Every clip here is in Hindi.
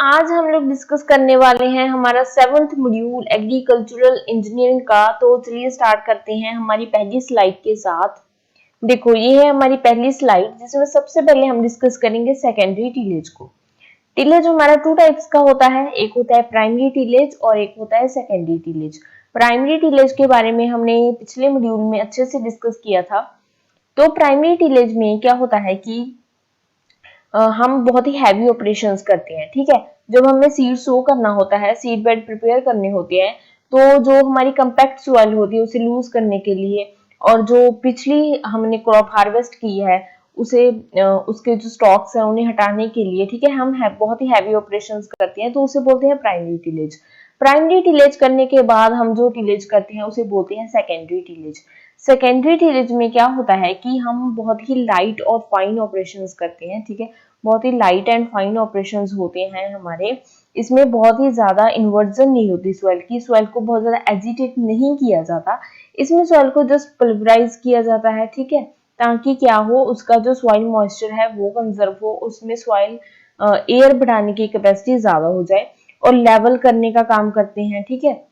आज हम लोग डिस्कस करने वाले हैं हमारा 7th मॉड्यूल एग्रीकल्चरल इंजीनियरिंग का। तो चलिए स्टार्ट करते हैं हमारी पहली स्लाइड के साथ। देखो ये है हमारी पहली स्लाइड, जिसमें सबसे पहले हम डिस्कस करेंगे सेकेंडरी टीलेज को। टीलेज हमारा टू टाइप्स का होता है, एक होता है प्राइमरी टीलेज और एक होता है सेकेंडरी टीलेज। प्राइमरी टीलेज के बारे में हमने पिछले मॉड्यूल में अच्छे से डिस्कस किया था। तो प्राइमरी टीलेज में क्या होता है कि हम बहुत ही हैवी ऑपरेशंस करते हैं, ठीक है। जब हमें सीड सो करना होता है, सीड बेड प्रिपेयर करने होते हैं, तो जो हमारी कंपैक्ट सॉइल होती है उसे लूज करने के लिए, और जो पिछली हमने क्रॉप हार्वेस्ट की है उसे उसके जो स्टॉक्स हैं उन्हें हटाने के लिए, ठीक है, हम बहुत ही हैवी ऑपरेशंस करते हैं, तो उसे बोलते हैं प्राइमरी टिलेज। प्राइमरी टिलेज करने के बाद हम जो टिलेज करते हैं उसे बोलते हैं सेकेंडरी टिलेज। सेकेंडरी टिलेज में क्या होता है कि हम बहुत ही लाइट और फाइन ऑपरेशंस करते हैं, ठीक है। बहुत ही लाइट एंड फाइन ऑपरेशंस होते हैं हमारे। इसमें बहुत ही ज्यादा इन्वर्जन नहीं होती सॉइल की, सॉइल को बहुत ज्यादा एजिटेट नहीं किया जाता। इसमें सॉइल को जस्ट पल्वराइज किया जाता है, ठीक है, ताकि क्या हो, उसका जो सॉइल मॉइस्चर है वो कंजर्व हो, उसमें सॉइल एयर बढ़ाने की कैपेसिटी ज्यादा हो जाए और लेवल करने का काम करते हैं, ठीक है।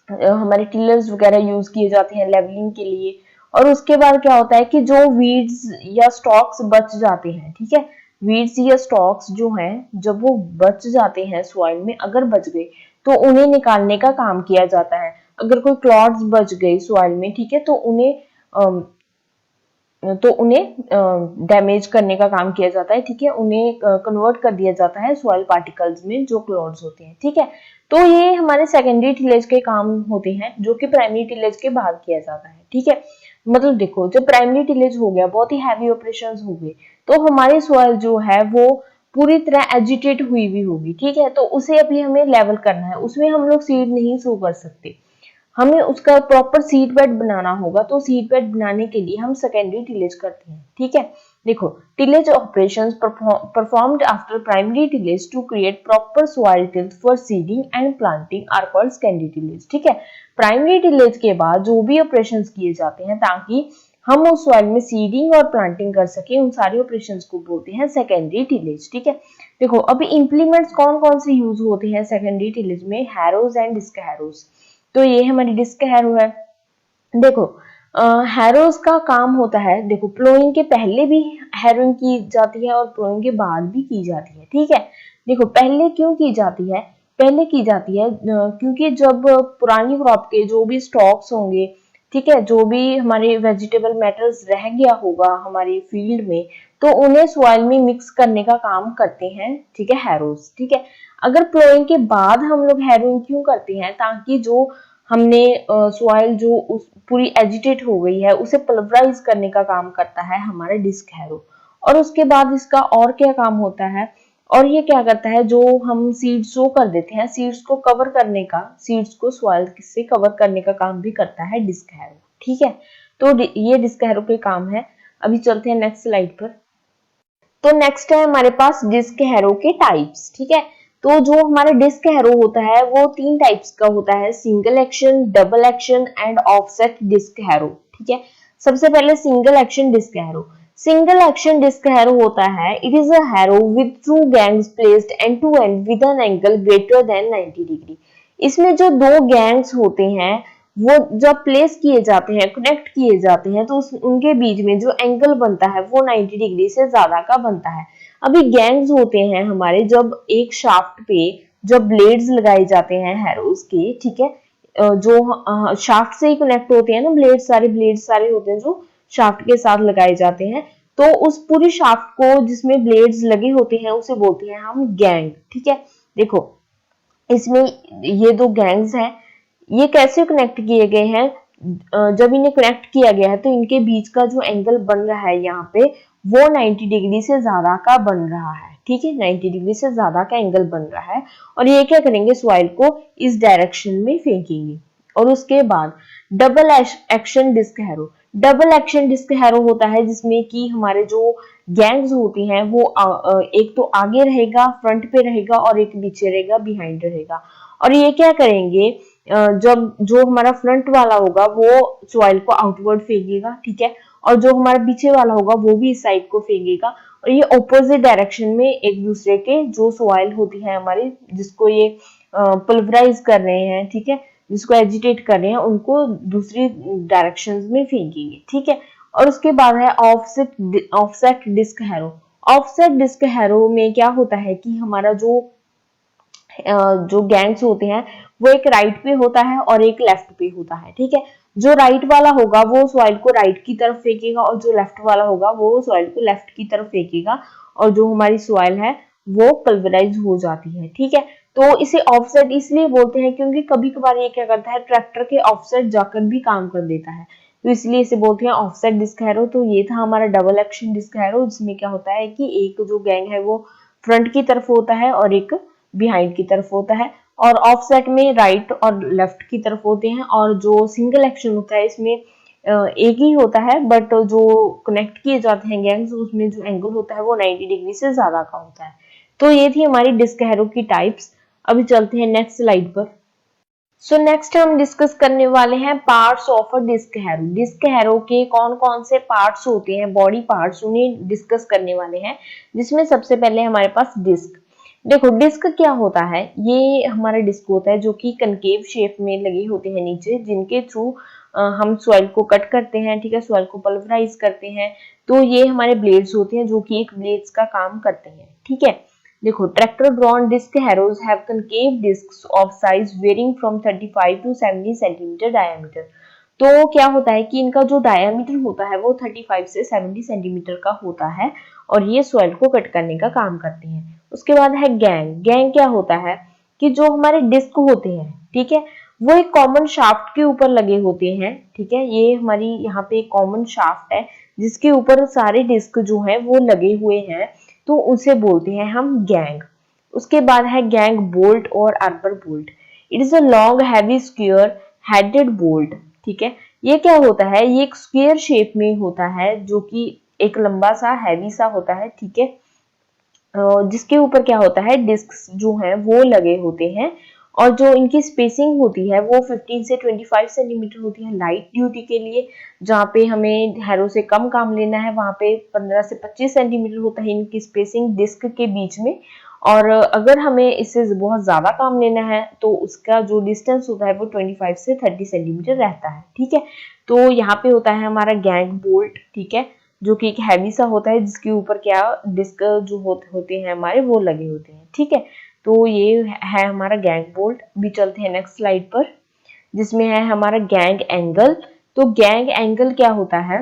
हमारे टिलर्स वगैरह यूज किए जाते हैं लेवलिंग के लिए। और उसके बाद क्या होता है कि जो वीड्स या स्टॉक्स बच जाते हैं, ठीक है, वीड्स या स्टॉक्स जो हैं जब वो बच जाते हैं सॉइल में, अगर बच गए तो उन्हें निकालने का काम किया जाता है। अगर कोई क्लॉड्स बच गए सॉइल में, ठीक है, तो उन्हें डैमेज करने का काम किया जाता है, ठीक है, उन्हें कन्वर्ट कर दिया जाता है सॉइल पार्टिकल्स में जो क्लॉड्स होते हैं, ठीक है। तो ये हमारे सेकेंडरी टिलेज के काम होते हैं जो कि प्राइमरी टिलेज के बाद किया जाता है, ठीक है। मतलब देखो, जब प्राइमरी टिलेज हो गया, बहुत ही हैवी ऑपरेशंस हो गए, तो हमारी सॉइल जो है वो पूरी तरह एजिटेट हुई हुई होगी, ठीक है। तो उसे अभी हमें लेवल करना है, उसमें हम लोग सीड नहीं सो कर सकते, हमें उसका प्रॉपर सीड बेड बनाना होगा। तो सीड बेड बनाने के लिए हम सेकेंडरी टिलेज करते हैं, ठीक है। देखो, tillage operations performed after primary tillage to create proper soil tilth for seeding and planting are called secondary tillage, ठीक है। प्राइमरी टिलेज के बाद जो भी ऑपरेशंस किए जाते हैं ताकि हम उस सॉइल में सीडिंग और प्लांटिंग कर सके, उन सारे ऑपरेशंस को बोलते हैं सेकेंडरी टिलेज, ठीक है। देखो, अभी इंप्लीमेंट्स कौन कौन से यूज होते हैं सेकेंडरी टिलेज में, हैरोज एंड डिस्क हैरोज। तो ये हमारी डिस्क हैरो है। देखो, हैरोज का काम होता है, देखो, प्लोइंग के पहले भी हैरोइंग की जाती है और प्लोइंग के बाद भी की जाती है, ठीक है। देखो, पहले क्यों की जाती है, पहले की जाती है क्योंकि जब पुरानी क्रॉप के जो भी स्टॉक्स होंगे, ठीक है, जो भी हमारे वेजिटेबल मैटर्स रह गया होगा हमारी फील्ड में, तो उन्हें सॉइल में मिक्स करने का काम करते हैं, ठीक है, हैरोज, ठीक है। अगर प्लोइंग के बाद हम लोग हैरोइंग क्यों करते हैं, ताकि जो हमने सॉइल जो उस पूरी एजिटेट हो गई है उसे पल्वराइज करने का काम करता है हमारा डिस्क हैरो। और उसके बाद इसका और क्या काम होता है, और ये क्या करता है, जो हम सीड सो कर देते हैं, सीड्स को कवर करने का, सीड्स को सॉइल से कवर करने का काम भी करता है डिस्क हैरो, ठीक है। तो ये डिस्क हैरो के काम है। अभी चलते हैं नेक्स्ट स्लाइड पर। तो नेक्स्ट है हमारे पास डिस्क हैरो के टाइप्स, ठीक है। तो जो हमारा डिस्क हैरो होता है वो 3 टाइप्स का होता है, single action, double action and offset disc harrow, ठीक है। सबसे पहले single action disc harrow. Single action disc harrow होता है, it is a harrow with 2 gangs placed end to end with an angle greater than 90 degree. इसमें जो 2 गैंग्स होते हैं वो जब प्लेस किए जाते हैं, कनेक्ट किए जाते हैं, तो उनके बीच में जो एंगल बनता है वो 90 डिग्री से ज्यादा का बनता है। अभी गैंग्स होते हैं हमारे, जब एक शाफ्ट पे जब ब्लेड्स लगाए जाते हैं हैरोज के, ठीक है, जो शाफ्ट से ही कनेक्ट होते हैं ना, ब्लेड्स सारे होते हैं जो शाफ्ट के साथ लगाए जाते हैं, तो उस पूरी शाफ्ट को जिसमें ब्लेड्स लगे होते हैं उसे बोलते हैं हम गैंग, ठीक है। देखो, इसमें ये 2 गैंग्स हैं, ये कैसे कनेक्ट किए गए हैं, जब इन्हें कनेक्ट किया गया है तो इनके बीच का जो एंगल बन रहा है यहाँ पे वो 90 डिग्री से ज्यादा का बन रहा है, ठीक है, 90 डिग्री से ज्यादा का एंगल बन रहा है। और ये क्या करेंगे, सॉइल को इस डायरेक्शन में फेंकेंगे। और उसके बाद double action disc harrow. Double action disc harrow होता है जिसमें कि हमारे जो गैंग्स होती हैं वो एक तो आगे रहेगा, फ्रंट पे रहेगा, और एक पीछे रहेगा, बिहाइंड रहेगा। और ये क्या करेंगे, जब जो हमारा फ्रंट वाला होगा वो सॉइल को आउटवर्ड फेंकेगा, ठीक है, और जो हमारा पीछे वाला होगा वो भी इस साइड को फेंकेगा। और ये ऑपोजिट डायरेक्शन में एक दूसरे के जो सॉइल होती है हमारी, जिसको ये पल्वराइज कर रहे हैं, ठीक है, जिसको एजिटेट कर रहे हैं, उनको दूसरी डायरेक्शंस में फेंकेंगे, ठीक है। और उसके बाद है offset disc harrow. Offset disc harrow में क्या होता है कि हमारा जो गैंग्स होते हैं वो एक राइट पे होता है और एक लेफ्ट पे होता है, ठीक है। जो राइट वाला होगा वो सॉइल को राइट की तरफ फेंकेगा और जो लेफ्ट वाला होगा वो सॉइल को लेफ्ट की तरफ फेंकेगा, और जो हमारी सॉइल है वो पल्वराइज हो जाती है, ठीक है। तो इसे ऑफसेट इसलिए बोलते हैं क्योंकि कभी कभार ये क्या करता है, ट्रैक्टर के ऑफसेट जाकर भी काम कर देता है, तो इसलिए इसे बोलते हैं ऑफसेट डिस्क हैरो। तो ये था हमारा डबल एक्शन डिस्क हैरो, जिसमें क्या होता है कि एक जो गैंग है वो फ्रंट की तरफ होता है और एक बिहाइंड की तरफ होता है, और ऑफसेट में राइट और लेफ्ट की तरफ होते हैं। और जो सिंगल एक्शन होता है इसमें एक ही होता है, बट जो कनेक्ट किए जाते हैं गैंग्स उसमें जो एंगल होता है वो 90 डिग्री से ज्यादा का होता है। तो ये थी हमारी डिस्क हैरो की टाइप्स। अभी चलते हैं नेक्स्ट स्लाइड पर। सो नेक्स्ट हम डिस्कस करने वाले हैं parts of a disc harrow. Disc harrow के कौन कौन से पार्ट्स होते हैं, बॉडी पार्ट्स, उन्हें डिस्कस करने वाले हैं, जिसमें सबसे पहले हमारे पास डिस्क। देखो डिस्क क्या होता है, ये हमारा डिस्क होता है जो कि कनकेव शेप में लगे होते हैं नीचे, जिनके थ्रू हम सॉइल को कट करते हैं, ठीक है, सॉइल को पल्वराइज करते हैं। तो ये हमारे ब्लेड्स होते हैं जो कि एक ब्लेड्स का काम करते हैं, ठीक है। देखो tractor drawn disc harrows have concave discs of size varying from 35 to 70 centimetre diameter. तो क्या होता है कि इनका जो डायमीटर होता है वो 35 से 70 सेंटीमीटर का होता है, और ये सॉइल को कट करने का काम करते हैं। उसके बाद है गैंग। गैंग क्या होता है कि जो हमारे डिस्क होते हैं, ठीक है, वो एक कॉमन शाफ्ट के ऊपर लगे होते हैं, ठीक है। ये हमारी यहाँ पे एक कॉमन शाफ्ट है जिसके ऊपर सारे डिस्क जो है वो लगे हुए हैं, तो उसे बोलते हैं हम गैंग। उसके बाद है गैंग बोल्ट और harbour bolt. It is a long heavy square headed bolt, ठीक है। ये क्या होता है, ये एक स्क्वायर शेप में होता है जो कि एक लंबा सा हैवी सा होता है, ठीक है, जिसके ऊपर क्या होता है, डिस्क जो है वो लगे होते हैं, और जो इनकी स्पेसिंग होती है वो 15 से 25 सेंटीमीटर होती है लाइट ड्यूटी के लिए। जहाँ पे हमें हैरो से कम काम लेना है वहां पे 15 से 25 सेंटीमीटर होता है इनकी स्पेसिंग डिस्क के बीच में। और अगर हमें इससे बहुत ज्यादा काम लेना है तो उसका जो डिस्टेंस होता है वो 25 से 30 सेंटीमीटर रहता है, ठीक है। तो यहाँ पे होता है हमारा गैंग बोल्ट, ठीक है, जो कि एक हैवी सा होता है जिसके ऊपर क्या डिस्क जो होते हैं हमारे वो लगे होते हैं, ठीक है। तो ये है हमारा गैंग बोल्ट। भी चलते हैं नेक्स्ट स्लाइड पर, जिसमें है हमारा गैंग एंगल। तो गैंग एंगल क्या होता है,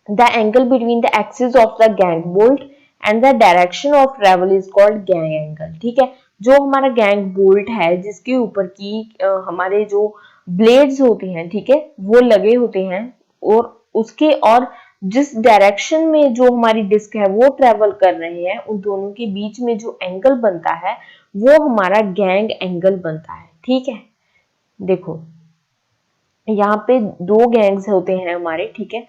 the angle between the axis of the gang bolt and the direction of travel is called gang angle, ठीक है। जो हमारा गैंग बोल्ट है जिसके ऊपर की हमारे जो ब्लेड्स होते हैं, ठीक है, वो लगे होते हैं, और उसके और जिस डायरेक्शन में जो हमारी डिस्क है वो ट्रेवल कर रहे हैं, उन दोनों के बीच में जो एंगल बनता है वो हमारा गैंग एंगल बनता है, ठीक है। देखो यहाँ पे दो गैंग्स होते हैं हमारे, ठीक है।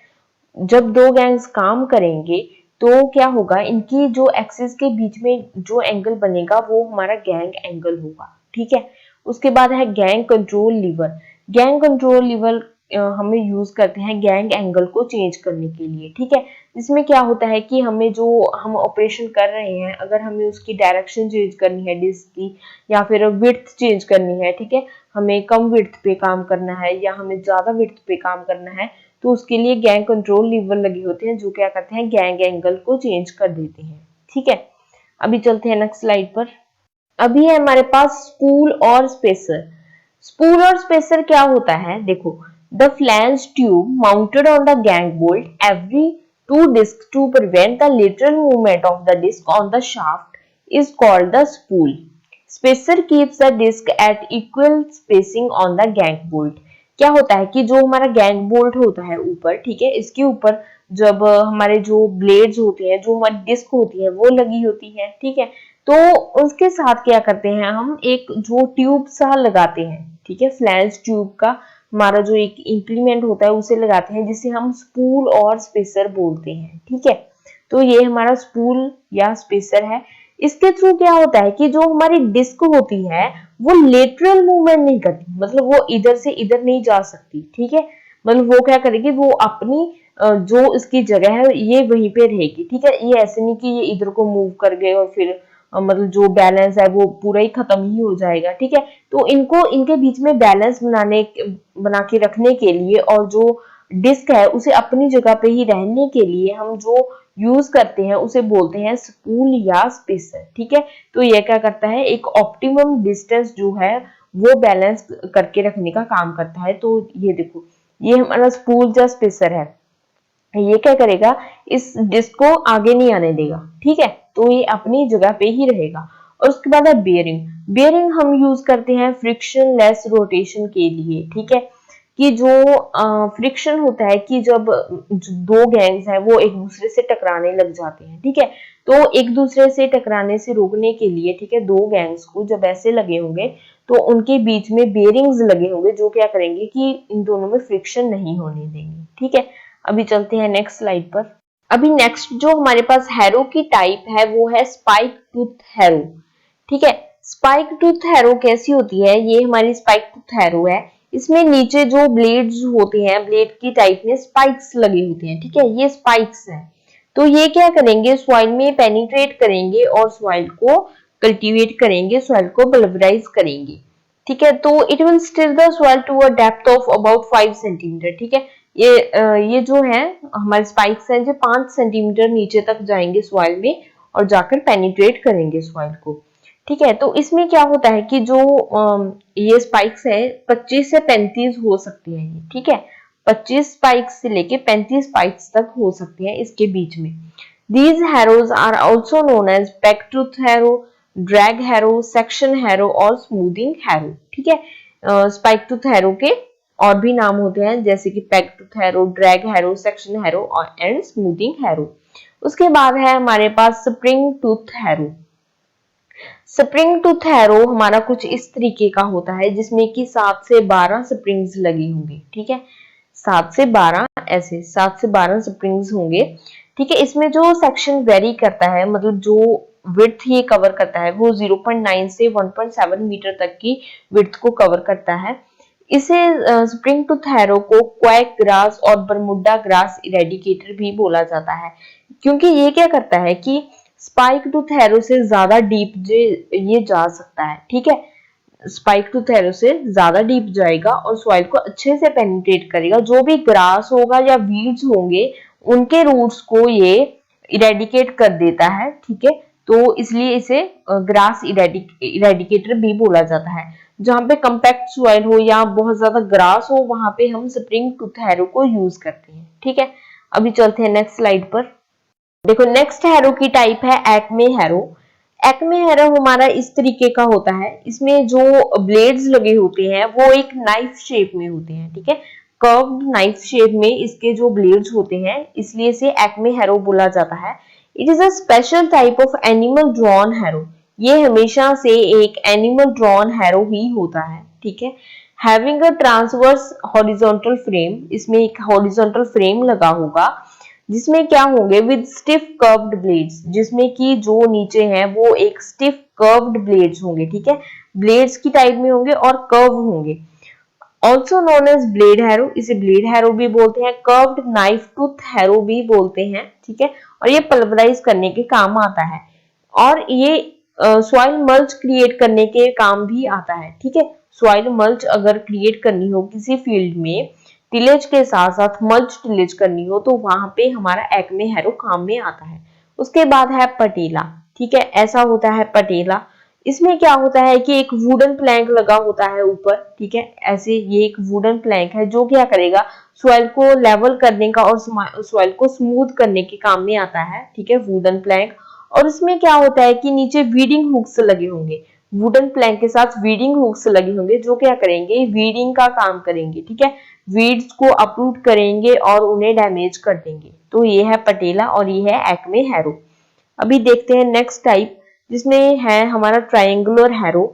जब दो गैंग्स काम करेंगे तो क्या होगा, इनकी जो एक्सिस के बीच में जो एंगल बनेगा वो हमारा गैंग एंगल होगा, ठीक है। उसके बाद है gang control lever. Gang control lever हमें यूज करते हैं गैंग एंगल को चेंज करने के लिए, ठीक है। इसमें क्या होता है कि हमें जो हम ऑपरेशन कर रहे हैं, अगर हमें उसकी डायरेक्शन चेंज करनी है डिस्क की, या फिर विड्थ चेंज करनी है, ठीक है, हमें कम विड्थ पे काम करना है या हमें ज्यादा विड्थ पे काम करना है, तो उसके लिए गैंग कंट्रोल लीवर लगे होते हैं जो क्या करते हैं, गैंग एंगल को चेंज कर देते हैं, ठीक है। अभी चलते हैं नेक्स्ट स्लाइड पर। अभी है हमारे पास स्पूल और स्पेसर। स्पूल और स्पेसर क्या होता है, देखो the flange tube mounted on the gang bolt every two disc to prevent the lateral movement of the disc on the shaft is called the spool. Spacer keeps the disc at equal spacing on the gang bolt. क्या होता है कि जो हमारा गैंग बोल्ट होता है ऊपर, ठीक है, इसके ऊपर जब हमारे जो ब्लेड्स होते हैं, जो हमारी डिस्क होती है वो लगी होती है, ठीक है, तो उसके साथ क्या करते हैं, हम एक जो ट्यूब सा लगाते हैं, ठीक है, फ्लैंज ट्यूब का हमारा जो एक इंप्लीमेंट होता है उसे लगाते हैं, जिसे हम स्पूल और स्पेसर बोलते हैं, ठीक है। तो ये हमारा स्पूल या स्पेसर है। इसके थ्रू क्या होता है कि जो हमारी डिस्क होती है वो लेटरल मूवमेंट नहीं करती, मतलब वो इधर से इधर नहीं जा सकती, ठीक है, मतलब वो क्या करेगी, वो अपनी जो इसकी जगह है ये वहीं पे रहेगी, ठीक है। ये ऐसे नहीं कि ये इधर को मूव कर गए और फिर मतलब जो बैलेंस है वो पूरा ही खत्म ही हो जाएगा, ठीक है। तो इनको इनके बीच में बैलेंस बना के रखने के लिए और जो डिस्क है उसे अपनी जगह पे ही रहने के लिए हम जो यूज करते हैं उसे बोलते हैं स्पूल या स्पेसर, ठीक है। तो यह क्या करता है, एक ऑप्टिमम डिस्टेंस जो है वो बैलेंस करके रखने का काम करता है। तो ये देखो, ये हमारा स्पूल या स्पेसर है, ये क्या करेगा, इस डिस्क को आगे नहीं आने देगा, ठीक है। तो ये अपनी जगह पे ही रहेगा। और उसके बाद है बेयरिंग। बेयरिंग हम यूज करते हैं फ्रिक्शन लेस रोटेशन के लिए, ठीक है। कि जो फ्रिक्शन होता है कि जब दो गैंग्स हैं वो एक दूसरे से टकराने लग जाते हैं, ठीक है। तो एक दूसरे से टकराने से रोकने के लिए, ठीक है, दो गैंग्स को जब ऐसे लगे होंगे तो उनके बीच में बेयरिंग्स लगे होंगे जो क्या करेंगे कि इन दोनों में फ्रिक्शन नहीं होने देंगे, ठीक है। अभी चलते हैं नेक्स्ट स्लाइड पर। अभी नेक्स्ट जो हमारे पास हैरो की टाइप है वो है स्पाइक टूथ हैरो, ठीक है। स्पाइक टूथ हैरो कैसी होती है, ये हमारी स्पाइक टूथ हैरो है। इसमें नीचे जो ब्लेड्स होते हैं, ब्लेड की टाइप में स्पाइक्स लगे होते हैं, ठीक है, ये स्पाइक्स हैं। तो ये क्या करेंगे, सॉइल में पेनिट्रेट करेंगे और सॉइल को कल्टीवेट करेंगे, सॉइल को पल्वराइज करेंगे, ठीक है। तो it will stir the soil to a depth of about 5 centimetre, ठीक है। ये जो है हमारे स्पाइक्स हैं जो 5 सेंटीमीटर नीचे तक जाएंगे सॉइल में और जाकर पेनिट्रेट करेंगे सॉइल को, ठीक है। तो इसमें क्या होता है कि जो ये स्पाइक्स है 25 से 35 हो सकती हैं, ये ठीक है। 25 स्पाइक्स से लेके 35 स्पाइक्स तक हो सकती हैं इसके बीच में। These harrows are also known as peg tooth harrow, drag harrow, section harrow और smoothing harrow, ठीक है। स्पाइक टूथ हैरो के और भी नाम होते हैं जैसे कि peg tooth harrow, drag harrow, section harrow और एंड स्मूथिंग हैरो। उसके बाद है हमारे पास spring tooth harrow. Spring tooth harrow हमारा कुछ इस तरीके का होता है जिसमें कि 7 से 12 स्प्रिंग्स लगी होंगी, ठीक है। 7 से 12 ऐसे 7 से 12 स्प्रिंग्स होंगे, ठीक है। इसमें जो सेक्शन वेरी करता है, मतलब जो विड्थ ये कवर करता है वो 0.9 से 1.7 मीटर तक की विड्थ को कवर करता है। इसे स्प्रिंग टूथ हैरो को क्वैक ग्रास और बरमुडा ग्रास इरेडिकेटर भी बोला जाता है, क्योंकि ये क्या करता है कि स्पाइक टूथ हैरो से ज्यादा डीप ये जा सकता है, ठीक है। स्पाइक टूथ हैरो से ज्यादा डीप जाएगा और सॉइल को अच्छे से पेनिट्रेट करेगा। जो भी ग्रास होगा या वीड्स होंगे उनके रूट्स को ये इरेडिकेट कर देता है, ठीक है। तो इसलिए इसे ग्रास इरेडिकेटर भी बोला जाता है। जहां पे कंपैक्ट सॉइल हो या बहुत ज्यादा ग्रास हो वहां पे हम स्प्रिंग टूथ हैरो को यूज करते हैं, ठीक है। अभी चलते हैं नेक्स्ट स्लाइड पर। देखो नेक्स्ट हैरो की टाइप है एक्मे हैरो। एक्मे हैरो हमारा इस तरीके का होता है, इसमें जो ब्लेड्स लगे होते हैं वो एक नाइफ शेप में होते हैं, ठीक है। कर्व्ड नाइफ शेप में इसके जो ब्लेड्स होते हैं इसलिए इसे एक्मे हैरो बोला जाता है। It is a special type of animal drawn harrow. ये हमेशा से एक एनिमल ड्रॉन हैरो ही होता है, ठीक है। Having a transverse horizontal frame, इसमें एक हॉरिजॉन्टल फ्रेम लगा होगा जिसमें क्या होंगे विद स्टिफ कर्व्ड ब्लेड्स, जिसमें कि जो नीचे हैं वो एक स्टिफ कर्व्ड ब्लेड्स होंगे, ठीक है। ब्लेड्स की टाइप में होंगे और कर्व होंगे। Also known as blade harrow, इसे ब्लेड हैरो भी बोलते हैं, कर्व्ड नाइफ टूथ हैरो भी बोलते हैं, ठीक है। और ये पल्वराइज करने के काम आता है और ये सॉइल मल्च क्रिएट करने के काम भी आता है, ठीक है। सॉइल मल्च अगर क्रिएट करनी हो किसी फील्ड में, टिलेज के साथ साथ मल्च टिलेज करनी हो तो वहां पे हमारा एक्मे हैरो काम में आता है। उसके बाद है पटेला, ठीक है। ऐसा होता है पटेला। इसमें क्या होता है कि एक वुडन प्लैंक लगा होता है ऊपर, ठीक है। ऐसे ये एक वुडन प्लैंक है जो क्या करेगा, सॉइल को लेवल करने का और सॉइल को स्मूथ करने के काम में आता है, ठीक है, वुडन प्लैंक। और इसमें क्या होता है कि नीचे वीडिंग हुक्स लगे होंगे, वुडन प्लैंक के साथ वीडिंग हुक्स लगे होंगे जो क्या करेंगे, वीडिंग का काम करेंगे, ठीक है। वीड्स को अपरूट करेंगे और उन्हें डैमेज कर देंगे। तो ये है पटेला और ये है एक्मे हैरो। अभी देखते हैं नेक्स्ट टाइप जिसमें है हमारा ट्रायंगुलर हैरो।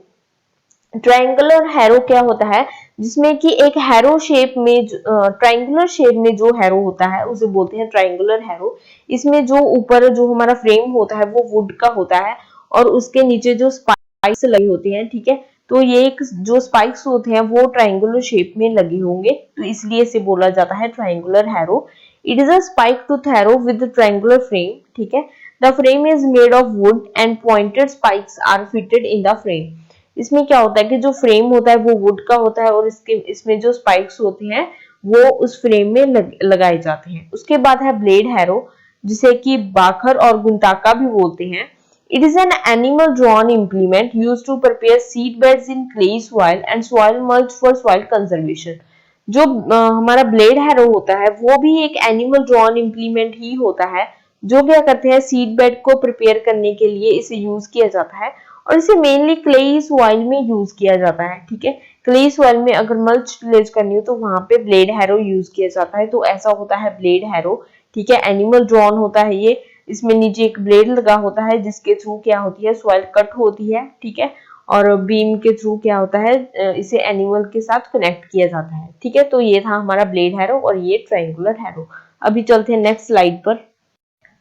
ट्रायंगुलर हैरो क्या होता है, जिसमें कि एक हैरो शेप में ट्रायंगुलर शेप में जो हैरो होता है उसे बोलते हैं ट्रायंगुलर हैरो। इसमें जो ऊपर जो हमारा फ्रेम होता है वो वुड का होता है और उसके नीचे जो स्पाइक्स लगी होती हैं, ठीक है। तो ये एक जो स्पाइक्स होते हैं वो ट्रायंगुलर शेप में लगे होंगे तो इसलिए इसे बोला जाता है triangular harrow. It is a spike tooth harrow with triangular frame, ठीक है। The frame is made of wood and pointed spikes are fitted in the frame. इसमें क्या होता है कि जो फ्रेम होता है वो वुड का होता है और इसमें जो स्पाइक्स होती हैं वो उस फ्रेम में लगाए जाते हैं। उसके बाद है ब्लेड हैरो, जिसे कि बाखर और गुंताका भी बोलते हैं। It is an animal drawn implement used to prepare seed beds in clay soil and soil mulch for soil conservation. जो हमारा ब्लेड हैरो होता है वो भी एक एनिमल ड्रॉन इम्प्लीमेंट ही होता है, जो क्या करते हैं सीड बेड को प्रिपेयर करने के लिए इसे यूज किया जाता है और इसे मेनली क्ले सॉइल में यूज किया जाता है, ठीक है। क्ले सॉइल में अगर मल्च प्लेस करनी हो तो वहां पे ब्लेड हैरो यूज किया जाता है। तो ऐसा होता है ब्लेड हैरो, ठीक है। एनिमल ड्रॉन होता है ये, इसमें नीचे एक ब्लेड लगा होता है जिसके थ्रू क्या होती है सॉइल कट होती है, ठीक है। और बीम के थ्रू क्या होता है इसे एनिमल के साथ कनेक्ट किया जाता है, ठीक है। तो ये था हमारा ब्लेड हैरो और ये ट्रायंगुलर हैरो। अभी चलते हैं नेक्स्ट स्लाइड पर।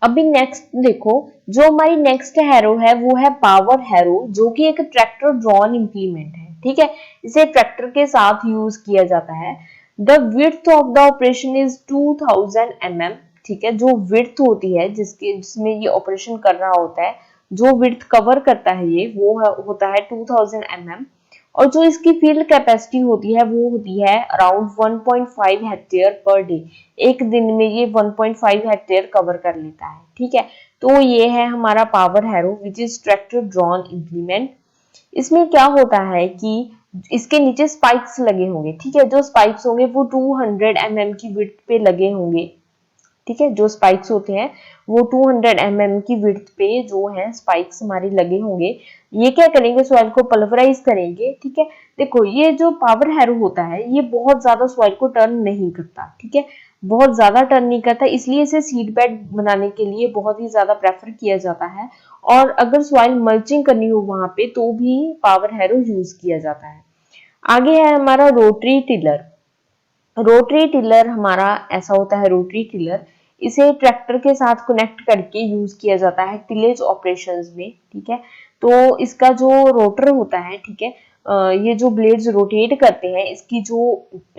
अभी नेक्स्ट देखो, जो हमारी नेक्स्ट हैरो है वो है पावर हैरो, जो कि एक ट्रैक्टर ड्रॉन इंप्लीमेंट है, ठीक है। इसे ट्रैक्टर के साथ यूज किया जाता है। The width of the operation is 2000 mm, ठीक है। जो विड्थ होती है जिसमें ये ऑपरेशन कर रहा होता है, जो विड्थ कवर करता है ये वो होता है 2000 mm। और जो इसकी फील्ड कैपेसिटी होती है वो होती है अराउंड 1.5 हेक्टेयर पर डे। एक दिन में ये 1.5 हेक्टेयर कवर कर लेता है, ठीक है। तो ये है हमारा power harrow which is tractor drawn implement. इसमें क्या होता है कि इसके नीचे स्पाइक्स लगे होंगे, ठीक है। जो स्पाइक्स होंगे वो 200 mm की विड्थ पे लगे होंगे, ठीक है। जो स्पाइक्स होते हैं वो 200 mm की विड्थ पे जो है स्पाइक्स हमारे लगे होंगे। ये क्या करेंगे सॉइल को पल्वराइज करेंगे, ठीक है। देखो ये जो पावर हैरो होता है ये बहुत ज्यादा सॉइल को टर्न नहीं करता, ठीक है। बहुत ज्यादा टर्न नहीं करता, इसलिए इसे सीड बेड बनाने के लिए बहुत ही ज्यादा प्रेफर किया जाता है। और अगर सॉइल मल्चिंग करनी हो वहां पे तो भी पावर हैरो यूज किया जाता है। आगे है हमारा रोटरी टिलर। रोटरी टिलर हमारा ऐसा होता है, रोटरी टिलर इसे ट्रैक्टर के साथ कनेक्ट करके यूज किया जाता है टिलेज ऑपरेशंस में, ठीक है। तो इसका जो रोटर होता है, ठीक है, ये जो ब्लेड्स रोटेट करते हैं इसकी जो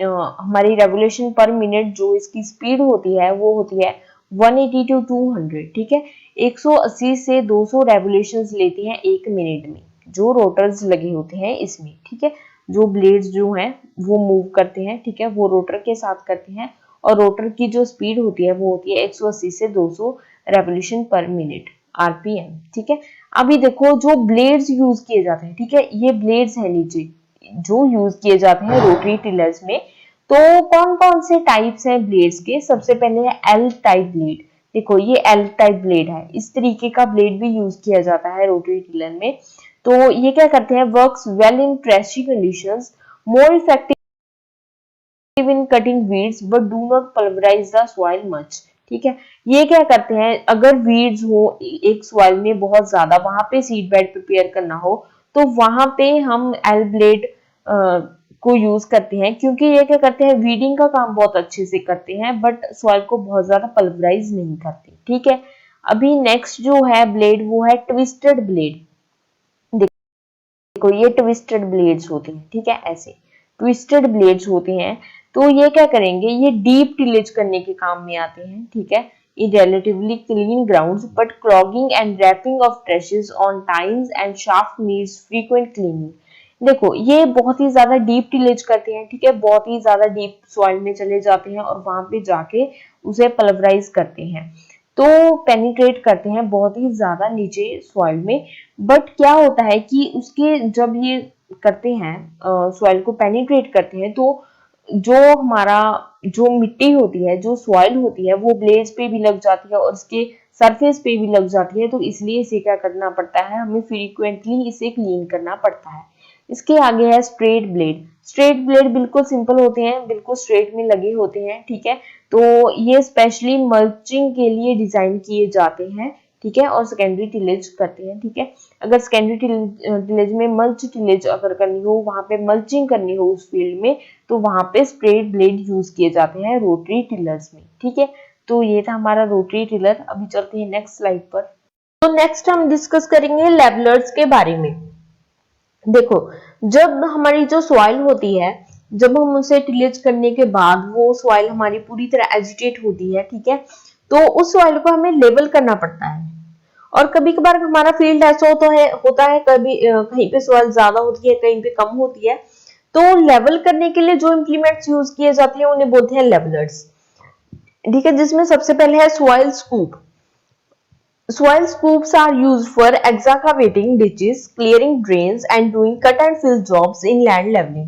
हमारी रेवोल्यूशन पर मिनट जो इसकी स्पीड होती है वो होती है 180 टू 200, ठीक है। 180 से 200 रेवोल्यूशंस लेती हैं एक मिनट में जो रोटर्स लगे होते हैं इसमें, ठीक है। जो ब्लेड्स जो हैं वो मूव करते हैं, ठीक है, वो रोटर के साथ करते हैं और रोटर की जो स्पीड होती है वो होती है 180 से 200 रेवोल्यूशन पर मिनट, आरपीएम, ठीक है। अभी देखो जो ब्लेड्स यूज किए जाते हैं, ठीक है, ये ब्लेड्स है नीचे जो यूज किए जाते हैं रोटरी टिलर्स में। तो कौन कौन से टाइप्स हैं ब्लेड्स के? सबसे पहले है एल टाइप ब्लेड। देखो ये एल टाइप ब्लेड है, इस तरीके का ब्लेड भी यूज किया जाता है रोटरी टिलर में। तो ये क्या करते हैं, works well in trashy conditions, more effective in cutting weeds but do not pulverise the soil much, ठीक है। ये क्या करते हैं, अगर वीड्स हो एक सॉइल में बहुत ज्यादा, वहां पे सीड बेड प्रिपेयर करना हो तो वहां पे हम एल ब्लेड को यूज करते हैं, क्योंकि ये क्या करते हैं वीडिंग का काम बहुत अच्छे से करते हैं बट सॉइल को बहुत ज्यादा पल्वराइज नहीं करते, ठीक है। अभी नेक्स्ट जो है ब्लेड वो है ट्विस्टेड ब्लेड। देखो ये ट्विस्टेड ब्लेड्स होते हैं, ठीक है, ऐसे ट्विस्टेड ब्लेड्स होते हैं। तो ये क्या करेंगे, ये डीप टिलेज करने के काम में आते हैं, ठीक है। इन relatively clean grounds but clogging and wrapping of trashes on tines and shaft needs frequent cleaning। देखो ये बहुत ही ज्यादा डीप टिलेज करते हैं, ठीक है, बहुत ही ज्यादा डीप सॉइल में चले जाते हैं और वहां पे जाके उसे पल्वराइज करते हैं, तो पेनिट्रेट करते हैं बहुत ही ज्यादा नीचे सॉइल में। बट क्या होता है कि उसके जब ये करते हैं सॉइल को पेनिट्रेट करते हैं तो जो हमारा जो मिट्टी होती है, जो सॉइल होती है वो ब्लेड्स पे भी लग जाती है और इसके सरफेस पे भी लग जाती है। तो इसलिए इसे क्या करना पड़ता है, हमें फ्रीक्वेंटली इसे क्लीन करना पड़ता है। इसके आगे है स्ट्रेट ब्लेड। स्ट्रेट ब्लेड बिल्कुल सिंपल होते हैं, बिल्कुल स्ट्रेट में लगे होते हैं, ठीक है। तो ये स्पेशली मल्चिंग के लिए डिजाइन किए जाते हैं, ठीक है, और सेकेंडरी टिलेज करते हैं, ठीक है। अगर सेकेंडरी टिलेज में मल्च टिलेज अगर करनी हो, वहां पे मल्चिंग करनी हो उस फील्ड में, तो वहां पे स्ट्रेट ब्लेड यूज किए जाते हैं रोटरी टिलर्स में, ठीक है। तो ये था हमारा रोटरी टिलर। अभी चलते हैं नेक्स्ट स्लाइड पर। तो नेक्स्ट हम डिस्कस करेंगे लेवलर्स के बारे में। देखो जब हमारी जो सॉइल होती है जब हम उसे टिलेज करने के बाद वो सॉइल हमारी पूरी तरह एजिटेट होती है, ठीक है, तो उस सॉइल को हमें लेवल करना पड़ता है। और कभी कभार हमारा फील्ड ऐसा होता है कभी कहीं पे सॉइल ज्यादा होती है, कहीं पे कम होती है, तो लेवल करने के लिए जो इम्प्लीमेंट्स यूज किए जाते हैं उन्हें बोलते हैं लेवलर्स, ठीक है, जिसमें सबसे पहले है soil scoop. Soil scoops are used for excavating ditches, clearing drains and doing cut and fill jobs in land leveling.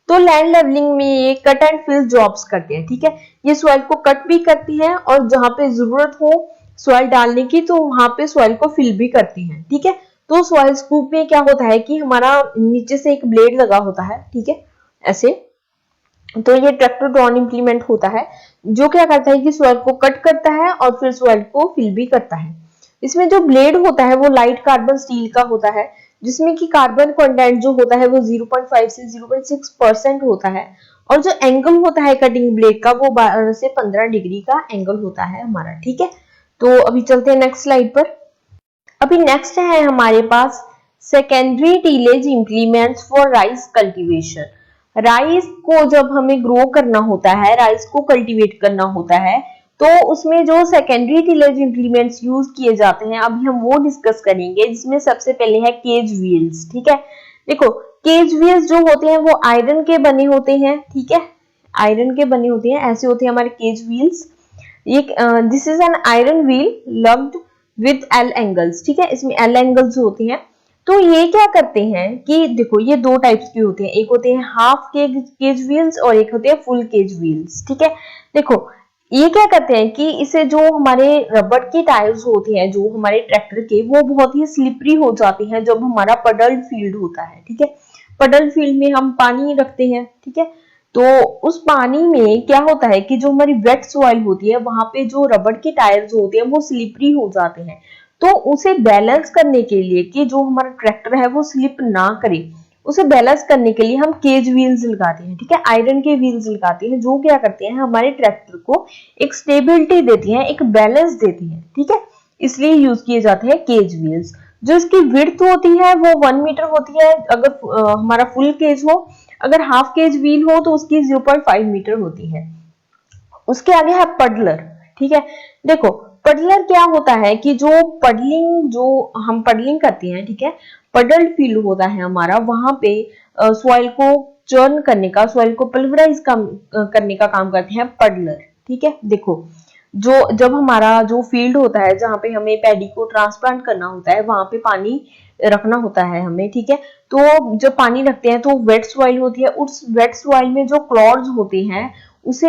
तो लैंड लेवलिंग में ये कट एंड फिल जॉब्स करते हैं, ठीक है, ये सॉइल को कट भी करती हैं और जहां पे जरूरत हो सॉइल डालने की तो वहां पे सॉइल को फिल भी करती हैं, ठीक है। तो सॉइल स्कूप में क्या होता है कि हमारा नीचे से एक ब्लेड लगा होता है, ठीक है, ऐसे, तो ये ट्रैक्टर ड्रॉन इंप्लीमेंट होता है जो क्या करता है कि सॉइल को कट करता है और फिर सॉइल को फिल भी करता है। इसमें जो ब्लेड होता है वो लाइट कार्बन स्टील का होता है, जिसमें कि कार्बन कंटेंट जो होता है वो 0.5 से 0.6% होता है, और जो एंगल होता है कटिंग ब्लेड का वो 12 से 15 डिग्री का एंगल होता है हमारा, ठीक है। तो अभी चलते हैं नेक्स्ट स्लाइड पर। अभी नेक्स्ट है हमारे पास secondary tillage implements for rice cultivation. Rice को जब हमें ग्रो करना होता है, राइस को कल्टीवेट करना होता है, तो उसमें जो सेकेंडरी टिलेज इंप्लीमेंट्स यूज किए जाते हैं अभी हम वो डिस्कस करेंगे, जिसमें सबसे पहले है केज व्हील्स, ठीक है। देखो केज व्हील्स जो होते हैं वो आयरन के बने होते हैं, ठीक है, आयरन के बने होते हैं, ऐसे होते हैं हमारे केज व्हील्स। ये this is an iron wheel lugged with L angles, ठीक है, इसमें एल एंगल्स होते हैं। तो ये क्या करते हैं कि देखो ये दो टाइप्स के होते हैं, एक होते हैं हाफ केज व्हील्स और एक होते हैं फुल केज व्हील्स, ठीक है। देखो ये क्या करते हैं कि इसे जो हमारे रबड़ की टायर्स होते हैं जो हमारे ट्रैक्टर के, वो बहुत ही स्लिपरी हो जाते हैं जब हमारा पडल्ड फील्ड होता है, ठीक है। पडल्ड फील्ड में हम पानी रखते हैं, ठीक है, तो उस पानी में क्या होता है कि जो हमारी वेट सॉइल होती है वहां पे जो रबड़ के टायर्स होते हैं वो स्लिपरी हो जाते हैं। तो उसे बैलेंस करने के लिए कि जो हमारा ट्रैक्टर है वो स्लिप ना करे, उसे बैलेंस करने के लिए हम केज व्हील्स लगाते हैं, ठीक है, आयरन के व्हील्स लगाते हैं जो क्या करते हैं हमारे ट्रैक्टर को एक स्टेबिलिटी देती हैं, एक बैलेंस देती हैं, ठीक है, इसलिए यूज किए जाते हैं केज व्हील्स। जो इसकी विड्थ होती है वो 1 मीटर होती है अगर हमारा फुल केज हो, अगर हाफ केज व्हील हो तो उसकी 0.5 मीटर होती है। उसके आगे है पडलर, ठीक है। देखो पडलर क्या होता है कि जो हम पडलिंग करते हैं, ठीक है, पडल्ड फील्ड होता है हमारा, वहां पे सॉइल को चर्न करने का, सॉइल को पल्वराइज करने का काम करते हैं पडलर, ठीक है। देखो जब हमारा जो फील्ड होता है जहां पे हमें पैडी को ट्रांसप्लांट करना होता है वहां पे पानी रखना होता है हमें, ठीक है, तो जब पानी रखते हैं तो वेट सॉइल होती है, उस वेट सॉइल में जो क्लॉड्स होते हैं उसे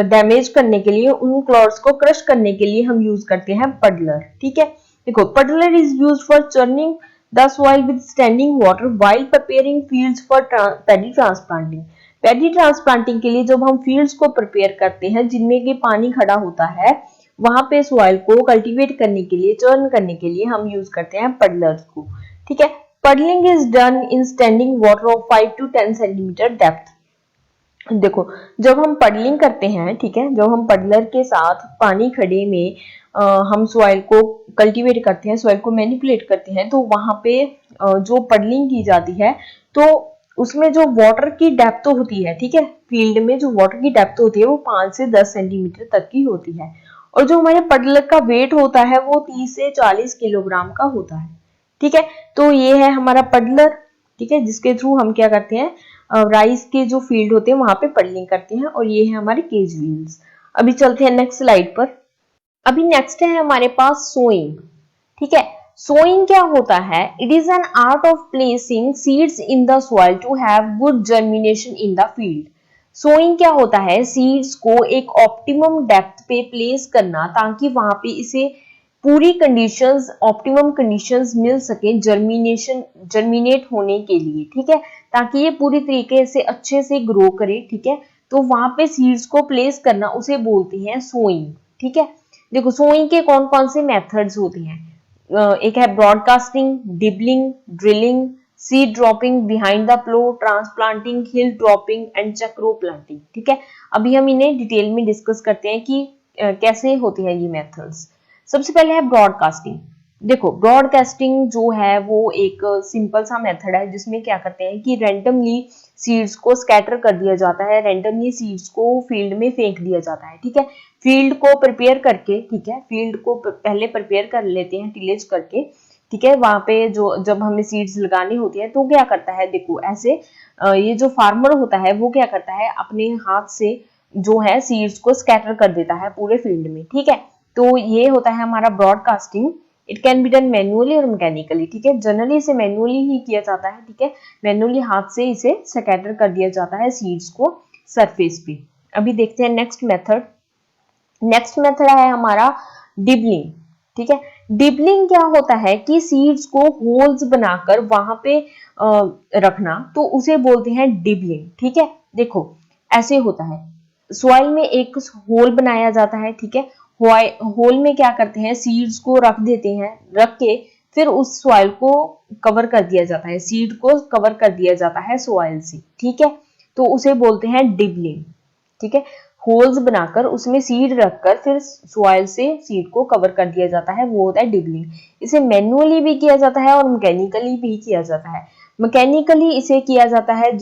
डैमेज करने के लिए, उन क्लॉड्स को क्रश करने के लिए हम यूज करते हैं पडलर, ठीक है। देखो puddler is used for churning the soil with standing water while preparing fields for paddy transplanting. Paddy transplanting के लिए जब हम फील्ड्स को प्रिपेयर करते हैं जिनमें कि पानी खड़ा होता है, वहां पे सॉइल को कल्टीवेट करने के लिए, चर्न करने के लिए हम यूज करते हैं पडलर्स को, ठीक है। Puddling is done in standing water of 5 to 10 centimetre depth. देखो जब हम पडलिंग करते हैं, ठीक है, जब हम पडलर के साथ पानी खड़े में हम सॉइल को कल्टीवेट करते हैं, सॉइल को मैनिपुलेट करते हैं, तो वहां पे जो पडलिंग की जाती है तो उसमें जो वाटर की डेप्थ होती है, ठीक है, फील्ड में जो वाटर की डेप्थ होती है वो 5 से 10 सेंटीमीटर तक की होती है, और जो हमारे पडलर का वेट होता है वो 30 से 40 किलोग्राम का होता है, ठीक है। तो ये है हमारा पडलर, ठीक है, जिसके थ्रू हम क्या करते हैं राइस के जो फील्ड होते हैं वहां पे पडलिंग करते हैं, और ये है हमारे केज व्हील्स। अभी चलते हैं नेक्स्ट स्लाइड पर। अभी नेक्स्ट है हमारे पास सोइंग, ठीक है। सोइंग क्या होता है? It is an art of placing seeds in the soil to have good germination in the field. Sowing क्या होता है? सीड्स को एक ऑप्टिमम डेप्थ पे प्लेस करना ताकि वहां पे इसे पूरी कंडीशंस, ऑप्टिमम कंडीशंस मिल सके जर्मिनेट होने के लिए, ठीक है, ताकि ये पूरी तरीके से अच्छे से ग्रो करे, ठीक है। तो वहां पे सीड्स को प्लेस करना उसे बोलते हैं सोइंग, ठीक है। देखो सोइंग के कौन कौन से मेथड्स होते हैं, एक है broadcasting, dibbling, drilling, seed dropping behind the plough, transplanting, hill dropping and check row planting, ठीक है। अभी हम इन्हें डिटेल में डिस्कस करते हैं कि कैसे होते हैं ये मेथड्स। सबसे पहले है ब्रॉडकास्टिंग। देखो ब्रॉडकास्टिंग जो है वो एक सिंपल सा मेथड है जिसमें क्या करते हैं कि रैंडमली सीड्स को स्कैटर कर दिया जाता है, रैंडमली सीड्स को फील्ड में फेंक दिया जाता है, ठीक है। फील्ड को प्रिपेयर करके, ठीक है, फील्ड को पहले प्रिपेयर कर लेते हैं टिलेज करके, ठीक है। वहां पे जो जब हमें सीड्स लगानी होती है तो क्या करता है, देखो ऐसे ये जो फार्मर होता है वो क्या करता है, अपने हाथ से जो है सीड्स को स्कैटर कर देता है पूरे फील्ड में, ठीक है। तो ये होता है हमारा broadcasting. It can be done manually और मैकेनिकली, ठीक है। जनरली इसे मैन्युअली ही किया जाता है, ठीक है। मैन्युअली हाथ से इसे स्कैटर कर दिया जाता है सीड्स को सरफेस पे। अभी देखते हैं नेक्स्ट मेथड। नेक्स्ट मेथड है हमारा डिबलिंग, ठीक है। डिबलिंग क्या होता है कि सीड्स को होल्स बनाकर वहां पे रखना, तो उसे बोलते हैं डिबलिंग, ठीक है। देखो ऐसे होता है, सॉइल में एक होल बनाया जाता है, ठीक है। होल में क्या करते हैं, सीड्स को रख देते हैं, रख के फिर उस सॉइल को कवर कर दिया जाता है, सीड को कवर कर दिया जाता है सॉइल से, ठीक है। तो उसे बोलते हैं डिबलिंग, ठीक है। होल्स बनाकर उसमें सीड रखकर फिर सॉइल से सीड को कवर कर दिया जाता है, वो होता है डिबलिंग। इसे मैन्युअली भी किया जाता है और मैकेनिकली भी किया जाता है। मैकेनिकली इसे किया जाता है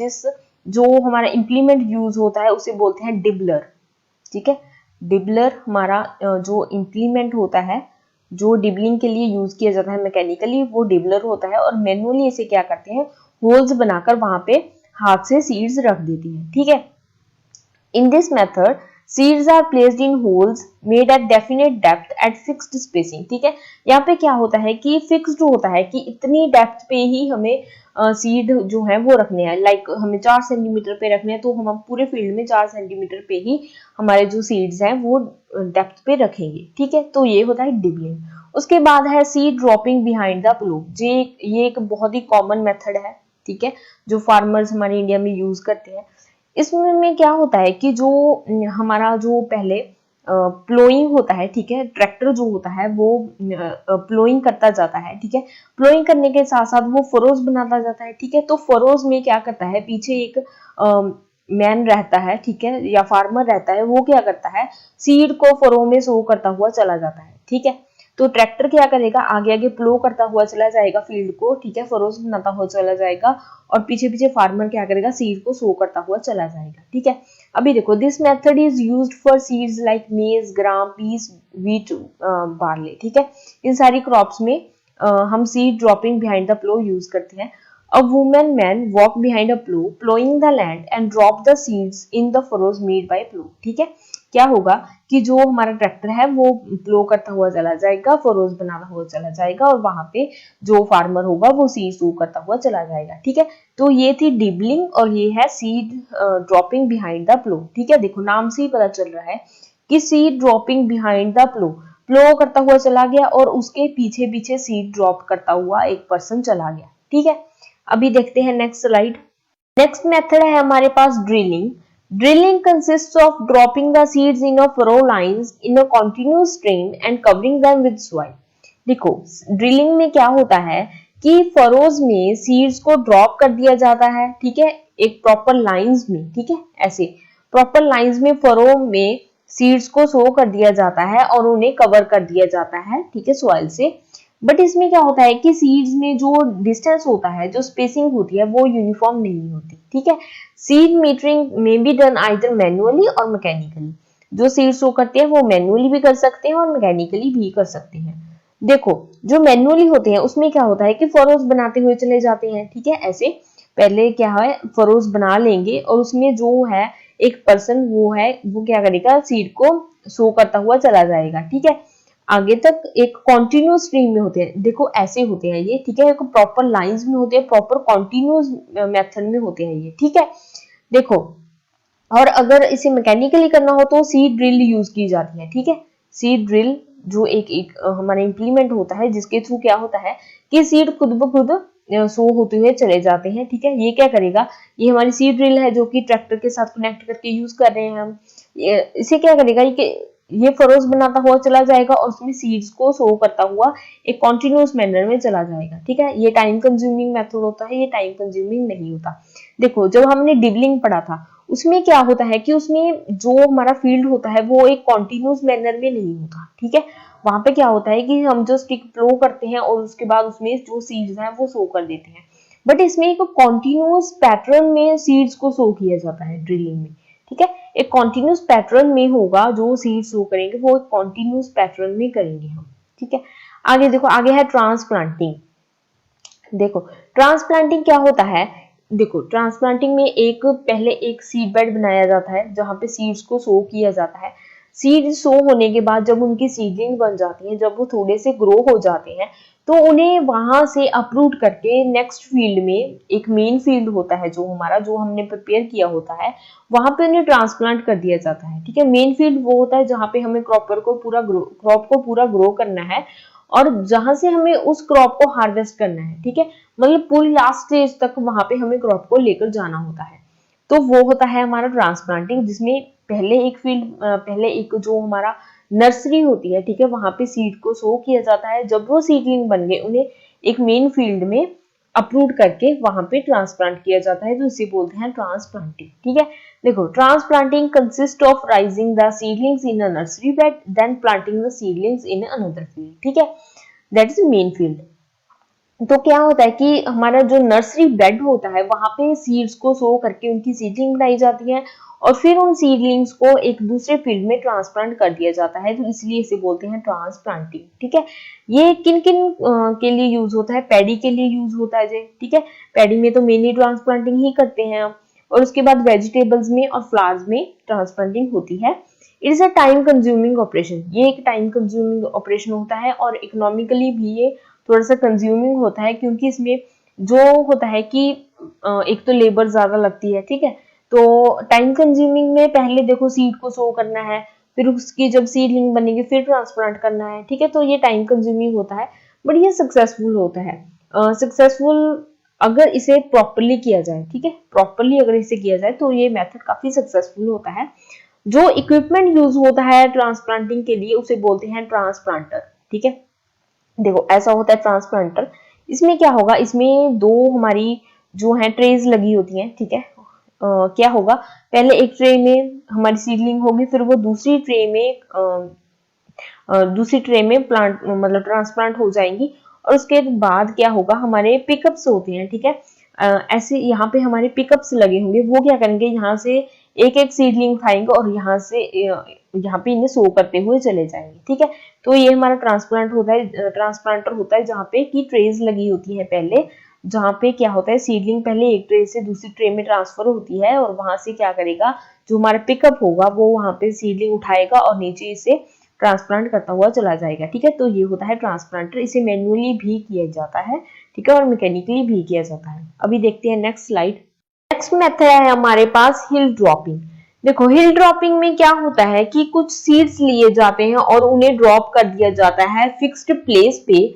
जो हमारा इंप्लीमेंट यूज होता है उसे बोलते हैं डिबलर, ठीक है। डिबलर हमारा जो इंप्लीमेंट होता है जो डिबलिंग के लिए यूज किया जाता है मैकेनिकली, वो डिबलर होता है। और मैन्युअली इसे क्या करते हैं, होल्स बनाकर वहां पे हाथ से सीड्स रख देती हैं, ठीक है। In this method, seeds are placed in holes made at definite depth at fixed spacing, ठीक है। यहाँ पे क्या होता है कि फिक्स्ड होता है कि इतनी डेप्थ पे ही हमें सीड जो है वो रखने हैं, लाइक हमें 4 सेंटीमीटर पे रखने हैं, तो हम पूरे फील्ड में 4 सेंटीमीटर पे ही हमारे जो सीड्स हैं वो डेप्थ पे रखेंगे, ठीक है। तो ये होता है डिबलिंग। उसके बाद है सीड ड्रॉपिंग बिहाइंड द प्लो। ये एक बहुत ही कॉमन मेथड है, ठीक है, जो फार्मर्स हमारे इंडिया में यूज करते हैं। इसमें में क्या होता है कि जो हमारा जो पहले प्लोइंग होता है, ठीक है, ट्रैक्टर जो होता है वो प्लोइंग करता जाता है, ठीक है। प्लोइंग करने के साथ साथ वो फरोज बनाता जाता है, ठीक है। तो फरोज में क्या करता है, पीछे एक मैन रहता है, ठीक है, या फार्मर रहता है, वो क्या करता है, सीड को फरो में सो करता हुआ चला जाता है, ठीक है। तो ट्रैक्टर क्या करेगा, आगे आगे प्लो करता हुआ चला जाएगा फील्ड को, ठीक है, फरोज बनाता हुआ चला जाएगा, और पीछे पीछे फार्मर क्या करेगा, सीड को सो करता हुआ चला जाएगा, ठीक है। अभी देखो, this method is used for seeds like मेज, ग्राम, पीस, व्हीट, बार्ले, ठीक है। इन सारी क्रॉप्स में हम seed dropping behind the plough use करते हैं। A woman man walk behind a plow, plowing the land and drop the seeds in the furrows made by plow, ठीक है। क्या होगा कि जो हमारा ट्रैक्टर है वो प्लो करता हुआ चला जाएगा, फरोज बनाता हुआ चला जाएगा, और वहां पे जो फार्मर होगा वो सीड सो करता हुआ चला जाएगा, ठीक है। तो ये थी डिबलिंग और ये है सीड ड्रॉपिंग बिहाइंड द प्लो, ठीक है। देखो नाम से ही पता चल रहा है कि सीड ड्रॉपिंग बिहाइंड द प्लो, प्लो करता हुआ चला गया और उसके पीछे पीछे सीड ड्रॉप करता हुआ एक पर्सन चला गया, ठीक है। अभी देखते हैं नेक्स्ट स्लाइड। नेक्स्ट मेथड है हमारे पास drilling. Drilling consists of dropping the seeds in a furrow lines in a continuous stream and covering them with soil. देखो ड्रिलिंग में क्या होता है कि फरोज में सीड्स को ड्रॉप कर दिया जाता है, ठीक है, एक प्रॉपर लाइंस में, ठीक है, ऐसे प्रॉपर लाइंस में फरो में सीड्स को सो कर दिया जाता है और उन्हें कवर कर दिया जाता है, ठीक है, सॉइल से। बट इसमें क्या होता है कि सीड्स में जो डिस्टेंस होता है, जो स्पेसिंग होती है, वो यूनिफॉर्म नहीं होती, ठीक है। सीड मीटरिंग में बी डन आइदर मैन्युअली और मैकेनिकली। जो सीड शो करते हैं वो मैन्युअली भी कर सकते हैं और मैकेनिकली भी कर सकते हैं। देखो जो मैन्युअली होते हैं उसमें क्या होता है कि फरोज बनाते हुए चले जाते हैं, ठीक है, ऐसे पहले क्या है, फरोज बना लेंगे और उसमें जो है एक पर्सन वो क्या करेगा, सीड को शो करता हुआ चला जाएगा, ठीक है। आगे तक एक कॉन्टिन्यूस स्ट्रीम में होते हैं, देखो ऐसे होते हैं ये, ठीक है, एक प्रॉपर लाइंस में होते हैं, प्रॉपर कॉन्टिन्यूस मेथड में होते हैं ये, ठीक है। देखो और अगर इसे मैकेनिकली करना हो तो सीड ड्रिल यूज की जाती है, ठीक है। सीड ड्रिल जो एक हमारा इंप्लीमेंट होता है जिसके थ्रू क्या होता है कि सीड खुद ब खुद शो होते हुए चले जाते हैं, ठीक है। ये क्या करेगा, ये हमारी सीड ड्रिल है जो कि ट्रैक्टर के साथ कनेक्ट करके यूज कर रहे हैं हम। इसे क्या करेगा, ये फरोज बनाता हुआ चला जाएगा और उसमें सीड्स को शो करता हुआ एक कॉन्टिन्यूस मैनर में चला जाएगा, ठीक है। ये टाइम कंज्यूमिंग मेथड होता है, ये टाइम कंज्यूमिंग नहीं होता। देखो जब हमने डिबलिंग पढ़ा था उसमें क्या होता है कि उसमें जो हमारा फील्ड होता है वो एक कॉन्टिन्यूस मैनर में नहीं होता, ठीक है। वहां पे क्या होता है कि हम जो स्टिक फ्लो करते हैं और उसके बाद उसमें जो सीड्स हैं वो सो कर देते हैं, बट इसमें एक कॉन्टिन्यूस पैटर्न में सीड्स को सो किया जाता है ड्रिलिंग में, ठीक है। एक कॉन्टिन्यूस पैटर्न में होगा जो सीड्स सो करेंगे, वो एक कॉन्टिन्यूस पैटर्न में करेंगे हम, ठीक है। आगे देखो, आगे है ट्रांसप्लांटिंग। देखो ट्रांसप्लांटिंग क्या होता है, देखो ट्रांसप्लांटिंग में पहले एक सीड बेड बनाया जाता है जहां पे सीड्स को सो किया जाता है। सीड सो होने के बाद जब उनकी सीडलिंग बन जाती है, जब वो थोड़े से ग्रो हो जाते हैं, तो उन्हें वहां से अपरूट करके नेक्स्ट फील्ड में, एक मेन फील्ड होता है जो हमारा, जो हमने प्रिपेयर किया होता है, वहां पे उन्हें ट्रांसप्लांट कर दिया जाता है, ठीक है। मेन फील्ड वो होता है जहां पे हमें क्रॉप को पूरा ग्रो करना है और जहां से हमें उस क्रॉप को हार्वेस्ट करना है, ठीक है। मतलब पूरी लास्ट स्टेज तक वहां पे हमें क्रॉप को लेकर जाना होता है, तो वो होता है हमारा ट्रांसप्लांटिंग, जिसमें पहले एक जो हमारा नर्सरी होती है, ठीक है, वहां पे सीड को सो किया जाता है। जब वो सीडलिंग बन गए, उन्हें एक मेन फील्ड में अप्रूट करके वहां पे ट्रांसप्लांट किया जाता है, तो इसे बोलते हैं ट्रांसप्लांटिंग, ठीक है। देखो transplanting consist of raising the seedlings in a nursery bed, then planting the seedlings in another field, ठीक है, दैट इज मेन फील्ड। तो क्या होता है कि हमारा जो नर्सरी बेड होता है, वहां पे सीड्स को सो करके उनकी सीडलिंग बनाई जाती है और फिर उन सीडलिंग्स को एक दूसरे फील्ड में ट्रांसप्लांट कर दिया जाता है, तो इसलिए इसे बोलते हैं ट्रांसप्लांटिंग, ठीक है। ये किन किन के लिए यूज होता है, पैडी के लिए यूज होता है, ठीक है। पैडी में तो मेनली ट्रांसप्लांटिंग ही करते हैं हम, और उसके बाद वेजिटेबल्स में और फ्लावर्स में ट्रांसप्लांटिंग होती है। It is a time consuming operation, ये एक टाइम कंज्यूमिंग ऑपरेशन होता है और इकोनॉमिकली भी ये थोड़ा सा कंज्यूमिंग होता है, क्योंकि इसमें जो होता है कि एक तो लेबर ज्यादा लगती है, ठीक है। तो टाइम कंज्यूमिंग में पहले देखो सीड को सो करना है, फिर उसकी जब सीडलिंग बनेगी फिर ट्रांसप्लांट करना है, ठीक है, तो ये टाइम कंज्यूमिंग होता है, बट ये सक्सेसफुल होता है। सक्सेसफुल अगर इसे प्रॉपरली किया जाए, ठीक है, प्रॉपरली अगर इसे किया जाए तो ये मेथड काफी सक्सेसफुल होता है। जो इक्विपमेंट यूज होता है ट्रांसप्लांटिंग के लिए उसे बोलते हैं ट्रांसप्लांटर, ठीक है। देखो ऐसा होता है ट्रांसप्लांटर, इसमें क्या होगा, इसमें दो हमारी जो है ट्रेज लगी होती हैं, ठीक है। क्या होगा, पहले एक ट्रे में हमारी सीडलिंग होगी, फिर वो दूसरी ट्रे में प्लांट मतलब ट्रांसप्लांट हो जाएंगी, और उसके बाद क्या होगा, हमारे पिकअप्स होते हैं, ठीक है। ऐसे यहाँ पे हमारे पिकअप्स लगे होंगे, वो क्या करेंगे, यहाँ से एक एक सीडलिंग उठाएंगे और यहाँ से यहाँ पे इन्हें सो करते हुए चले जाएंगे, ठीक है। तो ये हमारा ट्रांसप्लांटर होता है जहाँ पे की ट्रेज लगी होती है पहले, जहाँ पे क्या होता है, सीडलिंग पहले एक ट्रे से दूसरी ट्रे में ट्रांसफर होती है और वहां से क्या करेगा, जो हमारा पिकअप होगा वो वहां पे सीडलिंग उठाएगा और नीचे इसे ट्रांसप्लांट करता हुआ चला जाएगा, ठीक है। तो ये होता है ट्रांसप्लांटर, इसे मैन्युअली भी किया जाता है, ठीक है, और मैकेनिकली भी किया जाता है। अभी देखते हैं नेक्स्ट स्लाइड। नेक्स्ट मेथड है हमारे पास हिल ड्रॉपिंग। देखो हिल ड्रॉपिंग में क्या होता है कि कुछ सीड्स लिए जाते हैं और उन्हें ड्रॉप कर दिया जाता है फिक्स्ड प्लेस पे,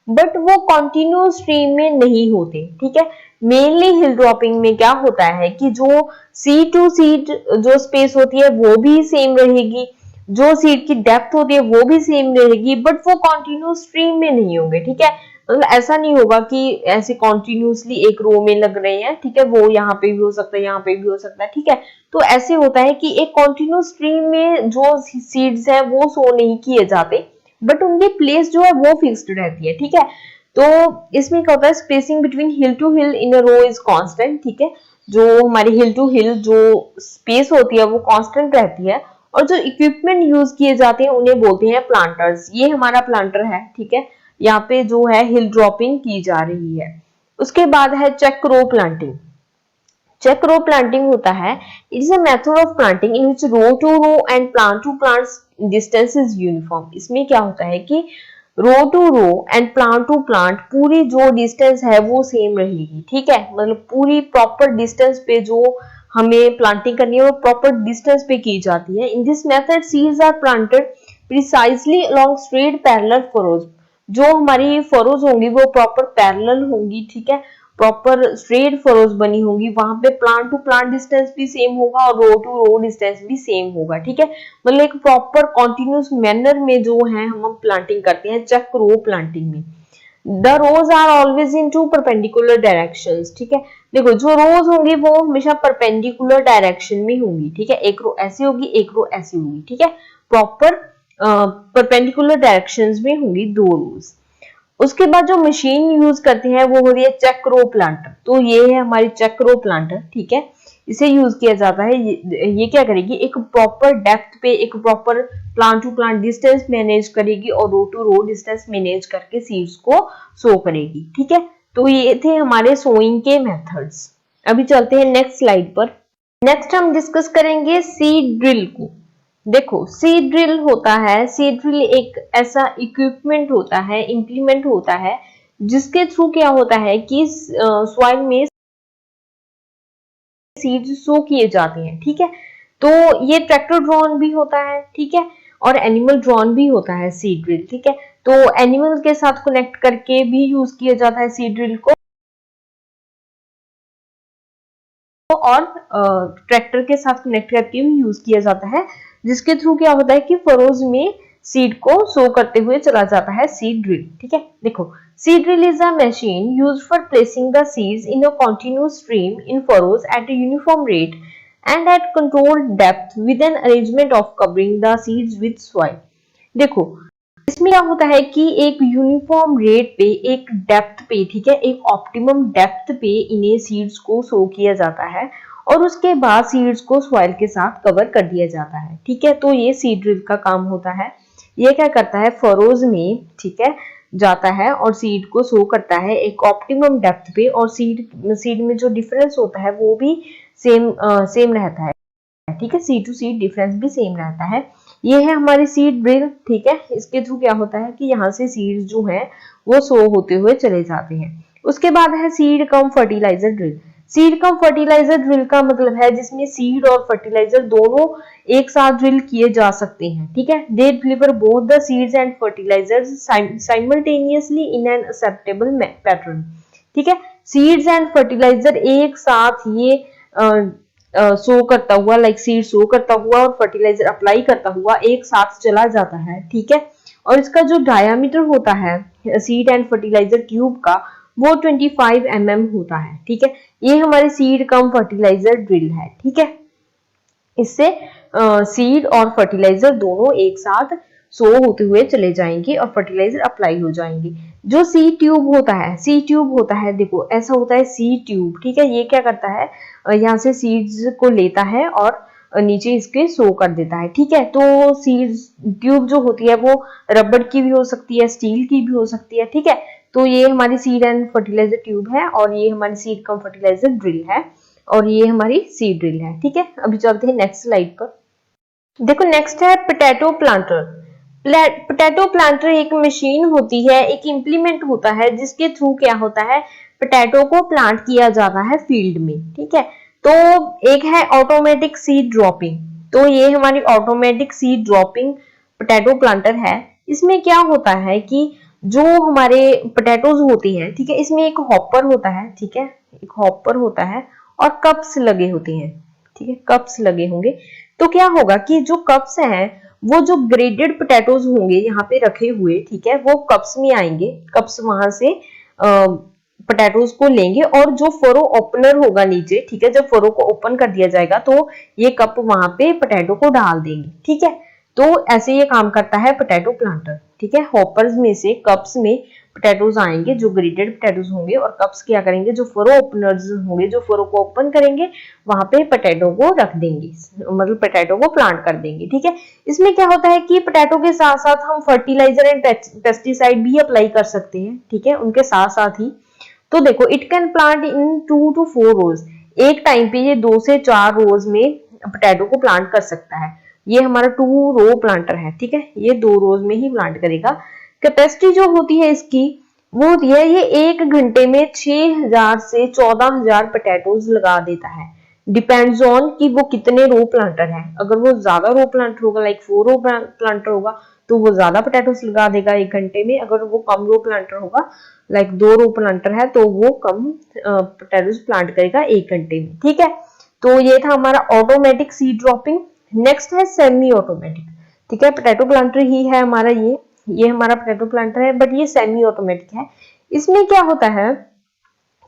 बट वो कंटिन्यूअस स्ट्रीम में नहीं होते, ठीक है। मेनली हिल ड्रॉपिंग में क्या होता है कि जो सीड टू सीड जो स्पेस होती है वो भी सेम रहेगी, जो सीड की डेप्थ होती है वो भी सेम रहेगी, बट वो कंटिन्यूअस स्ट्रीम में नहीं होंगे, ठीक है। मतलब ऐसा नहीं होगा कि ऐसे कॉन्टिन्यूसली एक रो में लग रहे हैं, ठीक है, वो यहाँ पे भी हो सकता है, यहाँ पे भी हो सकता है, ठीक है। तो ऐसे होता है कि एक कॉन्टिन्यूस स्ट्रीम में जो सीड्स है वो सो नहीं किए जाते, बट उनकी प्लेस जो है वो फिक्स्ड रहती है, ठीक है। तो इसमें क्या होता है, spacing between hill to hill in a row is constant, ठीक है। जो हमारी हिल टू हिल जो स्पेस होती है वो कांस्टेंट रहती है, और जो इक्विपमेंट यूज किए जाते हैं उन्हें बोलते हैं प्लांटर्स। ये हमारा प्लांटर है, ठीक है, यहाँ पे जो है हिल ड्रॉपिंग की जा रही है। उसके बाद है check row planting. Check row planting होता है, it is a method of planting in which row to row and plant to plant distance is uniform. इसमें क्या होता है कि row to row and plant to plant पूरी जो डिस्टेंस है वो सेम रहेगी, ठीक है। मतलब पूरी प्रॉपर डिस्टेंस पे जो हमें प्लांटिंग करनी है वो प्रॉपर डिस्टेंस पे की जाती है। In this method seeds are planted precisely along straight parallel furrows. जो हमारी फरोज होंगी वो प्रॉपर पैरेलल होंगी, ठीक है, प्रॉपर स्ट्रेट फरोज बनी होंगी, वहां पे प्लांट टू प्लांट डिस्टेंस भी सेम होगा और रो टू रो डिस्टेंस भी सेम होगा, ठीक है। मतलब एक प्रॉपर कॉन्टिन्यूस मैनर में जो है हम प्लांटिंग करते हैं चेक रो प्लांटिंग में। The rows are always in two perpendicular directions, ठीक है। देखो जो रोज होंगी वो हमेशा परपेंडिकुलर डायरेक्शन में होंगी, ठीक है, एक रो ऐसी होगी एक रो ऐसी होगी, ठीक है, प्रॉपर परपेंडिकुलर डायरेक्शंस में होंगी 2 रोज। उसके बाद जो मशीन यूज करते हैं वो हो रही है चेक रो प्लांटर। तो ये है हमारी चेक रो प्लांटर, ठीक है, इसे यूज किया जाता है। ये क्या करेगी, एक प्रॉपर डेप्थ पे एक proper plant to plant distance manage करेगी और row to row distance manage करके सीड्स को सो करेगी, ठीक है। तो ये थे हमारे सोइंग के मेथड्स। अभी चलते हैं नेक्स्ट स्लाइड पर। नेक्स्ट हम डिस्कस करेंगे सीड ड्रिल को। देखो सीड ड्रिल होता है, सीड ड्रिल एक ऐसा इक्विपमेंट होता है, इंप्लीमेंट होता है, जिसके थ्रू क्या होता है कि सॉइल में सीड्स सो किए जाते हैं, ठीक है। तो ये ट्रैक्टर ड्रोन भी होता है, ठीक है, और एनिमल ड्रोन भी होता है सीड ड्रिल, ठीक है। तो एनिमल के साथ कनेक्ट करके भी यूज किया जाता है सीड ड्रिल को, और ट्रैक्टर के साथ कनेक्ट करके भी यूज किया जाता है, जिसके थ्रू क्या होता है कि फरोज में सीड को सो करते हुए चला जाता है सीड ड्रिल, ठीक है। देखो seed drill is a machine used for placing the seeds in a continuous stream in furrows at a uniform rate and at controlled depth with an arrangement of covering the seeds with soil। देखो इसमें क्या होता है कि एक यूनिफॉर्म रेट पे, एक डेप्थ पे, ठीक है, एक ऑप्टिमम डेप्थ पे इन्हें सीड्स को सो किया जाता है और उसके बाद सीड्स को सॉइल के साथ कवर कर दिया जाता है, ठीक है। तो ये सीड ड्रिल का काम होता है। ये क्या करता है, फरोज में, ठीक है, जाता है और सीड को सो करता है एक ऑप्टिमम डेप्थ पे, और सीड में जो डिफरेंस होता है वो भी सेम रहता है, ठीक है, सीड टू सीड डिफरेंस भी सेम रहता है। ये है हमारी सीड ड्रिल, ठीक है। इसके थ्रू क्या होता है कि यहाँ से सीड्स जो हैं वो सो होते हुए चले जाते हैं। उसके बाद है seed cum fertilizer drill. Seed cum fertilizer drill का मतलब है जिसमें सीड और फर्टिलाइजर दोनों एक साथ ड्रिल किए जा सकते हैं, ठीक है। They deliver both the seeds and fertilizers simultaneously in an acceptable pattern, ठीक है। सीड्स एंड फर्टिलाइजर एक साथ ये सो करता हुआ, लाइक सीड सो करता हुआ और फर्टिलाइजर अप्लाई करता हुआ एक साथ चला जाता है, ठीक है। और इसका जो डायामीटर होता है सीड एंड फर्टिलाइजर ट्यूब का वो 25 mm होता है, ठीक है। ये हमारी सीड कम फर्टिलाइजर ड्रिल है, ठीक है। इससे सीड और फर्टिलाइजर दोनों एक साथ सो होते हुए चले जाएंगे और फर्टिलाइजर अप्लाई हो जाएंगे। जो सी ट्यूब होता है, सी ट्यूब होता है, देखो ऐसा होता है सी ट्यूब, ठीक है। ये क्या करता है, यहाँ से सीड्स को लेता है और नीचे इसके सो कर देता है, ठीक है। तो सीड्स ट्यूब जो होती है वो रबड़ की भी हो सकती है, स्टील की भी हो सकती है, ठीक है। तो ये हमारी सीड एंड फर्टिलाइजर ट्यूब है और ये हमारी सीड कम फर्टिलाइजर ड्रिल है और ये हमारी सीड ड्रिल है, ठीक है। अभी चलते हैं नेक्स्ट स्लाइड पर। देखो नेक्स्ट है पोटैटो प्लांटर। पोटैटो प्लांटर एक मशीन होती है, एक इंप्लीमेंट होता है जिसके थ्रू क्या होता है, पोटैटो को प्लांट किया जाता है फील्ड में, ठीक है। तो एक है ऑटोमेटिक सीड ड्रॉपिंग। तो ये हमारी automatic seed dropping potato planter है। इसमें क्या होता है कि जो हमारे पोटैटोज होती हैं, ठीक है, इसमें एक हॉपर होता है, ठीक है, एक हॉपर होता है और कप्स लगे होते हैं, ठीक है, कप्स लगे होंगे। तो क्या होगा कि जो कप्स हैं वो जो ग्रेडेड पोटैटोज होंगे यहाँ पे रखे हुए, ठीक है, वो कप्स में आएंगे। कप्स वहां से पोटैटोज को लेंगे और जो फरो ओपनर होगा नीचे, ठीक है, जब फरो को ओपन कर दिया जाएगा तो ये कप वहां पे पोटैटो को डाल देंगे, ठीक है। तो ऐसे ये काम करता है पोटैटो प्लांटर, ठीक है। हॉपर्स में से कप्स में पोटैटोज आएंगे जो ग्रेडेड पोटैटोज होंगे और कप्स क्या करेंगे, जो फरो ओपनर्स होंगे जो फरो को ओपन करेंगे वहां पे पोटैटो को रख देंगे, मतलब पोटैटो को प्लांट कर देंगे, ठीक है। इसमें क्या होता है कि पोटैटो के साथ साथ हम फर्टिलाइजर एंड पेस्टिसाइड भी अप्लाई कर सकते हैं, ठीक है, उनके साथ साथ ही। तो देखो it can plant in 2 to 4 रोज। एक टाइम पे ये 2 से 4 रोज में पोटैटो को प्लांट कर सकता है। ये हमारा 2 रो प्लांटर है, ठीक है, ये 2 रोज में ही प्लांट करेगा। कैपेसिटी जो होती है इसकी वो होती है, ये 1 घंटे में 6000 से 14000 पोटैटोज लगा देता है। डिपेंड्स ऑन कि वो कितने रो प्लांटर है। अगर वो ज्यादा रो प्लांटर होगा, लाइक 4 रो प्लांटर होगा, तो वो ज्यादा पोटैटोज लगा देगा 1 घंटे में। अगर वो कम रो प्लांटर होगा, लाइक 2 रो प्लांटर है, तो वो कम पोटैटोज प्लांट करेगा 1 घंटे में, ठीक है। तो ये था हमारा ऑटोमेटिक सीड ड्रॉपिंग। नेक्स्ट है सेमी ऑटोमेटिक, ठीक है, पोटैटो प्लांटर ही है हमारा ये हमारा पोटैटो प्लांटर है, बट ये सेमी ऑटोमेटिक है। इसमें क्या होता है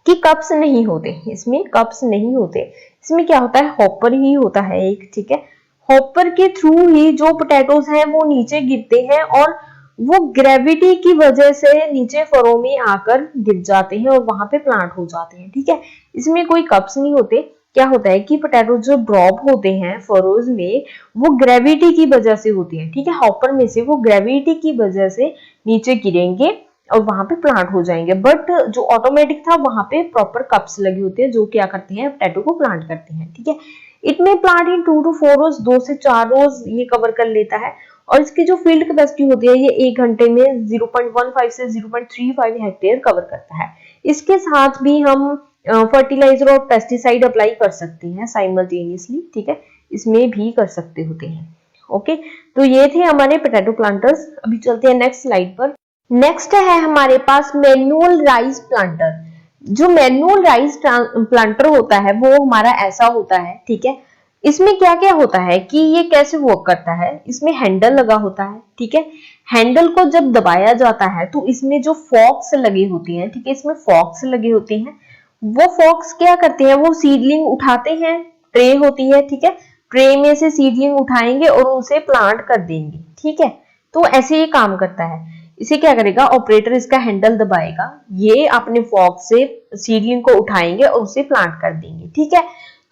कि कप्स नहीं होते, इसमें कप्स नहीं होते, इसमें क्या होता है, हॉपर ही होता है एक, ठीक है। हॉपर के थ्रू ही जो पोटैटोज हैं वो नीचे गिरते हैं और वो ग्रेविटी की वजह से नीचे फरो में आकर गिर जाते हैं और वहां पे प्लांट हो जाते हैं। ठीक है, इसमें कोई कप्स नहीं होते। क्या होता है कि पोटैटो जो ड्रॉप होते हैं फरोज में वो ग्रेविटी की वजह से होती है। ठीक है, हॉपर में से वो ग्रेविटी की वजह से नीचे गिरेंगे और वहां पे प्लांट हो जाएंगे। बट जो ऑटोमेटिक था वहां पे प्रॉपर कप्स लगे होते हैं जो क्या करते हैं, पोटैटो को प्लांट करते हैं। ठीक है, इट में प्लांट इन 2 to 4 रोज, 2 से 4 रोज ये कवर कर लेता है। और इसकी जो फील्ड कैपेसिटी होती है ये 1 घंटे में 0.15 से 0.35 हेक्टेयर कवर करता है। इसके साथ भी हम फर्टिलाइजर और पेस्टिसाइड अप्लाई कर सकते हैं साइमल्टेनियसली। ठीक है, इसमें भी कर सकते होते हैं। ओके, तो ये थे हमारे पोटैटो प्लांटर्स। अभी चलते हैं नेक्स्ट स्लाइड पर। नेक्स्ट है हमारे पास मैनुअल राइस प्लांटर। जो मैनुअल राइस प्लांटर होता है वो हमारा ऐसा होता है। ठीक है, इसमें क्या क्या होता है कि ये कैसे वर्क करता है। इसमें हैंडल लगा होता है। ठीक है, हैंडल को जब दबाया जाता है तो इसमें जो फॉक्स लगे होते हैं, ठीक है, इसमें फॉक्स लगे होते हैं। वो फॉक्स क्या करते हैं, वो सीडलिंग उठाते हैं। ट्रे होती है, ठीक है, ट्रे में से सीडलिंग उठाएंगे और उसे प्लांट कर देंगे। ठीक है, तो ऐसे ये काम करता है। इसे क्या करेगा, ऑपरेटर इसका हैंडल दबाएगा, ये अपने फॉक्स से सीडलिंग को उठाएंगे और उसे प्लांट कर देंगे। ठीक है,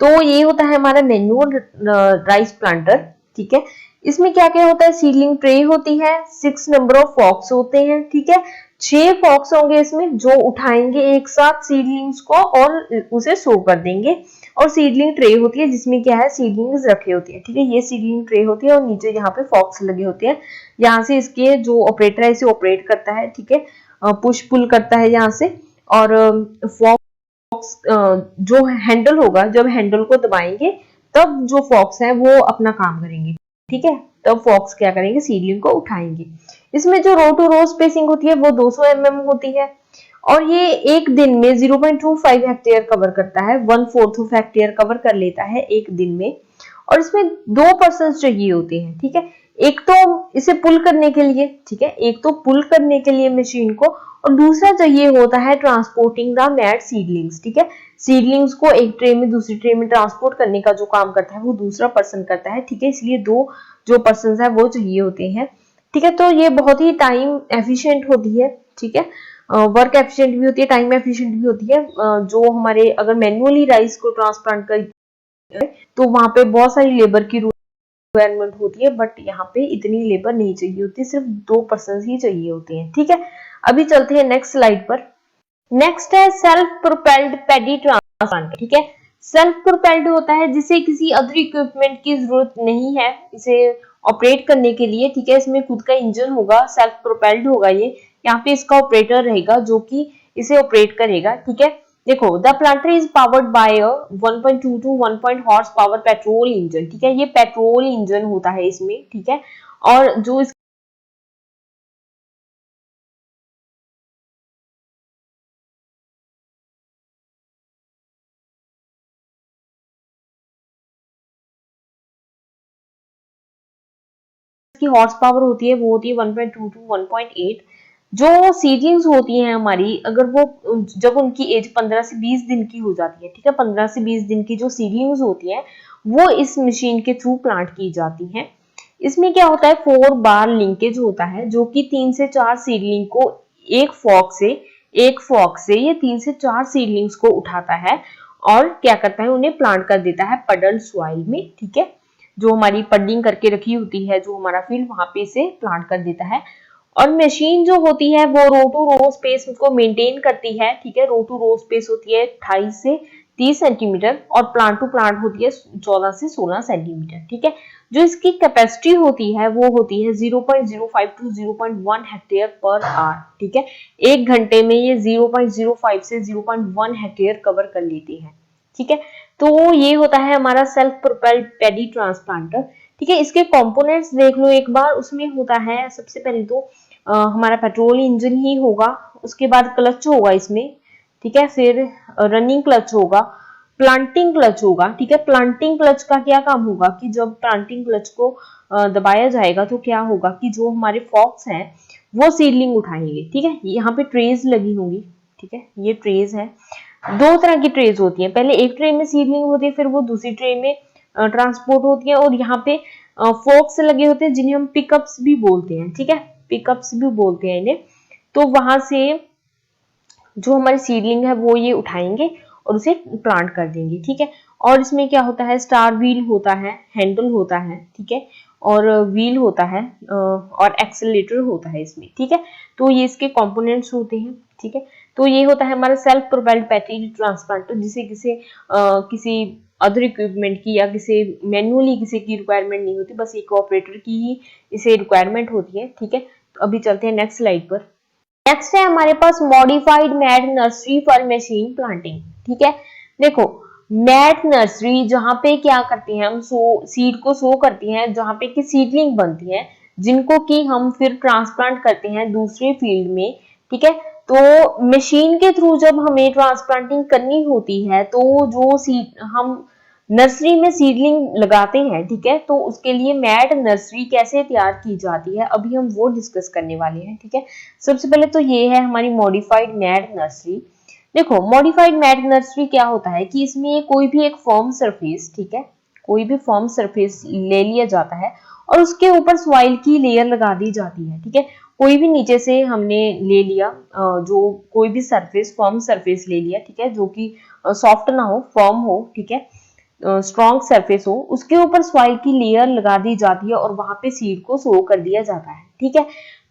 तो ये होता है हमारा मैनुअल राइस प्लांटर। ठीक है, इसमें क्या क्या होता है, सीडलिंग ट्रे होती है, 6 नंबर ऑफ फॉक्स होते हैं। ठीक है, 6 फॉक्स होंगे इसमें जो उठाएंगे एक साथ सीडलिंग्स को और उसे सो कर देंगे। और सीडलिंग ट्रे होती है जिसमें क्या है, सीडलिंग्स रखे होती है। ठीक है, ये सीडलिंग ट्रे होती है और नीचे यहाँ पे फॉक्स लगे होते हैं। यहाँ से इसके जो ऑपरेटर है इसे ऑपरेट करता है। ठीक है, पुश पुल करता है यहाँ से। और फॉक्स जो हैंडल होगा, जब हैंडल को दबाएंगे तब जो फॉक्स है वो अपना काम करेंगे। ठीक है, तब फॉक्स क्या करेंगे, सीडलिंग को उठाएंगे। इसमें जो रो टू रो स्पेसिंग होती है वो 200 mm होती है और ये एक दिन में 0.25 हेक्टेयर कवर करता है, 1/4 ऑफ हेक्टेयर कवर कर लेता है एक दिन में। और इसमें 2 पर्सन चाहिए होते हैं। ठीक है, एक तो इसे पुल करने के लिए, ठीक है, एक तो पुल करने के लिए मशीन को, और दूसरा चाहिए होता है ट्रांसपोर्टिंग द मैट सीडलिंग्स। ठीक है, सीडलिंग्स को एक ट्रे में दूसरी ट्रे में ट्रांसपोर्ट करने का जो काम करता है वो दूसरा पर्सन करता है। ठीक है, इसलिए 2 जो पर्सन है वो चाहिए होते हैं। ठीक है, तो ये बहुत ही टाइम एफिशिएंट होती है। ठीक है, वर्क एफिशिएंट भी होती है, टाइम एफिशिएंट भी होती है। जो हमारे अगर मैनुअली राइस को ट्रांसप्लांट कर तो वहां पे बहुत सारी लेबर की रिक्वायरमेंट होती है, बट यहाँ पे इतनी लेबर नहीं चाहिए होती, सिर्फ 2 पर्सन ही चाहिए होते हैं। ठीक है, अभी चलते हैं नेक्स्ट स्लाइड पर। नेक्स्ट है सेल्फ प्रोपेल्ड पैडी ट्रांसप्लांटर। ठीक है, सेल्फ प्रोपेल्ड होता है जिसे किसी अदर इक्विपमेंट की जरूरत नहीं है इसे ऑपरेट करने के लिए। ठीक है, इसमें खुद का इंजन होगा, सेल्फ प्रोपेल्ड होगा ये। यहाँ पे इसका ऑपरेटर रहेगा जो कि इसे ऑपरेट करेगा। ठीक है, देखो, the planter is powered by 1.2 to 1 horse power petrol engine. ठीक है, ये पेट्रोल इंजन होता है इसमें। ठीक है, और जो इसकी हॉर्स पावर होती है वो होती है 1.2 to 1.8। जो सीडलिंग्स होती हैं हमारी, अगर वो जब उनकी एज 15 से 20 दिन की हो जाती है, ठीक है, 15 से 20 दिन की जो सीडलिंग्स होती हैं वो इस मशीन के थ्रू प्लांट की जाती हैं। इसमें क्या होता है, 4 बार लिंकेज होता है जो कि 3 से 4 सीडलिंग को एक फॉक से ये 3 से 4 सीडलिंग्स को उठाता है और क्या करता है, उन्हें प्लांट कर देता है पडल सॉइल में। ठीक है, जो हमारी पडिंग करके रखी होती है जो हमारा फील्ड, वहां पे से प्लांट कर देता है। और मशीन जो होती है वो रो टू रो स्पेस को मेंटेन करती है। ठीक है, रो टू रो स्पेस होती है 28 से 30 सेंटीमीटर और प्लांट टू प्लांट होती है 14 से 16 सेंटीमीटर। ठीक है, जो इसकी कैपेसिटी होती है वो होती है 0.05 to 0.1 हेक्टेयर पर आवर। ठीक है, एक घंटे में ये 0.05 से 0.1 हेक्टेयर कवर कर लेती है। ठीक है, तो ये होता है हमारा सेल्फ प्रोपेल्ड पैडी ट्रांसप्लांटर। ठीक है, इसके कंपोनेंट्स देख लो एक बार। उसमें होता है सबसे पहले तो हमारा पेट्रोल इंजन ही होगा, उसके बाद क्लच होगा इसमें। ठीक है, फिर रनिंग क्लच होगा, प्लांटिंग क्लच होगा। ठीक है, प्लांटिंग क्लच का क्या काम होगा कि जब प्लांटिंग क्लच को दबाया जाएगा तो क्या होगा कि जो हमारे फॉक्स हैं वो सीडलिंग उठाएंगे। ठीक है, यहाँ पे ट्रेज लगी होंगी। ठीक है, ये ट्रेज है। 2 तरह की ट्रेज होती है, पहले एक ट्रे में सीडलिंग होती है, फिर वो दूसरी ट्रे में ट्रांसपोर्ट होती है, और यहाँ पे फोक्स लगे होते हैं जिन्हें हम पिकअप्स भी बोलते हैं, ठीक है, पिकअप्स भी बोलते हैं इन्हें। तो वहां से जो हमारी सीडलिंग है वो ये उठाएंगे और उसे प्लांट कर देंगे, ठीक है। और इसमें क्या होता है, स्टार व्हील होता है, हैंडल होता है, ठीक है, और व्हील होता है, और एक्सेलेरेटर होता है इसमें, ठीक है। तो ये इसके कंपोनेंट्स होते हैं, ठीक है। तो ये होता है हमारा सेल्फ प्रोपेल्ड पैटी ट्रांसप्लांटर, जिसे किसी अदर इक्विपमेंट की या किसी मैनुअली किसी की रिक्वायरमेंट नहीं होती, बस एक ऑपरेटर की ही इसे रिक्वायरमेंट होती है, ठीक है। तो अभी चलते हैं नेक्स्ट स्लाइड पर। नेक्स्ट है हमारे पास modified mat nursery for machine planting, ठीक है। देखो मैट नर्सरी जहां पे क्या करते हैं हम, सीड को सो करती हैं, जहां पे की सीडलिंग बनती है, जिनको कि हम फिर ट्रांसप्लांट करते हैं दूसरे फील्ड में, ठीक है। तो मशीन के थ्रू जब हमें ट्रांसप्लांटिंग करनी होती है, तो जो सीड हम नर्सरी में सीडलिंग लगाते हैं, ठीक है, तो उसके लिए मैट नर्सरी कैसे तैयार की जाती है अभी हम वो डिस्कस करने वाले हैं, ठीक है। सबसे पहले तो ये है हमारी मॉडिफाइड मैट नर्सरी। देखो मॉडिफाइड मैट नर्सरी क्या होता है कि इसमें कोई भी एक फॉर्म सरफेस, ठीक है, कोई भी फॉर्म सरफेस ले लिया जाता है और उसके ऊपर सॉइल की लेयर लगा दी जाती है, ठीक है। कोई भी नीचे से हमने ले लिया, जो कोई भी सरफेस फॉर्म सरफेस ले लिया, ठीक है, जो कि सॉफ्ट ना हो, फॉर्म हो, ठीक है, स्ट्रॉन्ग सरफेस हो, उसके ऊपर सॉइल की लेयर लगा दी जाती है और वहां पे सीड को सो कर दिया जाता है, ठीक है।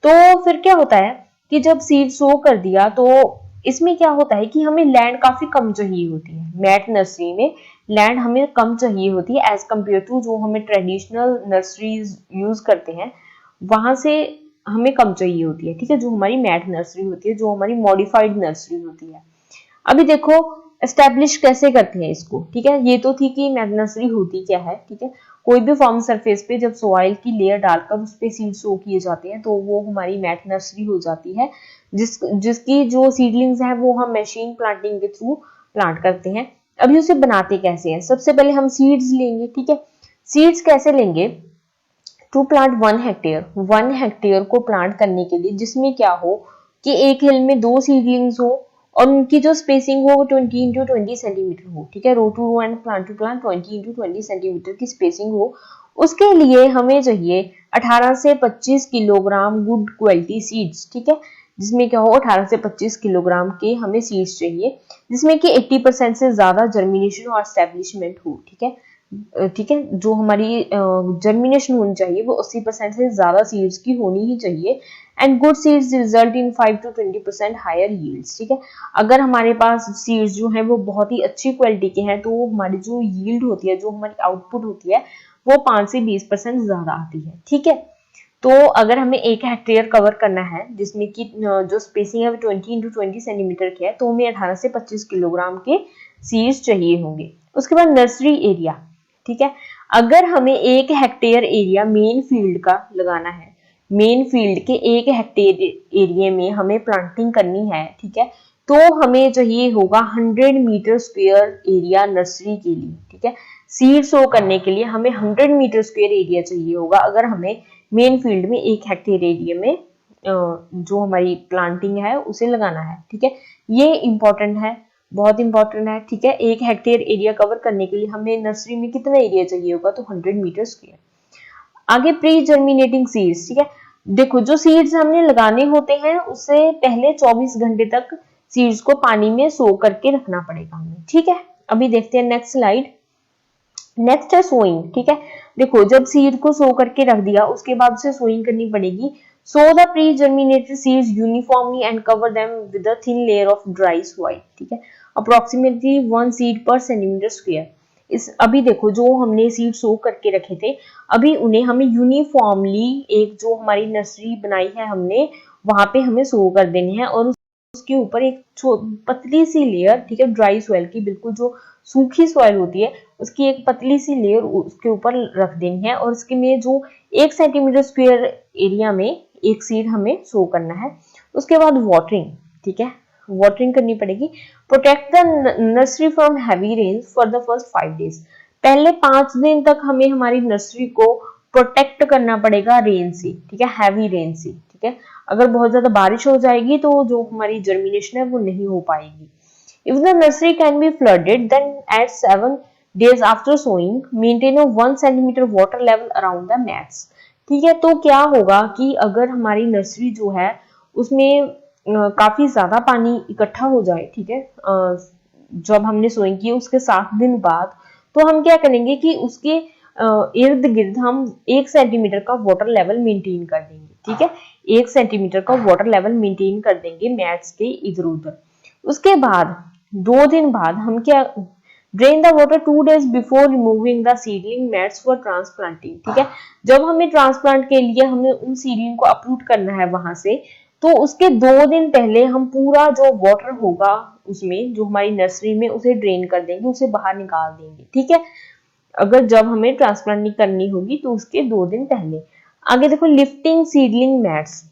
तो फिर क्या होता है कि जब सीड सो कर दिया, तो इसमें क्या होता है कि हमें लैंड काफी कम चाहिए होती है, मैट नर्सरी में लैंड हमें कम चाहिए होती है एज कम्पेयर टू जो हमें ट्रेडिशनल नर्सरीज यूज करते हैं, वहां से हमें कम चाहिए होती है, ठीक है, जो हमारी मैट नर्सरी होती है, जो हमारी मॉडिफाइड नर्सरी होती है। अभी देखो एस्टेब्लिश कैसे करते हैं इसको, ठीक है। ये तो थी कि मैट नर्सरी होती क्या है, ठीक है। कोई भी फॉर्म सरफेस पे जब सॉइल की लेयर डालकर उस पे सीड सो किए जाते हैं, तो वो हमारी मैट नर्सरी हो जाती है, जिसकी जो सीडलिंग्स है वो हम मशीन प्लांटिंग के थ्रू प्लांट करते हैं। अभी उसे बनाते कैसे हैं, सबसे पहले हम सीड्स लेंगे, ठीक है। सीड्स कैसे लेंगे, टू प्लांट 1 हेक्टेयर को प्लांट करने के लिए, जिसमें क्या हो कि एक हिल में 2 सीडलिंग्स हो और उनकी जो स्पेसिंग हो वो 20x20 सेंटीमीटर हो, ठीक है, row to row and plant to plant 20x20 centimetre की स्पेसिंग हो। उसके लिए हमें चाहिए 18 से 25 किलोग्राम गुड क्वालिटी सीड्स, ठीक है, जिसमें क्या हो 18 से 25 किलोग्राम के हमें सीड्स चाहिए, जिसमें कि 80% से ज्यादा जर्मिनेशन और एस्टेब्लिशमेंट हो, ठीक है, ठीक है। जो हमारी जर्मिनेशन होनी चाहिए वो 80% से ज्यादा सीड्स की होनी ही चाहिए, and good seeds result in 5 to 20% higher yields, ठीक है। अगर हमारे पास सीड्स जो है वो बहुत ही अच्छी क्वालिटी के हैं, तो हमारी जो यील्ड होती है, जो हमारी आउटपुट होती है, वो 5 से 20% ज्यादा आती है, ठीक है। तो अगर हमें 1 हेक्टेयर कवर करना है, जिसमें कि जो स्पेसिंग है वो 20x20 सेंटीमीटर की है, तो हमें 18 से 25 किलोग्राम के सीड्स चाहिए होंगे। उसके बाद नर्सरी एरिया, ठीक है। अगर हमें 1 हेक्टेयर एरिया मेन फील्ड का लगाना है, मेन फील्ड के 1 हेक्टेयर एरिया में हमें प्लांटिंग करनी है, ठीक है, तो हमें चाहिए होगा 100 मीटर स्क्वायर एरिया नर्सरी के लिए, ठीक है। सीड सो करने के लिए हमें 100 मीटर स्क्वायर एरिया चाहिए होगा, अगर हमें मेन फील्ड में 1 हेक्टेयर एरिया में जो हमारी प्लांटिंग है उसे लगाना है, ठीक है। ये इंपॉर्टेंट है, बहुत इंपॉर्टेंट है, ठीक है। 1 हेक्टेयर एरिया कवर करने के लिए हमें नर्सरी में कितना एरिया चाहिए होगा, तो 100 मीटर स्क्वायर। आगे प्री जर्मिनेटिंग सीड्स, ठीक है। देखो जो सीड्स हमने लगाने होते हैं उससे पहले 24 घंटे तक सीड्स को पानी में सो करके रखना पड़ेगा हमें, ठीक है। अभी देखते हैं नेक्स्ट स्लाइड। नेक्स्ट है सोइंग, ठीक है। देखो जब सीड को सो करके रख दिया, उसके बाद उसे सोइंग करनी पड़ेगी। So the pre germinated seeds uniformly and cover them with a thin layer of dry soil, ठीक है, अप्रोक्सीमेटली 1 सीड पर सेंटीमीटर स्क्वायर। इस अभी देखो जो हमने सीड सो करके रखे थे, अभी उन्हें हमें यूनिफॉर्मली एक जो हमारी नर्सरी बनाई है हमने, वहां पे हमें सो कर देनी है, और उसके ऊपर एक पतली सी लेयर, ठीक है, ड्राई सॉइल की, बिल्कुल जो सूखी सॉइल होती है उसकी एक पतली सी लेयर उसके ऊपर रख देनी है, और उसके में जो 1 सेंटीमीटर स्क्वायर एरिया में एक सीड हमें सो करना है। उसके बाद वाटरिंग, ठीक है, वाटरिंग करनी पड़ेगी। Protect the nursery from heavy rain for the first 5 days. पहले 5 दिन तक हमें हमारी नर्सरी को प्रोटेक्ट करना पड़ेगा रेन से, ठीक है, हैवी रेन से, ठीक है। अगर बहुत ज्यादा बारिश हो जाएगी तो जो हमारी जर्मिनेशन है वो नहीं हो पाएगी। If the nursery can be flooded, then at 7 days after sowing, maintain a 1 centimeter water level around the mats। ठीक है, तो क्या होगा कि अगर हमारी नर्सरी जो है उसमें काफी ज्यादा पानी इकट्ठा हो जाए, ठीक है, जब हमने सोइंग की उसके 7 दिन बाद, तो हम क्या करेंगे कि उसके इर्द गिर्द हम 1 सेंटीमीटर का वाटर लेवल मेंटेन कर देंगे। ठीक है, 1 सेंटीमीटर का वाटर लेवल मेंटेन कर देंगे मैट्स के इधर उधर। उसके बाद 2 दिन बाद हम क्या, drain the water 2 days before removing the seedling mats for transplanting. ठीक है, जब हमें ट्रांसप्लांट के लिए हमें उन सीडलिंग को अपरूट करना है वहां से, तो उसके 2 दिन पहले हम पूरा जो वाटर होगा उसमें, जो हमारी नर्सरी में, उसे ड्रेन कर देंगे, उसे बाहर निकाल देंगे। ठीक है, अगर जब हमें ट्रांसप्लांटिंग करनी होगी तो उसके 2 दिन पहले। आगे देखो, लिफ्टिंग सीडलिंग मैट्स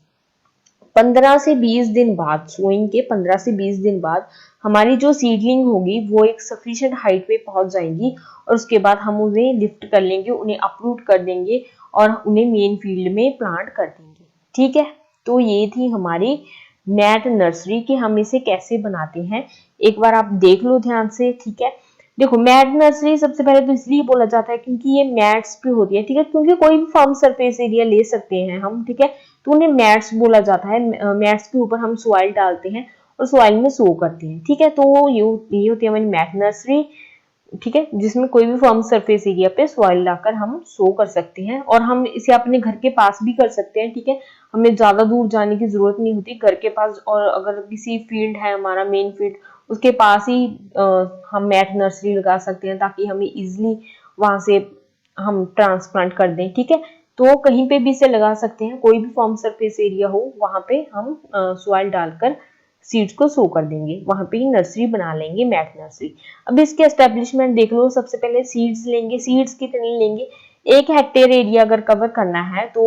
15 से 20 दिन बाद, सोइंग के 15 से 20 दिन बाद हमारी जो सीडलिंग होगी वो एक सफिशिएंट हाइट पे पहुंच जाएंगी, और उसके बाद हम उन्हें लिफ्ट कर लेंगे, उन्हें अपरूट कर देंगे और उन्हें मेन फील्ड में प्लांट कर देंगे। ठीक है, तो ये थी हमारी मैट नर्सरी कि हम इसे कैसे बनाते हैं। एक बार आप देख लो ध्यान से। ठीक है, देखो, मैट नर्सरी सबसे पहले तो इसलिए बोला जाता है क्योंकि ये मैट्स पे होती है। ठीक है, क्योंकि कोई भी फॉर्म सरफेस एरिया ले सकते हैं हम। ठीक है, तो उन्हें मैट्स बोला जाता है। मैट्स के ऊपर हम सॉइल डालते हैं और सॉइल में सो करते हैं। ठीक है, तो ये होती है हमारी मैट नर्सरी। ठीक है, जिसमें कोई भी फॉर्म सरफेस एरिया पे सॉइल लाकर हम सो कर सकते हैं, और हम इसे अपने घर के पास भी कर सकते हैं। ठीक है, हमें ज्यादा दूर जाने की जरूरत नहीं होती, घर के पास, और अगर किसी फील्ड है हमारा मेन फील्ड, उसके पास ही हम मैट नर्सरी लगा सकते हैं, ताकि हमें इजिली वहां से हम ट्रांसप्लांट कर दें। ठीक है, तो कहीं पे भी इसे लगा सकते हैं, कोई भी फॉर्म सरफेस एरिया हो वहां पे हम सॉइल डालकर सीड्स को सो कर देंगे, वहां पे ही नर्सरी बना लेंगे, मैट नर्सरी। अब इसके एस्टेब्लिशमेंट देख लो। सबसे पहले सीड्स लेंगे। सीड्स कितने लेंगे? 1 हेक्टेयर एरिया अगर कवर करना है तो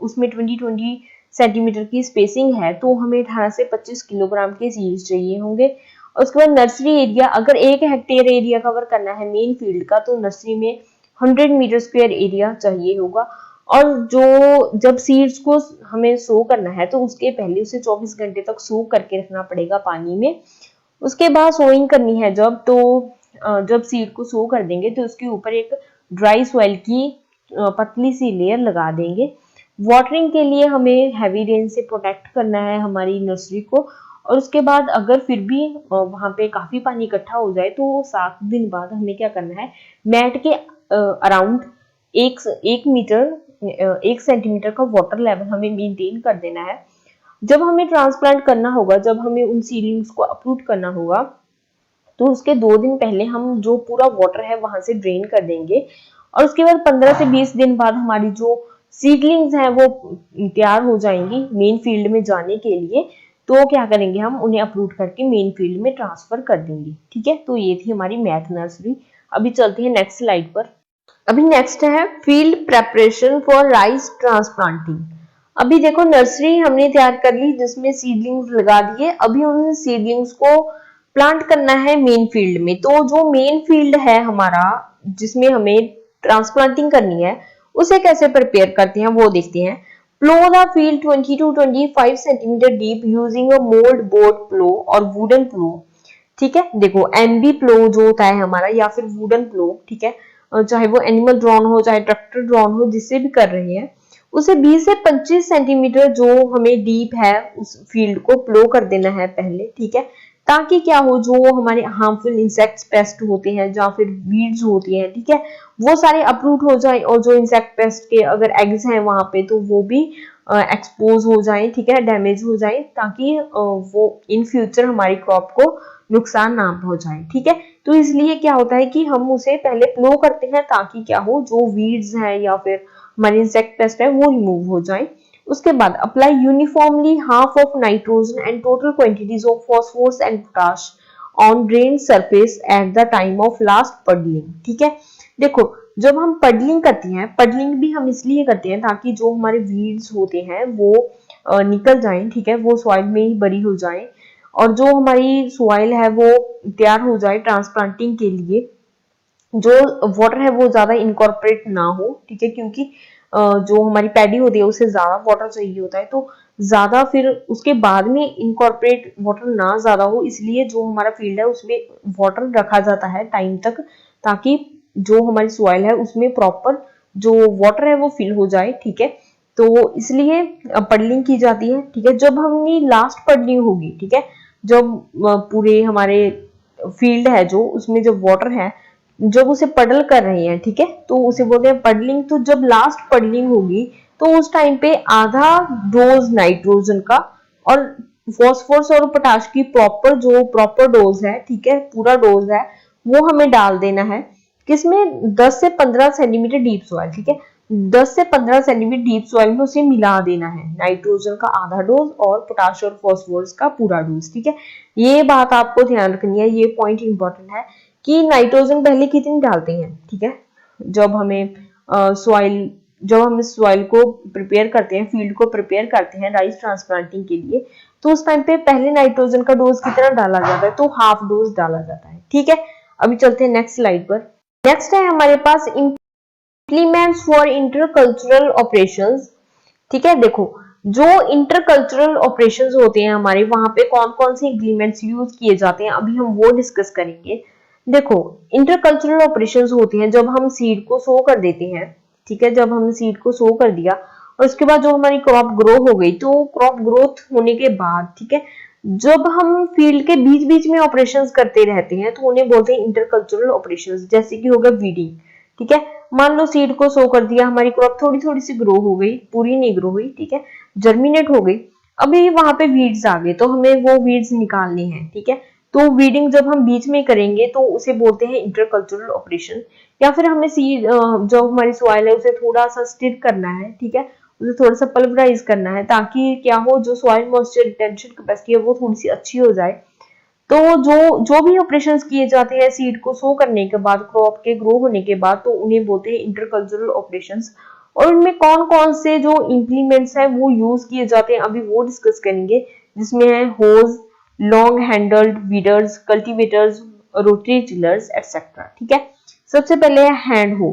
उसमें 20-20 सेंटीमीटर की स्पेसिंग है, तो हमें 18 से 25 किलोग्राम के सीड्स चाहिए होंगे। और उसके बाद नर्सरी एरिया, अगर 1 हेक्टेयर एरिया कवर करना है मेन फील्ड का, तो नर्सरी में 100 मीटर स्क्वायर एरिया चाहिए होगा। और जो जब सीड्स को हमें सो करना है तो उसके पहले उसे 24 घंटे तक सो करके रखना पड़ेगा पानी में। उसके बाद सोइंग करनी है जब, तो जब सीड को सो कर देंगे तो उसके ऊपर एक ड्राई सॉइल की पतली सी लेयर लगा देंगे। वाटरिंग के लिए हमें हैवी रेन से प्रोटेक्ट करना है हमारी नर्सरी को। और उसके बाद अगर फिर भी वहां पे काफी पानी इकट्ठा हो जाए तो 7 दिन बाद हमें क्या करना है, मैट के अराउंड 1 सेंटीमीटर का वाटर लेवल हमें मेंटेन कर देना है। जब हमें ट्रांसप्लांट करना होगा, जब हमें उन सीडलिंग्स को अपरूट करना होगा, तो उसके 2 दिन पहले हम जो पूरा वाटर है वहां से ड्रेन कर देंगे। और उसके बाद 15 से 20 दिन बाद हमारी जो सीडलिंग्स हैं वो तैयार हो जाएंगी मेन फील्ड में जाने के लिए। तो क्या करेंगे, हम उन्हें अपरूट करके मेन फील्ड में ट्रांसफर कर देंगे। ठीक है, तो ये थी हमारी मैट नर्सरी। अभी चलते हैं नेक्स्ट स्लाइड पर। अभी नेक्स्ट है field preparation for rice transplanting. अभी देखो, नर्सरी हमने तैयार कर ली जिसमें सीडलिंग्स लगा दिए। अभी उन सीडलिंग्स को प्लांट करना है मेन फील्ड में। तो जो मेन फील्ड है हमारा जिसमें हमें ट्रांसप्लांटिंग करनी है, उसे कैसे प्रिपेयर करते हैं वो देखते हैं। Plough the field 20 to 25 centimetre deep using a mould board plough और वुडन प्लो। ठीक है, देखो, एमबी प्लो जो होता है हमारा, या फिर वुडन प्लो, ठीक है, चाहे वो एनिमल ड्रॉन हो चाहे ट्रैक्टर ड्रॉन हो, जिससे भी कर रहे हैं, उसे 20 से 25 सेंटीमीटर जो हमें डीप है उस फील्ड को प्लो कर देना है पहले। ठीक है, ताकि क्या हो, जो हमारे हार्मफुल इंसेक्ट्स पेस्ट होते हैं या फिर वीड्स होती हैं, ठीक है, वो सारे अपरूट हो जाए, और जो इंसेक्ट पेस्ट के अगर एग्स हैं वहां पे तो वो भी एक्सपोज हो जाए, ठीक है, डैमेज हो जाए, ताकि वो इन फ्यूचर हमारी क्रॉप को नुकसान ना पहुंचाए। ठीक है, तो इसलिए क्या होता है कि हम उसे पहले प्लो करते हैं ताकि क्या हो, जो वीड्स हैं या फिर हमारे इंसेक्ट पेस्ट है वो रिमूव हो जाए। उसके बाद apply uniformly half of nitrogen and total quantities of phosphorus and potash on drain surface at the time of last puddling. ठीक है, देखो, जब हम पडलिंग करते हैं, पडलिंग भी हम इसलिए करते हैं ताकि जो हमारे वीड्स होते हैं वो निकल जाएं, ठीक है, वो सॉइल में ही बरी हो जाएं, और जो हमारी सॉइल है वो तैयार हो जाए ट्रांसप्लांटिंग के लिए। जो वाटर है वो ज्यादा इनकॉर्पोरेट ना हो, ठीक है, क्योंकि जो हमारी पैडी होती है उसे ज्यादा वाटर चाहिए होता है, तो ज्यादा फिर उसके बाद में इनकॉर्पोरेट वाटर ना ज्यादा हो, इसलिए जो हमारा फील्ड है उसमें वाटर रखा जाता है टाइम तक, ताकि जो हमारी सॉइल है उसमें प्रॉपर जो वाटर है वो फिल हो जाए, ठीक है। तो इसलिए पडलिंग की जाती है, ठीक है। जब हमने लास्ट पडलिंग होगी, ठीक है, जब पूरे हमारे फील्ड है जो उसमें जब वाटर है, जब उसे पडल कर रहे हैं, ठीक है, तो उसे बोलते हैं पडलिंग। तो जब लास्ट पडलिंग होगी तो उस टाइम पे आधा डोज नाइट्रोजन का और फॉस्फोरस और पोटाश की प्रॉपर डोज है, ठीक है, पूरा डोज है, वो हमें डाल देना है। किसमें? 10 से 15 सेंटीमीटर डीप सॉइल, ठीक है। 10 से 15 सेंटीमीटर डीप सॉइल में उसे मिला देना है, नाइट्रोजन का आधा डोज और पोटाश और फॉस्फोरस का पूरा डोज, ठीक है। ये बात आपको ध्यान रखनी है, ये पॉइंट इंपॉर्टेंट है कि नाइट्रोजन पहले कितनी डालते हैं, ठीक है। जब हमें सॉइल जब हम सॉइल को प्रिपेयर करते हैं, फील्ड को प्रिपेयर करते हैं राइस ट्रांसप्लांटिंग के लिए, तो उस टाइम पे पहले नाइट्रोजन का डोज कितना डाला जाता है? तो हाफ डोज डाला जाता है, ठीक है। अभी चलते हैं नेक्स्ट स्लाइड पर। नेक्स्ट है हमारे पास इम्प्लीमेंट्स फॉर इंटरकल्चरल ऑपरेशंस, ठीक है। देखो, जो इंटरकल्चरल ऑपरेशंस होते हैं हमारे, वहां पे कौन कौन से इंप्लीमेंट्स यूज किए जाते हैं, अभी हम वो डिस्कस करेंगे। देखो, इंटरकल्चरल ऑपरेशंस होते हैं जब हम सीड को सो कर देते हैं, ठीक है। जब हमने सीड को सो कर दिया और उसके बाद जो हमारी क्रॉप ग्रो हो गई, तो क्रॉप ग्रोथ होने के बाद, ठीक है, जब हम फील्ड के बीच बीच में ऑपरेशंस करते रहते हैं तो उन्हें बोलते हैं इंटरकल्चरल ऑपरेशंस। जैसे कि होगा वीडिंग, ठीक है। मान लो सीड को सो कर दिया, हमारी क्रॉप थोड़ी थोड़ी सी ग्रो हो गई, पूरी नहीं ग्रो हुई, ठीक है, जर्मिनेट हो गई। अभी वहां पे वीड्स आ गए तो हमें वो वीड्स निकालने हैं, ठीक है। तो वीडिंग जब हम बीच में करेंगे तो उसे बोलते हैं इंटरकल्चरल ऑपरेशन। या फिर हमें सीड जो हमारी सॉइल है उसे थोड़ा सा स्टिर करना है, ठीक है, उसे थोड़ा सा पल्वराइज करना है, ताकि क्या हो, जो सॉइल मॉइस्चर रिटेंशन कैपेसिटी है वो थोड़ी सी अच्छी हो जाए। तो जो जो भी ऑपरेशंस किए जाते हैं सीड को सो करने के बाद, क्रॉप के ग्रो होने के बाद, तो उन्हें बोलते हैं इंटरकल्चरल ऑपरेशंस। और उनमें कौन कौन से जो इंप्लीमेंट्स हैं वो यूज किए जाते हैं, अभी वो डिस्कस करेंगे। जिसमें है hoes, long handled weeders, cultivators, rotary tillers etcetera, ठीक है। सबसे पहले है हैंड हो।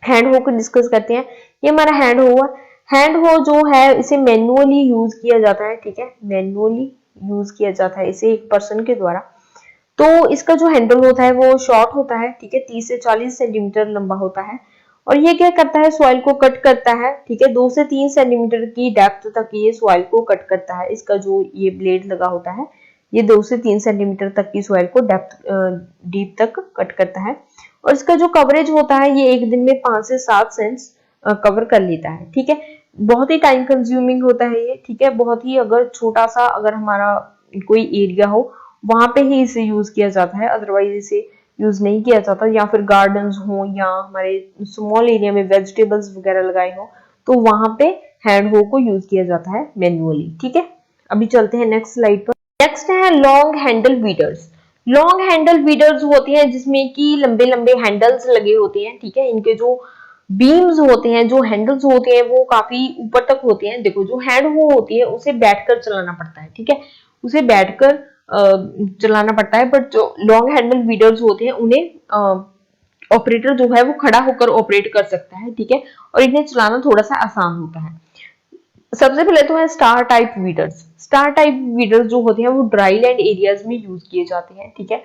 हैंड हो को डिस्कस करते हैं। ये हमारा हैंड हो है। हैंड हो जो है इसे मैनुअली यूज किया जाता है, ठीक है, मैनुअली यूज किया जाता है इसे एक पर्सन के द्वारा। तो इसका जो हैंडल होता है वो शॉर्ट होता है, ठीक है, 30 से 40 सेंटीमीटर लंबा होता है। और ये क्या करता है? सॉइल को कट करता है, ठीक है, 2 से 3 सेंटीमीटर की डेप्थ तक ये सॉइल को कट करता है। इसका जो ये ब्लेड लगा होता है ये 2 से 3 सेंटीमीटर तक की सॉइल को डेप्थ डीप तक कट करता है। और इसका जो कवरेज होता है ये एक दिन में 5 से 7 सेंट्स कवर कर लेता है, ठीक है। बहुत ही टाइम कंज्यूमिंग होता है ये, ठीक है, बहुत ही, अगर छोटा सा अगर हमारा कोई एरिया हो वहां पे ही इसे यूज किया जाता है, अदरवाइज इसे यूज नहीं किया जाता। या फिर गार्डन्स हो या हमारे स्मॉल एरिया में वेजिटेबल्स वगैरह लगाए हो तो वहां पे हैंड हो को यूज किया जाता है मैन्युअली, ठीक है। अभी चलते हैं नेक्स्ट स्लाइड पर। नेक्स्ट है लॉन्ग हैंडल वीडर्स। लॉन्ग हैंडल वीडर्स होते हैं जिसमें कि लंबे लंबे हैंडल्स लगे होते हैं, ठीक है। इनके जो बीम्स होते हैं, जो हैंडल्स होते हैं वो काफी ऊपर तक होते हैं। देखो, जो हैंड हो होती है उसे बैठकर चलाना पड़ता है, ठीक है, उसे बैठकर चलाना पड़ता है। बट जो लॉन्ग हैंडल वीडर्स होते हैं उन्हें ऑपरेटर जो है वो खड़ा होकर ऑपरेट कर सकता है, ठीक है, और इन्हें चलाना थोड़ा सा आसान होता है। सबसे पहले तो है स्टार टाइप वीडर्स। स्टार टाइप वीडर्स जो होते हैं वो ड्राई लैंड एरियाज में यूज किए जाते हैं, ठीक है,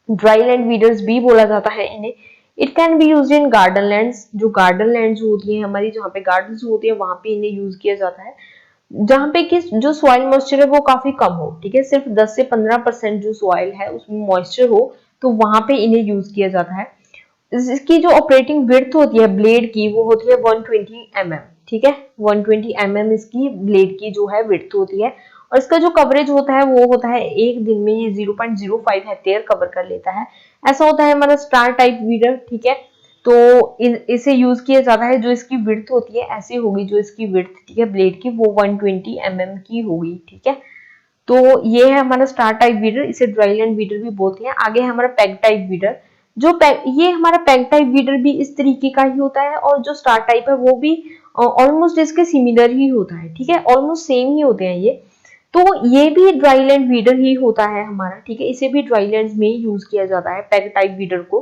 ड्राई लैंड वीडर्स भी बोला जाता है इन्हें। It can be use in garden lands. जो गार्डन लैंड्स होती हैं हमारी, जहाँ पे गार्डन्स होती है वहां पे इन्हें यूज किया जाता है, जहां पे कि जो सॉइल मॉइस्चर है वो काफी कम हो, ठीक है, सिर्फ 10 से 15% जो सॉइल है उसमें मॉइस्चर हो, तो वहां पे इन्हें यूज किया जाता है। इसकी जो ऑपरेटिंग विड्थ होती है ब्लेड की वो होती है 120 mm, ठीक है, 120 mm इसकी ब्लेड की जो है विड्थ होती है। और इसका जो कवरेज होता है वो होता है एक दिन में ये 0.05 हेक्टेयर कवर कर लेता है। ऐसा होता है हमारा स्टार टाइप वीडर, ठीक है। तो इसे यूज किया जाता है, जो इसकी विड्थ होती है ऐसी होगी, जो इसकी विड्थ, ठीक है, ब्लेड की वो 120 mm की होगी, ठीक है। तो ये है हमारा स्टार टाइप वीडर, इसे ड्राई लैंड वीडर भी बोलते हैं। आगे है हमारा पैग टाइप वीडर। ये हमारा पैग टाइप वीडर भी इस तरीके का ही होता है, और जो स्टार टाइप है वो भी ऑलमोस्ट इसके सिमिलर ही होता है, ठीक है, ऑलमोस्ट सेम ही होते हैं ये। तो ये भी ड्राई लैंड वीडर ही होता है हमारा, ठीक है, इसे भी ड्राई लैंड में यूज किया जाता है पैग टाइप वीडर को।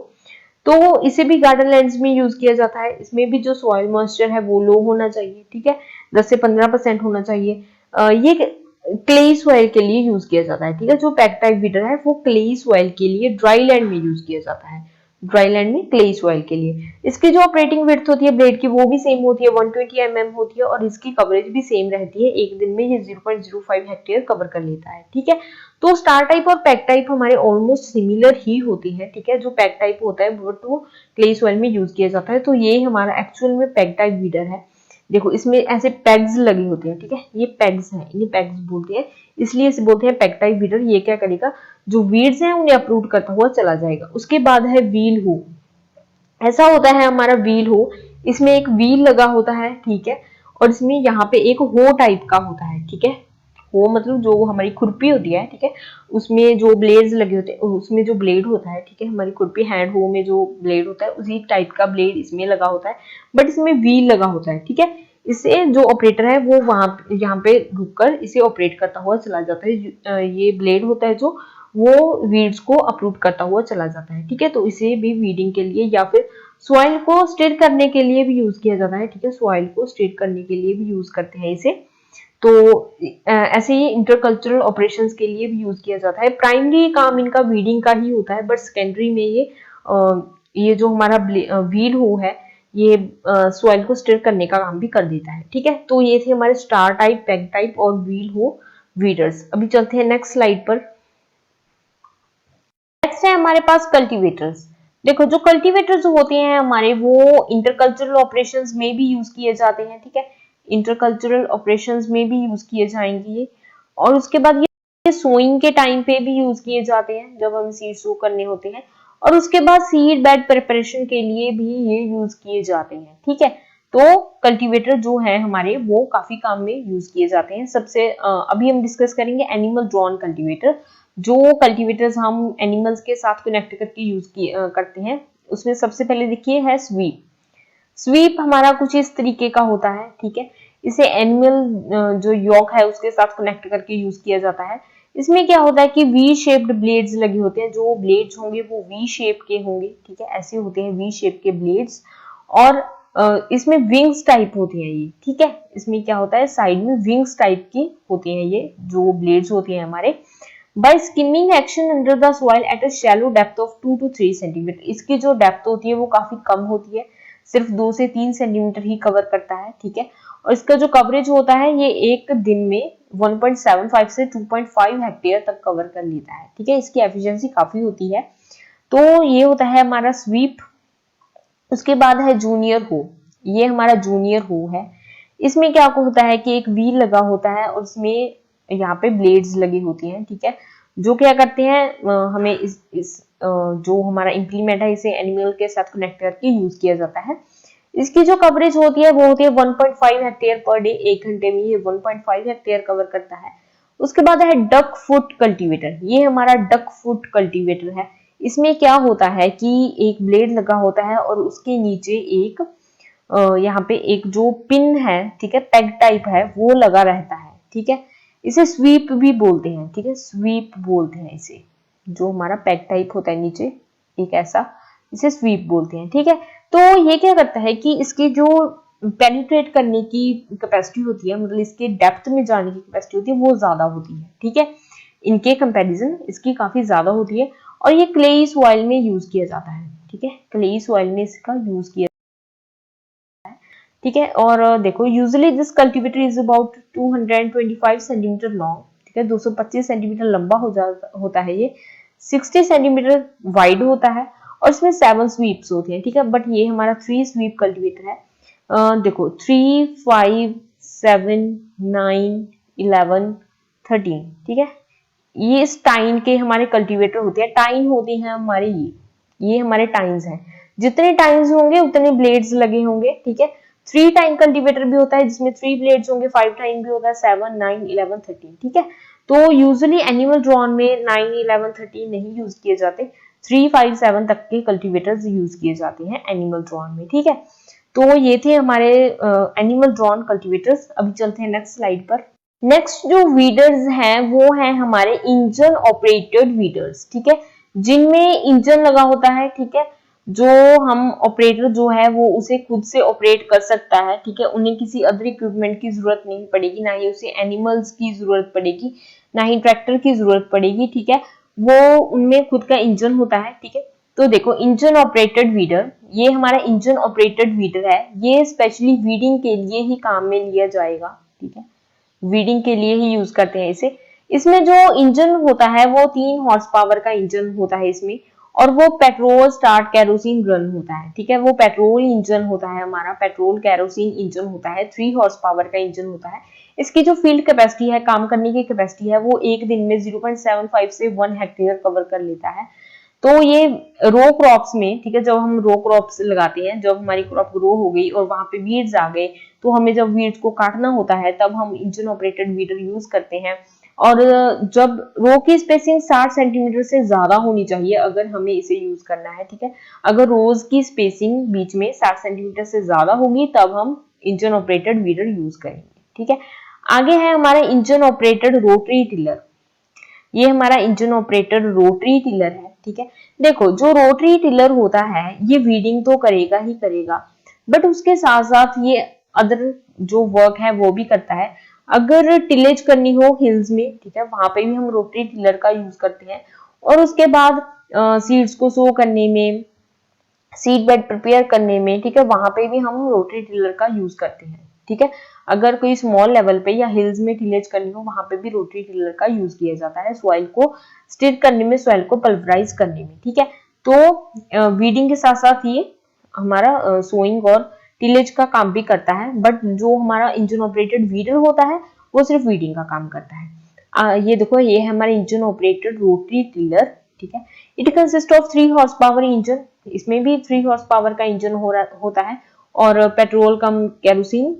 तो इसे भी गार्डन लैंड्स में यूज किया जाता है। इसमें भी जो सॉइल मॉइस्चर है वो लो होना चाहिए, ठीक है, 10 से 15% होना चाहिए। ये क्लेई सॉइल के लिए यूज किया जाता है, ठीक है, जो पैग टाइप वीडर है वो क्लेई सॉइल के लिए ड्राई लैंड में यूज किया जाता है। ड्राई लैंड में क्लेई सॉइल के लिए। इसकी जो ऑपरेटिंग विड्थ होती है ब्लेड की वो भी सेम होती है, 120 mm होती है, और इसकी कवरेज भी सेम रहती है। एक दिन में ये 0.05 हेक्टेयर कवर कर लेता है, ठीक है। तो स्टार टाइप और पैक टाइप हमारे ऑलमोस्ट सिमिलर ही होती है, ठीक है। जो पैक टाइप होता है वो तो क्लेई सॉइल में यूज किया जाता है। तो ये हमारा एक्चुअल में पैक टाइप वीडर है। देखो इसमें ऐसे पैग्स लगे होते हैं, ठीक है, ये पैग्स हैं, इन्हें पैग्स बोलते हैं, इसलिए इसे बोलते हैं पैक टाइप वीडर। ये क्या करेगा, जो वीड्स हैं उन्हें अपरूट करता हुआ चला जाएगा। उसके बाद है व्हील हो। ऐसा होता है हमारा व्हील हो, इसमें एक व्हील लगा होता है, ठीक है, और इसमें यहाँ पे एक हो टाइप का होता है, ठीक है। हो मतलब जो हमारी खुरपी होती है, ठीक है, उसमें जो ब्लेड्स लगे होते हैं, उसमें जो ब्लेड होता है, ठीक है, हमारी खुरपी हैंड हो में जो ब्लेड होता है उसी टाइप का ब्लेड इसमें लगा होता है, बट इसमें व्हील लगा होता है, ठीक है। इससे जो ऑपरेटर है वो वहां यहाँ पे रुककर इसे ऑपरेट करता हुआ चला जाता है। ये ब्लेड होता है जो वो वीड्स को अपरूट करता हुआ चला जाता है, ठीक है। तो इसे भी वीडिंग के लिए या फिर सॉइल को स्टेर करने के लिए भी यूज किया जाता है, ठीक है। सॉइल को स्टेर करने के लिए भी यूज करते हैं इसे। तो ऐसे ही इंटरकल्चरल ऑपरेशंस के लिए भी यूज किया जाता है। प्राइमरी काम इनका वीडिंग का ही होता है, बट सेकेंडरी में ये जो हमारा व्हील हो है ये सॉइल को स्टिर करने का काम भी कर देता है, ठीक है। तो ये थे हमारे स्टार टाइप, पैक टाइप और व्हील हो वीडर्स। अभी चलते हैं नेक्स्ट स्लाइड पर। नेक्स्ट है हमारे पास कल्टीवेटर्स। देखो जो कल्टीवेटर्स होते हैं हमारे वो इंटरकल्चरल ऑपरेशंस में भी यूज किए जाते हैं, ठीक है। इंटरकल्चरल ऑपरेशंस में भी यूज किए जाएंगे, और उसके बाद ये सोइंग के टाइम पे भी यूज किए जाते हैं जब हम सीड सो करने होते हैं, और उसके बाद सीड बेड प्रिपरेशन के लिए भी ये यूज किए जाते हैं, ठीक है। तो कल्टीवेटर जो है हमारे वो काफी काम में यूज किए जाते हैं। सबसे अभी हम डिस्कस करेंगे एनिमल ड्रॉन कल्टीवेटर। जो कल्टीवेटर्स हम एनिमल्स के साथ कनेक्ट करके यूज करते हैं, उसमें सबसे पहले देखिए है स्वीप। स्वीप हमारा कुछ इस तरीके का होता है, ठीक है। इसे एनिमल जो यॉक है उसके साथ कनेक्ट करके यूज किया जाता है। इसमें क्या होता है कि वी शेप्ड ब्लेड्स लगे होते हैं, जो ब्लेड्स होंगे वो वी शेप के होंगे, ठीक है, ऐसे होते हैं वी शेप के ब्लेड्स। और इसमें विंग्स टाइप होती हैं ये, ठीक है। इसमें क्या होता है साइड में विंग्स टाइप की होती हैं ये जो ब्लेड्स होती हैं हमारे। By skimming action under the soil at a shallow depth of 2 to 3 centimetre. इसकी जो डेप्थ होती है वो काफी कम होती है, सिर्फ 2 से 3 सेंटीमीटर ही कवर करता है, ठीक है। और इसका जो कवरेज होता है ये एक दिन में 1.75 से 2.5 हेक्टेयर तक कवर कर लेता है, ठीक है। इसकी एफिशिएंसी काफी होती है। तो ये होता है हमारा स्वीप। उसके बाद है जूनियर हो। ये हमारा जूनियर हो है। इसमें क्या होता है कि एक व्हील लगा होता है और उसमें यहाँ पे ब्लेड्स लगी होती हैं, ठीक है, जो क्या करते हैं हमें जो हमारा इंप्लीमेंट है इसे एनिमल के साथ कनेक्ट करके यूज किया जाता है। इसकी जो कवरेज होती है वो होती है 1.5 हेक्टेयर पर डे। एक घंटे में ये 1.5 हेक्टेयर कवर करता है। उसके बाद है डक फुट कल्टीवेटर। ये हमारा डक फुट कल्टीवेटर है। इसमें क्या होता है कि एक ब्लेड लगा होता है और उसके नीचे एक यहाँ पे एक जो पिन है, ठीक है, पेग टाइप है, वो लगा रहता है, ठीक है। इसे स्वीप भी बोलते हैं, ठीक है, स्वीप बोलते हैं इसे। जो हमारा पेग टाइप होता है नीचे एक ऐसा, इसे स्वीप बोलते हैं, ठीक है। तो ये क्या करता है कि इसकी जो पेनिट्रेट करने की कैपेसिटी होती है, मतलब इसके डेप्थ में जाने की कैपेसिटी होती है वो ज्यादा होती है, ठीक है। इनके कंपैरिजन इसकी काफी ज्यादा होती है, और ये क्लेई सॉइल में यूज किया जाता है, ठीक है। क्लेई सॉइल में इसका यूज किया, ठीक है। और देखो usually this cultivator is about 225 centimetre long, ठीक है, 225 सेंटीमीटर लंबा होता है ये, 60 सेंटीमीटर वाइड होता है, और इसमें 7 स्वीप्स होती हैं, ठीक है। बट ये हमारा 3 स्वीप कल्टीवेटर है। देखो 3, 5, 7, 9, 11, 13, ठीक है। ये इस टाइन के हमारे कल्टीवेटर होते हैं। टाइन होती हैं हमारे ये हमारे टाइन्स हैं। जितने टाइन्स होंगे उतने ब्लेड्स लगे होंगे, ठीक है। 3 टाइन कल्टीवेटर भी होता है जिसमें 3 ब्लेड्स होंगे, 5 टाइन भी होता है, 7, 9, 11, 13, ठीक है। तो यूजुअली एनिमल ड्रॉन में 9, 11, 13 नहीं यूज किए जाते, 3, 5, 7 तक के कल्टीवेटर्स यूज किए जाते हैं एनिमल ड्रॉन में, ठीक है। तो ये थे हमारे एनिमल ड्रॉन कल्टीवेटर्स। अभी चलते हैं नेक्स्ट स्लाइड पर। नेक्स्ट जो वीडर्स हैं वो हैं हमारे इंजन ऑपरेटेड वीडर्स, ठीक है, जिनमें इंजन लगा होता है, ठीक है। जो हम ऑपरेटर जो है वो उसे खुद से ऑपरेट कर सकता है, ठीक है। उन्हें किसी अदर इक्विपमेंट की जरूरत नहीं पड़ेगी, ना ही उसे एनिमल्स की जरूरत पड़ेगी, ना ही ट्रैक्टर की जरूरत पड़ेगी, ठीक है। वो उनमें खुद का इंजन होता है, ठीक है। तो देखो इंजन ऑपरेटेड वीडर, ये हमारा इंजन ऑपरेटेड वीडर है, ये स्पेशली वीडिंग के लिए ही काम में लिया जाएगा, ठीक है, वीडिंग के लिए ही यूज करते हैं इसे। इसमें जो इंजन होता है वो 3 हॉर्स पावर का इंजन होता है इसमें, और वो पेट्रोल स्टार्ट कैरोसिन रन होता है, ठीक है, वो पेट्रोल इंजन होता है हमारा, पेट्रोल कैरोसिन इंजन होता है, 3 हॉर्स पावर का इंजन होता है। इसकी जो फील्ड कैपेसिटी है, काम करने की कैपेसिटी है, वो एक दिन में 0.75 से 1 हेक्टेयर कवर कर लेता है। तो ये रो क्रॉप्स में, ठीक है, जब हम रो क्रॉप्स लगाते हैं, जब हमारी क्रॉप ग्रो हो गई और वहां पे वीड्स आ गए, तो हमें जब वीड्स को काटना होता है तब हम इंजन ऑपरेटेड वीडर यूज करते हैं। और जब रो की स्पेसिंग 60 सेंटीमीटर से ज्यादा होनी चाहिए अगर हमें इसे यूज करना है, ठीक है, अगर रोज की स्पेसिंग बीच में 60 सेंटीमीटर से ज्यादा होगी तब हम इंजन ऑपरेटेड वीडर यूज करेंगे, ठीक है। आगे है हमारा इंजन ऑपरेटेड रोटरी टिलर, ये हमारा इंजन ऑपरेटेड रोटरी टिलर है, ठीक है। देखो जो रोटरी टिलर होता है ये वीडिंग तो करेगा ही करेगा, बट उसके साथ साथ ये अदर जो वर्क है वो भी करता है। अगर टिलेज करनी हो हिल्स में, ठीक है, वहां पे भी हम रोटरी टिलर का यूज करते हैं। और उसके बाद सीड्स को सो करने में, सीड बेड प्रिपेयर करने में, ठीक है, वहां पे भी हम रोटरी टिलर का यूज करते हैं, ठीक है। अगर कोई स्मॉल लेवल पे या हिल्स में टिलेज करनी हो वहां पे भी रोटरी टिलर का यूज किया जाता है, सॉइल को स्टिर करने में, सॉइल को पल्वराइज करने में, ठीक है। तो वीडिंग के साथ साथ ये हमारा सोइंग और टिलेज का काम भी करता है, बट जो हमारा इंजन ऑपरेटेड वीडर होता है वो सिर्फ वीडिंग का काम करता है। ये देखो ये है हमारा इंजन ऑपरेटेड रोटरी टिलर, ठीक है। It consist of 3 horse power engine, इसमें भी 3 हॉर्स पावर का इंजन होता है, और पेट्रोल कम केरोसिन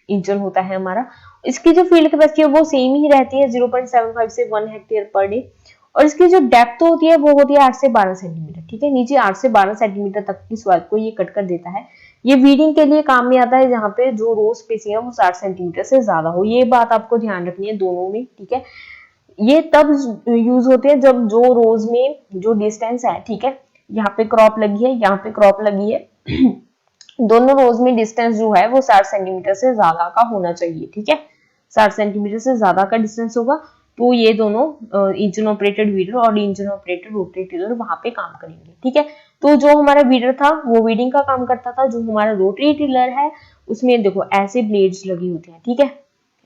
इंजन होता है हमारा। इसकी जो फील्ड कैपेसिटी है वो सेम ही रहती है, 0.75 से 1 हेक्टेयर पर डे। और इसकी जो डेप्थ होती है वो होती है 8 से 12 सेंटीमीटर, ठीक है, नीचे 8 से 12 सेंटीमीटर तक की सॉइल को ये कट कर देता है। ये वीडिंग के लिए काम में आता है जहाँ पे जो रो स्पेसिंग है वो 60 सेंटीमीटर से ज्यादा हो, ये बात आपको ध्यान रखनी है दोनों में, ठीक है। ये तब यूज होते हैं जब जो रोज में जो डिस्टेंस है, ठीक है, यहाँ पे क्रॉप लगी है, यहाँ पे क्रॉप लगी है दोनों रोज में डिस्टेंस जो है वो 60 सेंटीमीटर से ज्यादा का होना चाहिए, ठीक है, 60 सेंटीमीटर से ज्यादा का डिस्टेंस होगा तो ये दोनों इंजन ऑपरेटेड वीडर और इंजन ऑपरेटेड रोटरी टिलर वहां पे काम करेंगे, ठीक है। तो जो हमारा वीडर था वो वीडिंग का काम करता था, जो हमारा रोटरी टिलर है उसमें देखो ऐसे ब्लेड्स लगी होती है, ठीक है,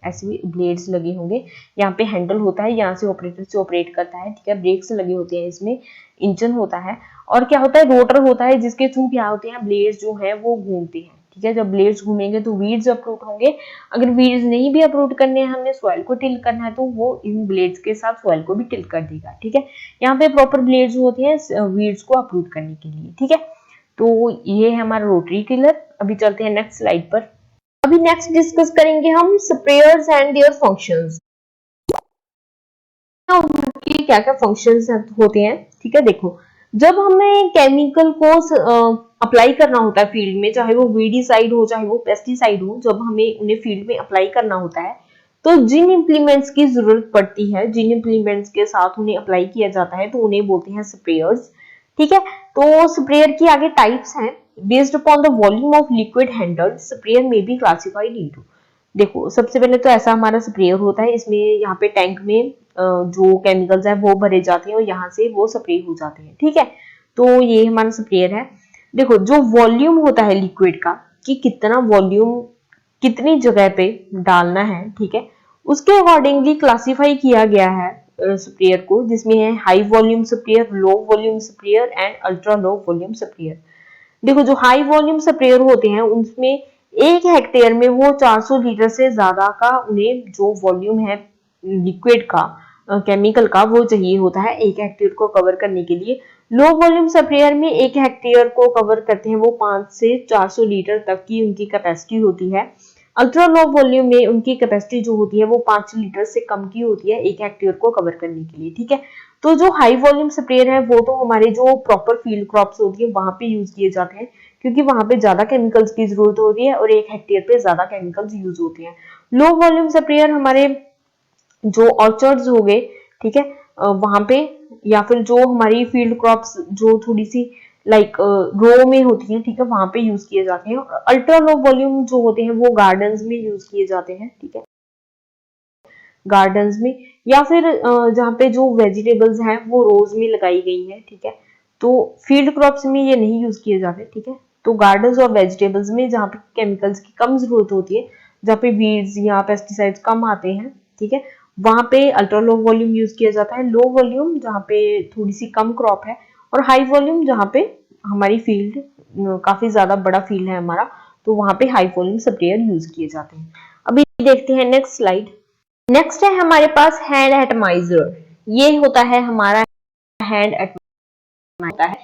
ऐसे भी ब्लेड्स लगे होंगे, यहाँ पे हैंडल होता है, यहाँ से ऑपरेटर से ऑपरेट करता है, ठीक है, ब्रेक्स लगे होते हैं इसमें, इंजन होता है, और क्या होता है रोटर होता है जिसके थ्रू क्या होते हैं ब्लेड्स जो है वो घूमते हैं, ठीक है। जब ब्लेड्स घूमेंगे तो वीड्स अप्रूट होंगे, अगर वीड्स नहीं भी अप्रूट करने हैं, हमने सॉइल को टिल करना है तो वो इन ब्लेड्स के साथ सॉइल को भी टिल कर देगा, ठीक है। यहाँ पे प्रॉपर ब्लेड्स होते हैं वीड्स को अप्रूट करने के लिए, ठीक है। तो ये है हमारा रोटरी टिलर। अभी चलते हैं नेक्स्ट स्लाइड पर। अभी नेक्स्ट डिस्कस करेंगे हम स्प्रेयर्स एंड देयर फंक्शंस, उनके क्या क्या फंक्शंस होते हैं, ठीक है। देखो जब हमें केमिकल को अप्लाई करना होता है फील्ड में, चाहे वो वीडीसाइड हो चाहे वो पेस्टिसाइड हो, जब हमें उन्हें फील्ड में अप्लाई करना होता है तो जिन इम्प्लीमेंट्स की जरूरत पड़ती है, जिन इम्प्लीमेंट्स के साथ उन्हें अप्लाई किया जाता है तो उन्हें बोलते हैं स्प्रेयर्स, ठीक है। तो स्प्रेयर की आगे टाइप्स हैं। Based upon the volume of liquid handled sprayer में बी क्लासिफाइड इनटू, देखो सबसे पहले तो ऐसा हमारा स्प्रेयर होता है, इसमें यहाँ पे टैंक में जो केमिकल्स है वो भरे जाते हैं और यहाँ से वो स्प्रे हो जाते हैं, ठीक है। तो ये हमारा स्प्रेयर है। देखो जो वॉल्यूम होता है लिक्विड का, कि कितना वॉल्यूम कितनी जगह पे डालना है, ठीक है, उसके अकॉर्डिंगली क्लासिफाई किया गया है स्प्रेयर को, जिसमें है high volume sprayer, low volume sprayer and ultra low volume sprayer. देखो जो हाई वॉल्यूम स्प्रेयर होते हैं उनमें 1 हेक्टेयर में वो 400 लीटर से ज्यादा का उन्हें जो वॉल्यूम है लिक्विड का, केमिकल का, वो चाहिए होता है 1 हेक्टेयर को कवर करने के लिए। लो वॉल्यूम स्प्रेयर में 1 हेक्टेयर को कवर करते हैं वो 5 से 400 लीटर तक की उनकी कैपेसिटी होती है। अल्ट्रा लो वॉल्यूम में उनकी कैपेसिटी जो होती है वो 5 लीटर से कम की होती है 1 हेक्टेयर को कवर करने के लिए, ठीक है। तो जो हाई वॉल्यूम स्प्रेयर है वो तो हमारे जो प्रॉपर फील्ड क्रॉप्स होती है वहां पे यूज किए जाते हैं, क्योंकि वहां पे ज्यादा केमिकल्स की जरूरत होती है और 1 हेक्टेयर पे ज्यादा केमिकल्स यूज होते हैं। लो वॉल्यूम स्प्रेयर हमारे जो ऑर्चर्ड्स हो गए, ठीक है, वहां पे, या फिर जो हमारी फील्ड क्रॉप्स जो थोड़ी सी लाइक रो में होती हैं, ठीक है, वहां पे यूज किए जाते हैं। अल्ट्रा लो वॉल्यूम जो होते हैं वो गार्डन्स में यूज किए जाते हैं, ठीक है, गार्डन्स में, या फिर जहाँ पे जो वेजिटेबल्स हैं वो रोज में लगाई गई हैं, ठीक है, तो फील्ड क्रॉप्स में ये नहीं यूज किए जाते, ठीक है। तो गार्डन्स और वेजिटेबल्स में जहाँ पे केमिकल्स की कम जरूरत होती है, जहाँ पे वीड्स या पेस्टिसाइड्स कम आते हैं, ठीक है, वहां पे अल्ट्रा लो वॉल्यूम यूज किया जाता है। लो वॉल्यूम जहाँ पे थोड़ी सी कम क्रॉप है, और हाई वॉल्यूम जहाँ पे हमारी फील्ड काफी ज्यादा बड़ा फील्ड है हमारा, तो वहां पे हाई वॉल्यूम स्प्रेयर यूज किए जाते हैं। अभी देखते हैं नेक्स्ट स्लाइड। नेक्स्ट है हमारे पास हैंड एटमाइजर। ये होता है हमारा हैंड होता है।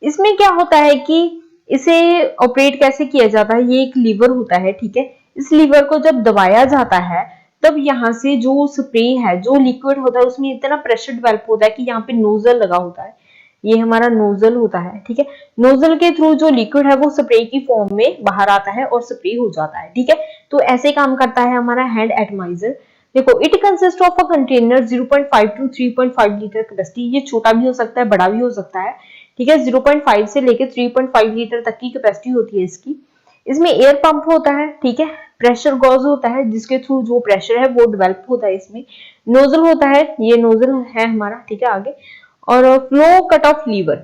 इसमें क्या होता है कि इसे ऑपरेट कैसे किया जाता है, ये एक लीवर होता है, ठीक है। इस लीवर को जब दबाया जाता है तब यहाँ से जो स्प्रे है, जो लिक्विड होता है, उसमें इतना प्रेशर डेवलप होता है कि यहाँ पे नोजल लगा होता है। ये हमारा नोजल होता है, ठीक है। नोजल के थ्रू जो लिक्विड है वो स्प्रे की फॉर्म में बाहर आता है और स्प्रे हो जाता है, ठीक है। तो ऐसे काम करता है हमारा हैंड एटमाइजर। देखो, it consist of a container 0.5 to 3.5 litre capacity. ये छोटा भी हो सकता है, बड़ा भी हो सकता है, ठीक है। 0.5 से लेकर 3.5 लीटर तक की कैपेसिटी होती है इसकी। इसमें एयर पंप होता है, ठीक है। प्रेशर गॉज होता है जिसके थ्रू जो प्रेशर है वो डेवलप होता है। इसमें नोजल होता है, ये नोजल है हमारा, ठीक है। आगे और फ्लो कट ऑफ लीवर,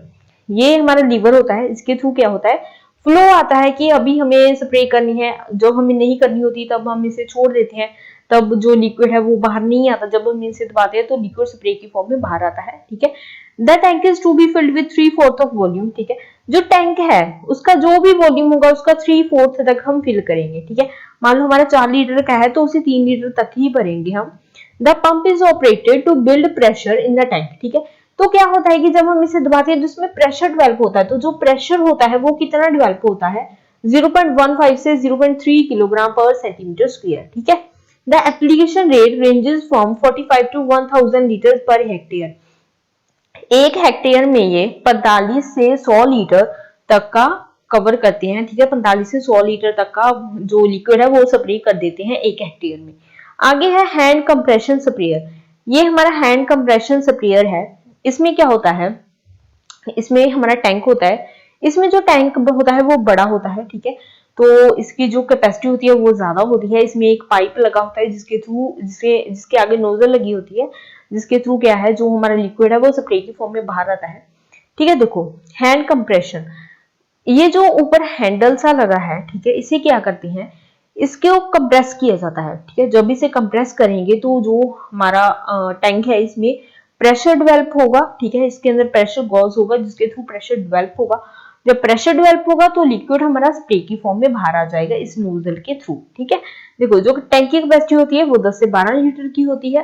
ये हमारा लीवर होता है। इसके थ्रू क्या होता है, फ्लो आता है कि अभी हमें स्प्रे करनी है, जब हमें नहीं करनी होती तब हम इसे छोड़ देते हैं, तब जो लिक्विड है वो बाहर नहीं आता। जब हम इसे दबाते हैं तो लिक्विड स्प्रे की फॉर्म में बाहर आता है, ठीक है। The tank is to be filled with 3/4 of volume, ठीक है। जो टैंक है उसका जो भी वॉल्यूम होगा उसका 3/4 तक हम फिल करेंगे, ठीक है। मान लो हमारा 4 लीटर का है तो उसे 3 लीटर तक ही भरेंगे हम। The pump is operated to build pressure in the tank, ठीक है। तो क्या होता है कि जब हम इसे दबाते हैं तो इसमें प्रेशर डेवलप होता है। तो जो प्रेशर होता है वो कितना डेवलप होता है, 0.15 से 0.3 किलोग्राम पर सेंटीमीटर स्क्वायर, ठीक है। The application rate ranges from 45 to 1000 litre per hectare. एक हेक्टेयर में ये 45 से 100 लीटर तक का कवर करते हैं, ठीक है। 45 से 100 लीटर तक का जो लिक्विड है वो स्प्रे कर देते हैं एक हेक्टेयर में। आगे है हैंड कंप्रेशन स्प्रेयर। ये हमारा हैंड कंप्रेशन स्प्रेयर है। इसमें क्या होता है, इसमें हमारा टैंक होता है। इसमें जो टैंक होता है वो बड़ा होता है, ठीक है। तो इसकी जो कैपेसिटी होती है वो ज्यादा होती है। इसमें एक पाइप लगा होता है जिसके थ्रू जिसके आगे नोजल लगी होती है, जिसके थ्रू क्या है जो हमारा लिक्विड है वो स्प्रे की फॉर्म में बाहर आता है, ठीक है। देखो, हैंड कंप्रेशन, ये जो ऊपर हैंडल सा लगा है, ठीक है, इसे क्या करते हैं, इसको कंप्रेस किया जाता है, ठीक है। जब इसे कंप्रेस करेंगे तो जो हमारा टैंक है इसमें प्रेशर डेवलप होगा, ठीक है। इसके अंदर प्रेशर गॉज होगा जिसके थ्रू प्रेशर डेवलप होगा। जब प्रेशर डेवलप होगा तो लिक्विड हमारा स्प्रे की फॉर्म में बाहर आ जाएगा इस नोजल के थ्रू, ठीक है। देखो, जो टैंक की कैपेसिटी होती है वो 10 से 12 लीटर की होती है।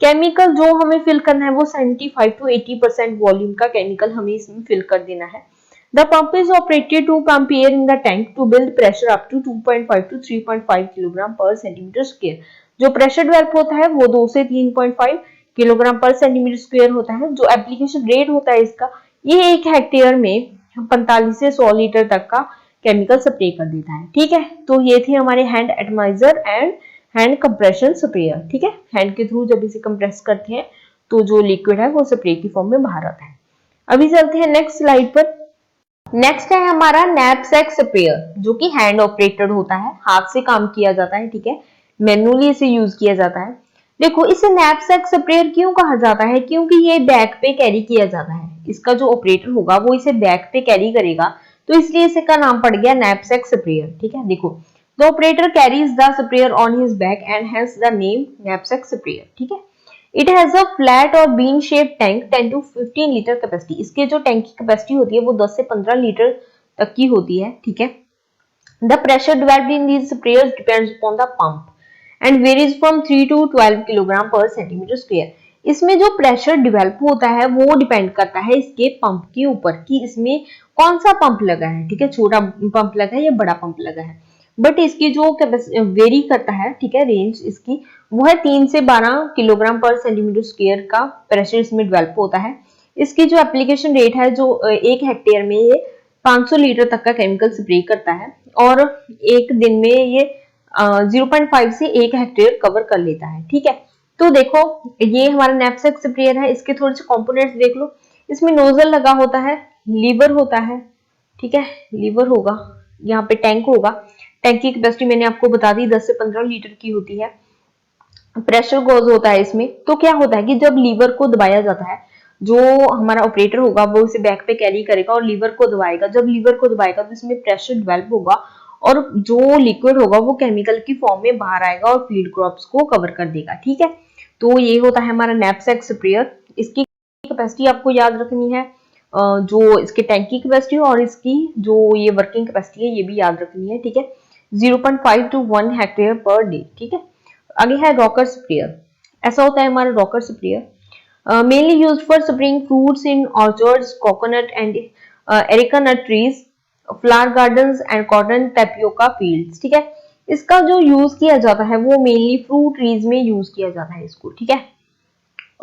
केमिकल जो हमें फिल करना है वो 75 टू 80% वॉल्यूम का केमिकल हमें इसमें फिल कर देना है। The pump is operated to pump air in the tank to build pressure up to 2.5 to 3.5 kilogram per centimetre square. जो प्रेशर डेवलप होता है वो 2 से 3.5 किलोग्राम पर सेंटीमीटर स्क्वायर होता है। जो एप्लीकेशन रेट होता है इसका, ये एक हेक्टेयर में 45 से 100 लीटर तक का केमिकल स्प्रे कर देता है, ठीक है। तो ये थे हमारे hand atomiser and hand compression sprayer, ठीक है। हैंड के थ्रू जब इसे कंप्रेस करते हैं तो जो लिक्विड है वो स्प्रे की फॉर्म में बाहर आता है। अभी चलते हैं नेक्स्ट स्लाइड पर। नेक्स्ट है हमारा नैपसैक स्प्रेयर, जो कि हैंड ऑपरेटेड होता है, हाथ से काम किया जाता है, ठीक है। मैनुअली इसे यूज किया जाता है। देखो, इसे नैपसैक स्प्रेयर क्यों कहा जाता है, क्योंकि ये बैक पे कैरी किया जाता है। इसका जो ऑपरेटर होगा वो इसे बैक पे कैरी करेगा, तो इसलिए इसे का नाम पड़ गया नैपसैक स्प्रेयर, ठीक है। देखो, the operator carries the sprayer on his back and hence the name knapsack sprayer, ठीक है। इट हैज अ फ्लैट और bean shape tank 10 to 15 litre capacity. इसके जो टैंक की कैपेसिटी होती है वो 10 से 15 लीटर तक की होती है, ठीक है। The pressure developed in these sprayers depends upon the pump and varies from 3 to 12 kilogram per centimetre square. इसमें जो प्रेशर डेवलप होता है वो डिपेंड करता है इसके पंप के ऊपर कि इसमें कौन सा पंप लगा है, ठीक है। छोटा पंप लगा है या बड़ा पंप लगा है। बट इसकी जो वेरी करता है, ठीक है, रेंज इसकी वो है 3 से 12 किलोग्राम पर सेंटीमीटर स्क्वायर का प्रेशर इसमें डेवलप होता है। इसकी जो एप्लीकेशन रेट है, जो एक हेक्टेयर में ये 500 लीटर तक का केमिकल स्प्रे करता है और एक दिन में ये 0.5 से 1 हेक्टेयर कवर कर लेता है, ठीक है। तो देखो, ये हमारा नैपसैक स्प्रेयर है। इसके थोड़े से कंपोनेंट्स देख लो। इसमें नोजल लगा होता है, लीवर होता है, ठीक है, लीवर होगा, यहाँ पे टैंक होगा। टैंक की कैपेसिटी मैंने आपको बता दी 10 से 15 लीटर की होती है। प्रेशर गॉज होता है इसमें। तो क्या होता है कि जब लीवर को दबाया जाता है जो हमारा ऑपरेटर होगा वो इसे बैक पे कैरी करेगा और लीवर को दबाएगा। जब लीवर को दबाएगा तो इसमें प्रेशर डेवलप होगा और जो लिक्विड होगा वो केमिकल की फॉर्म में बाहर आएगा और फील्ड क्रॉप्स को कवर कर देगा। ठीक है, तो ये होता है हमारा नैपसैक स्प्रेयर। इसकी कैपेसिटी आपको याद रखनी है, जो इसके टैंक की कैपेसिटी है और इसकी जो ये वर्किंग कैपेसिटी है ये भी याद रखनी है। ठीक है, 0.5 to 1 हेक्टेयर पर डे। ठीक है, आगे है रॉकर स्प्रेयर। ऐसा होता है हमारा rocker sprayer, mainly used for spraying fruits in orchards, coconut and areca nut trees, flower gardens and cotton tapioca fields. ठीक है, इसका जो यूज किया जाता है वो मेनली फ्रूट ट्रीज में यूज किया जाता है इसको। ठीक है,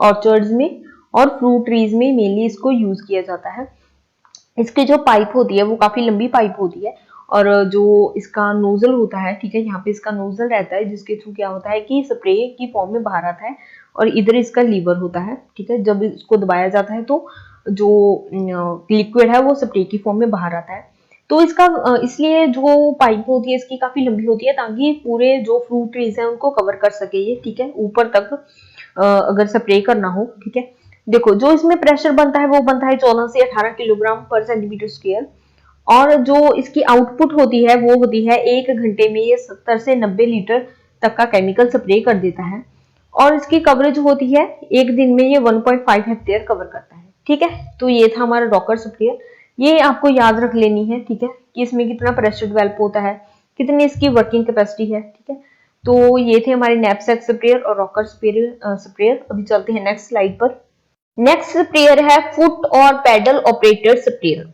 ऑर्चर्ड्स में और फ्रूट ट्रीज में मेनली इसको यूज किया जाता है। इसकी जो पाइप होती है वो काफी लंबी पाइप होती है और जो इसका नोजल होता है, ठीक है, यहाँ पे इसका नोजल रहता है जिसके थ्रू क्या होता है कि स्प्रे की फॉर्म में बाहर आता है और इधर इसका लीवर होता है। ठीक है, जब इसको दबाया जाता है तो जो लिक्विड है वो स्प्रे की फॉर्म में बाहर आता है। तो इसका इसलिए जो पाइप होती है इसकी काफी लंबी होती है ताकि पूरे जो फ्रूट ट्रीज है उनको कवर कर सके ये। ठीक है, ऊपर तक अगर स्प्रे करना हो। ठीक है, देखो जो इसमें प्रेशर बनता है वो बनता है 14 से 18 किलोग्राम पर सेंटीमीटर स्क्वायर और जो इसकी आउटपुट होती है वो होती है 1 घंटे में ये 70 से 90 लीटर तक का केमिकल स्प्रे कर देता है और इसकी कवरेज होती है एक दिन में ये 1.5 हेक्टेयर कवर करता है। ठीक है, तो ये था हमारा रॉकर स्प्रेयर। ये आपको याद रख लेनी है। ठीक है, कि इसमें कितना प्रेशर डेवलप होता है, कितनी इसकी वर्किंग कैपेसिटी है। ठीक है, तो ये थे हमारे नैपसैक स्प्रेयर और रॉकर स्प्रेयर। अभी चलते हैं नेक्स्ट स्लाइड पर। नेक्स्ट स्प्रेयर है फुट और पैडल ऑपरेटेड स्प्रेयर।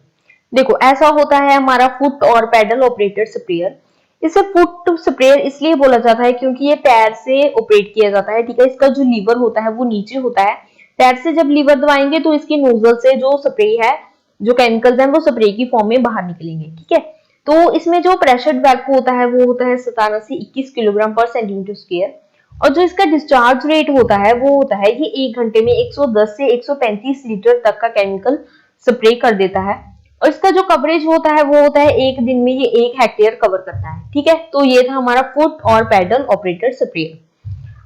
देखो ऐसा होता है हमारा फुट और पैडल ऑपरेटेड स्प्रेयर। इसे फुट स्प्रेयर इसलिए बोला जाता है क्योंकि ये पैर से ऑपरेट किया जाता है। ठीक है, इसका जो लीवर होता है वो नीचे होता है। पैर से जब लीवर दबाएंगे तो इसकी नोजल से जो स्प्रे है, जो केमिकल्स हैं वो स्प्रे की फॉर्म में बाहर निकलेंगे। ठीक है, तो इसमें जो प्रेशर डेवलप होता है वो होता है 17 से 21 किलोग्राम पर सेंटीमीटर स्क्वायर और जो इसका डिस्चार्ज रेट होता है वो होता है कि 1 घंटे में 110 से 135 लीटर तक का केमिकल स्प्रे कर देता है और इसका जो कवरेज होता है वो होता है एक दिन में ये 1 हेक्टेयर कवर करता है। ठीक है, तो ये था हमारा फुट और पैडल ऑपरेटेड स्प्रेयर।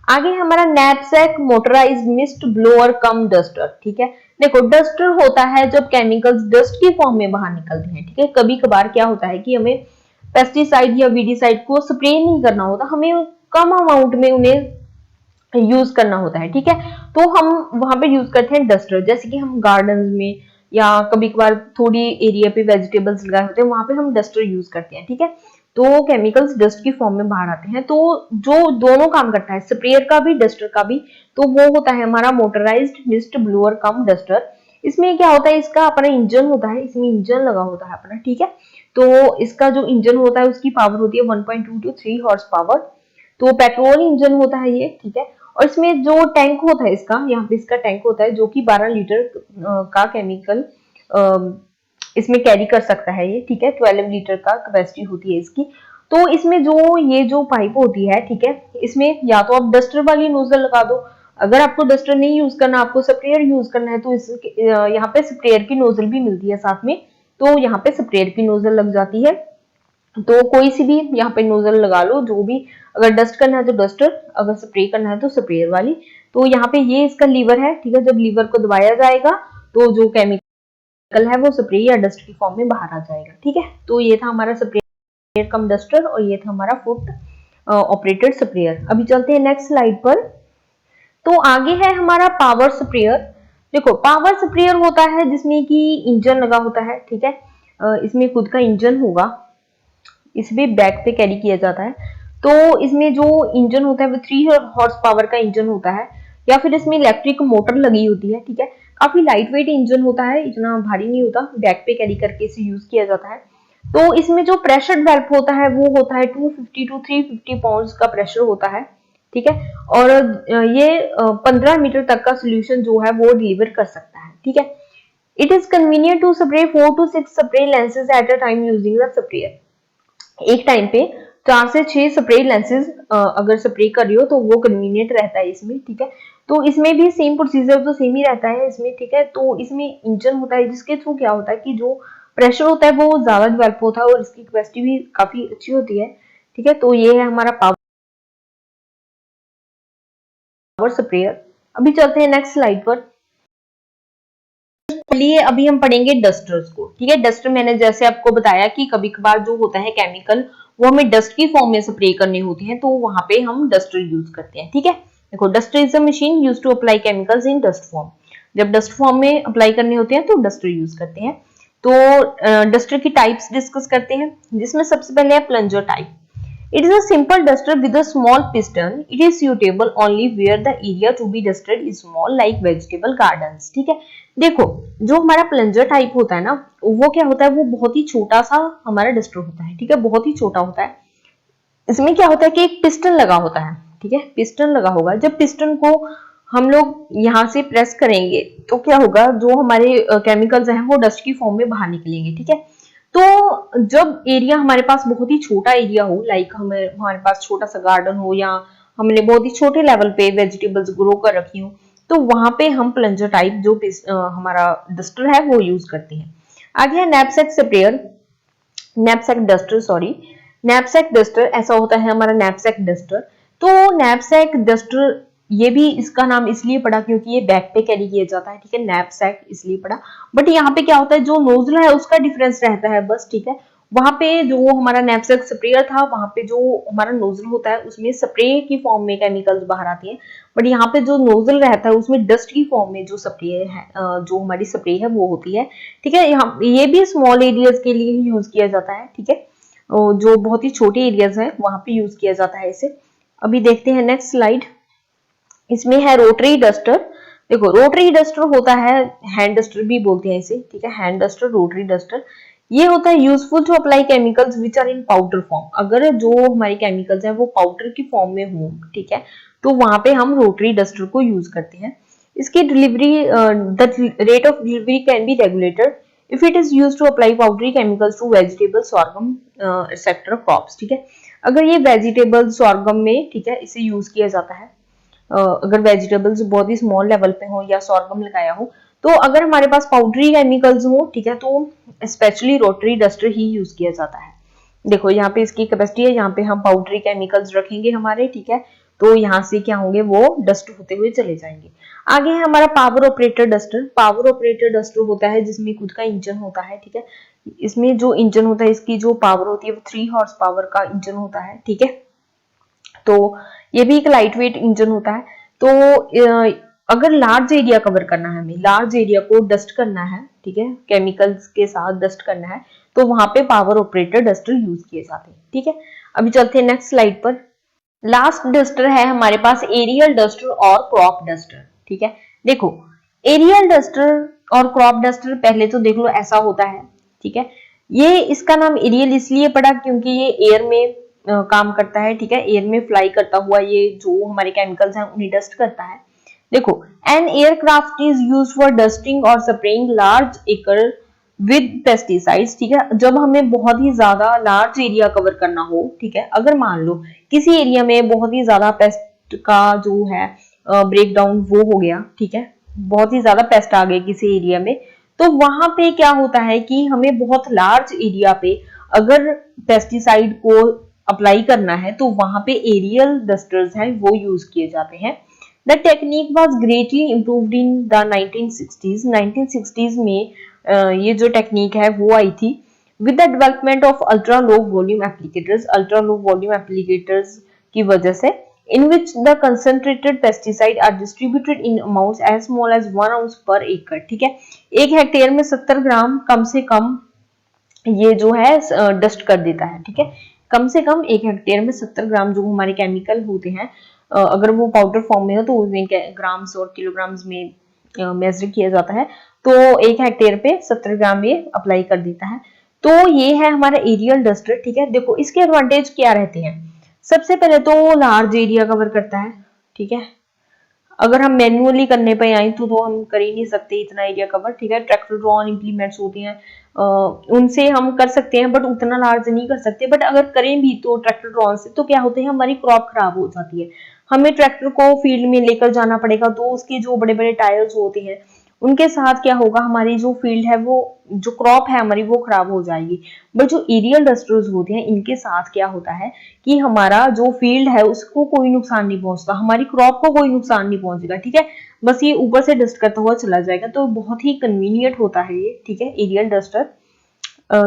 आगे हमारा नैपसैक मोटराइज्ड मिस्ट ब्लोअर कम डस्टर। ठीक है, देखो डस्टर होता है जब केमिकल्स डस्ट की फॉर्म में बाहर निकलते हैं। ठीक है, कभी कभार क्या होता है कि हमें पेस्टिसाइड या वीडिसाइड को स्प्रे नहीं करना होता, हमें कम अमाउंट में उन्हें यूज करना होता है। ठीक है, तो हम वहां पे यूज करते हैं डस्टर, जैसे कि हम गार्डन में या कभी कभार थोड़ी एरिया पे वेजिटेबल्स लगाए होते हैं वहां पे हम डस्टर यूज करते हैं। ठीक है, तो केमिकल्स डस्ट की फॉर्म में बाहर आते हैं। तो जो दोनों काम करता है स्प्रेयर का भी डस्टर का भी, तो वो होता है हमारा मोटराइज्ड मिस्ट ब्लोअर कम डस्टर। इसमें क्या होता है, इसका अपना इंजन होता है, इसमें इंजन लगा होता है अपना। ठीक है, तो इसका जो इंजन होता है उसकी पावर होती है 1.2 to 3 हॉर्स पावर। तो पेट्रोल इंजन होता है ये। ठीक है, और इसमें जो टैंक होता है इसका, यहाँ पे इसका टैंक होता है जो कि 12 लीटर का केमिकल इसमें कैरी कर सकता है ये। ठीक है, 12 लीटर का कैपेसिटी होती है इसकी। तो इसमें जो ये जो पाइप होती है, ठीक है, इसमें या तो आप डस्टर वाली नोजल लगा दो, अगर आपको डस्टर नहीं यूज करना, आपको स्प्रेयर यूज करना है, तो इस यहाँ पे स्प्रेयर की नोजल भी मिलती है साथ में, तो यहाँ पे स्प्रेयर की नोजल लग जाती है। तो कोई सी भी यहाँ पे नोजल लगा लो, जो भी, अगर डस्ट करना है तो डस्टर, अगर स्प्रे करना है तो स्प्रेयर वाली। तो यहाँ पे ये इसका लीवर है। ठीक है, जब लीवर को दबाया जाएगा तो जो केमिकल है वो स्प्रे या डस्ट की फॉर्म में बाहर आ जाएगा। ठीक है, तो ये था हमारा स्प्रेयर कम डस्टर और ये था हमारा फुट ऑपरेटेड स्प्रेयर। अभी चलते हैं नेक्स्ट स्लाइड पर। तो आगे है हमारा पावर स्प्रेयर। देखो पावर स्प्रेयर होता है जिसमें कि इंजन लगा होता है। ठीक है, इसमें खुद का इंजन होगा, इसमें बैक पे कैरी किया जाता है। तो इसमें जो इंजन होता है वो 3 हॉर्स पावर का इंजन होता है या फिर इसमें इलेक्ट्रिक मोटर लगी होती है। ठीक है, काफी लाइट वेट इंजन होता है, इतना भारी नहीं होता, बैक पे कैरी करके इसे यूज किया जाता है। तो इसमें जो प्रेशर डेवलप होता है वो होता है 250 to 350 पाउंड का प्रेशर होता है। ठीक है, और ये 15 मीटर तक का सोल्यूशन जो है वो डिलीवर कर सकता है। ठीक है, it is convenient to spray 4 to 6 spray lances at a time using the sprayer. एक टाइम पे 4 से 6 स्प्रे लेंसेज अगर स्प्रे कर रही हो तो वो कन्वीनियंट रहता है इसमें। ठीक है, तो इसमें भी सेम प्रोसीजर तो सेम ही रहता है इसमें। ठीक है, तो इसमें इंजन होता है जिसके थ्रू क्या होता है कि जो प्रेशर होता है वो ज्यादा डेवलप होता है और इसकी कैपेसिटी भी काफी अच्छी होती है। ठीक है, तो ये है हमारा पावर स्प्रेयर। अभी चलते हैं नेक्स्ट स्लाइड पर। चलिए अभी हम पढ़ेंगे डस्टर्स को, ठीक है। डस्टर मैंने जैसे आपको बताया कि कभी कभार जो होता है केमिकल वो हमें डस्ट की फॉर्म में स्प्रे करने होते हैं, तो वहां पे हम डस्टर यूज करते हैं, ठीक है। देखो, duster is a machine use to apply chemicals in dust form. जब डस्ट फॉर्म में अप्लाई करने होते हैं तो डस्टर यूज करते हैं। तो डस्टर की टाइप्स डिस्कस करते हैं, जिसमें सबसे पहले है plunger type. It is a simple duster with a small piston. It is suitable only where the area to be dusted is small, like vegetable gardens. ठीक है। देखो, जो हमारा प्लंजर टाइप होता है ना, वो क्या होता है, वो बहुत ही छोटा सा हमारा डस्टर होता है, ठीक है, बहुत ही छोटा होता है। इसमें क्या होता है कि एक पिस्टन लगा होता है, ठीक है, पिस्टन लगा होगा। जब पिस्टन को हम लोग यहाँ से प्रेस करेंगे तो क्या होगा, जो हमारे केमिकल्स हैं वो डस्ट की फॉर्म में बाहर निकलेंगे, ठीक है। तो जब एरिया हमारे पास बहुत ही छोटा एरिया हो, लाइक हमारे पास छोटा सा गार्डन हो, या हमने बहुत ही छोटे लेवल पे वेजिटेबल्स ग्रो कर रखी हो, तो वहां पे हम प्लंजर टाइप जो हमारा डस्टर है वो यूज करते हैं। आगे है knapsack sprayer, knapsack duster, sorry, knapsack duster ऐसा होता है हमारा नैपसैक डस्टर। तो नैपसैक डस्टर, ये भी इसका नाम इसलिए पड़ा क्योंकि ये बैक पे कैरी किया जाता है, ठीक है, नैपसैक इसलिए पड़ा। बट यहाँ पे क्या होता है, जो नोजल है उसका डिफरेंस रहता है बस, ठीक है। वहां पे जो हमारा नैपसैक स्प्रेयर था, वहां पे जो हमारा नोजल होता है उसमें स्प्रे की फॉर्म में केमिकल्स बाहर आती है। बट यहाँ पे जो नोजल रहता है उसमें डस्ट की फॉर्म में जो स्प्रे है, जो हमारी स्प्रे है वो होती है, ठीक है। यहाँ ये भी स्मॉल एरियाज के लिए ही यूज किया जाता है, ठीक है। जो बहुत ही छोटे एरियाज हैं वहां पे यूज किया जाता है इसे। अभी देखते हैं नेक्स्ट स्लाइड। इसमें है रोटरी डस्टर। देखो, रोटरी डस्टर होता है, हैंड डस्टर भी बोलते हैं इसे, ठीक है, हैंड डस्टर, रोटरी डस्टर। ये होता है useful to apply chemicals which are in powder form. अगर जो हमारी केमिकल्स हैं वो पाउडर की फॉर्म में हो, ठीक है, तो वहां पे हम रोटरी डस्टर को यूज करते हैं। इसकी delivery, the rate of delivery can be regulated if it is used to apply powdery chemicals to vegetable, sorghum etcetera crops, ठीक है। अगर ये वेजिटेबल सॉर्गम में, ठीक है, इसे यूज किया जाता है। अगर वेजिटेबल्स बहुत ही स्मॉल लेवल पे हो या सॉर्गम लगाया हो, तो अगर हमारे पास पाउडरी केमिकल्स हो, ठीक है, तो स्पेशली रोटरी डस्टर ही यूज किया जाता है। देखो, यहाँ पे इसकी कैपेसिटी है, यहाँ पे हम पाउडरी केमिकल्स रखेंगे हमारे, ठीक है, तो यहाँ से क्या होंगे, वो डस्ट होते हुए चले जाएंगे। आगे है हमारा power operator duster. Power operator duster होता है जिसमें खुद का इंजन होता है, ठीक है। इसमें जो इंजन होता है, इसकी जो पावर होती है वो 3 हॉर्स पावर का इंजन होता है, ठीक है। तो ये भी एक लाइट वेट इंजन होता है। तो अगर लार्ज एरिया कवर करना है, हमें लार्ज एरिया को डस्ट करना है, ठीक है, केमिकल्स के साथ डस्ट करना है, तो वहां पे पावर ऑपरेटर डस्टर यूज किए जाते हैं, ठीक है। अभी चलते हैं नेक्स्ट स्लाइड पर। लास्ट डस्टर है हमारे पास एरियल डस्टर और क्रॉप डस्टर, ठीक है। देखो, एरियल डस्टर और क्रॉप डस्टर पहले तो देख लो ऐसा होता है, ठीक है। ये इसका नाम एरियल इसलिए पड़ा क्योंकि ये एयर में काम करता है, ठीक है, एयर में फ्लाई करता हुआ ये जो हमारे केमिकल्स हैं उन्हें डस्ट करता है। देखो, an aircraft is used for dusting और spraying large acre with pesticides, ठीक है। जब हमें बहुत ही ज्यादा लार्ज एरिया कवर करना हो, ठीक है, अगर मान लो किसी एरिया में बहुत ही ज्यादा पेस्ट का जो है ब्रेक डाउन वो हो गया, ठीक है, बहुत ही ज्यादा पेस्ट आ गए किसी एरिया में, तो वहां पे क्या होता है कि हमें बहुत लार्ज एरिया पे अगर पेस्टिसाइड को अप्लाई करना है तो वहां पे एरियल डस्टर्स हैं वो यूज किए जाते हैं। The technique was greatly improved in the 1960s। 1960s में ये जो टेक्निक है वो आई थी with the development of ultra low volume applicators. Ultra low volume applicators की वजह से, in which the concentrated pesticide are distributed in amounts as small as 1 ounce per acre, ठीक है। 1 हेक्टेयर में 70 ग्राम कम से कम ये जो है डस्ट कर देता है, ठीक है। कम से कम 1 हेक्टेयर में 70 ग्राम जो हमारे केमिकल होते हैं, अगर वो पाउडर फॉर्म में हो तो उसमें ग्राम्स और किलोग्राम्स में मेजर किया जाता है, तो 1 हेक्टेयर पे 70 ग्राम ये अप्लाई कर देता है। तो ये है हमारा एरियल डस्टर, ठीक है। देखो, इसके एडवांटेज क्या रहते हैं। सबसे पहले तो लार्ज एरिया कवर करता है, ठीक है। अगर हम मैन्युअली करने पे आए तो हम कर ही नहीं सकते इतना एरिया कवर, ठीक है। ट्रैक्टर ड्रॉन इंप्लीमेंट्स होते हैं, उनसे हम कर सकते हैं बट उतना लार्ज नहीं कर सकते। बट अगर करें भी तो ट्रैक्टर ड्रॉन से, तो क्या होते हैं, हमारी क्रॉप खराब हो जाती है। हमें ट्रैक्टर को फील्ड में लेकर जाना पड़ेगा, तो उसके जो बड़े बड़े टायर्स होते हैं उनके साथ क्या होगा, हमारी जो फील्ड है वो, जो क्रॉप है हमारी वो खराब हो जाएगी। बट जो एरियल डस्टर्स होते हैं इनके साथ क्या होता है कि हमारा जो फील्ड है उसको कोई नुकसान नहीं पहुंचता, हमारी क्रॉप को कोई नुकसान नहीं पहुंचेगा, ठीक है। बस ये ऊपर से डस्ट करता हुआ चला जाएगा, तो बहुत ही कन्वीनियंट होता है ये, ठीक है, एरियल डस्टर।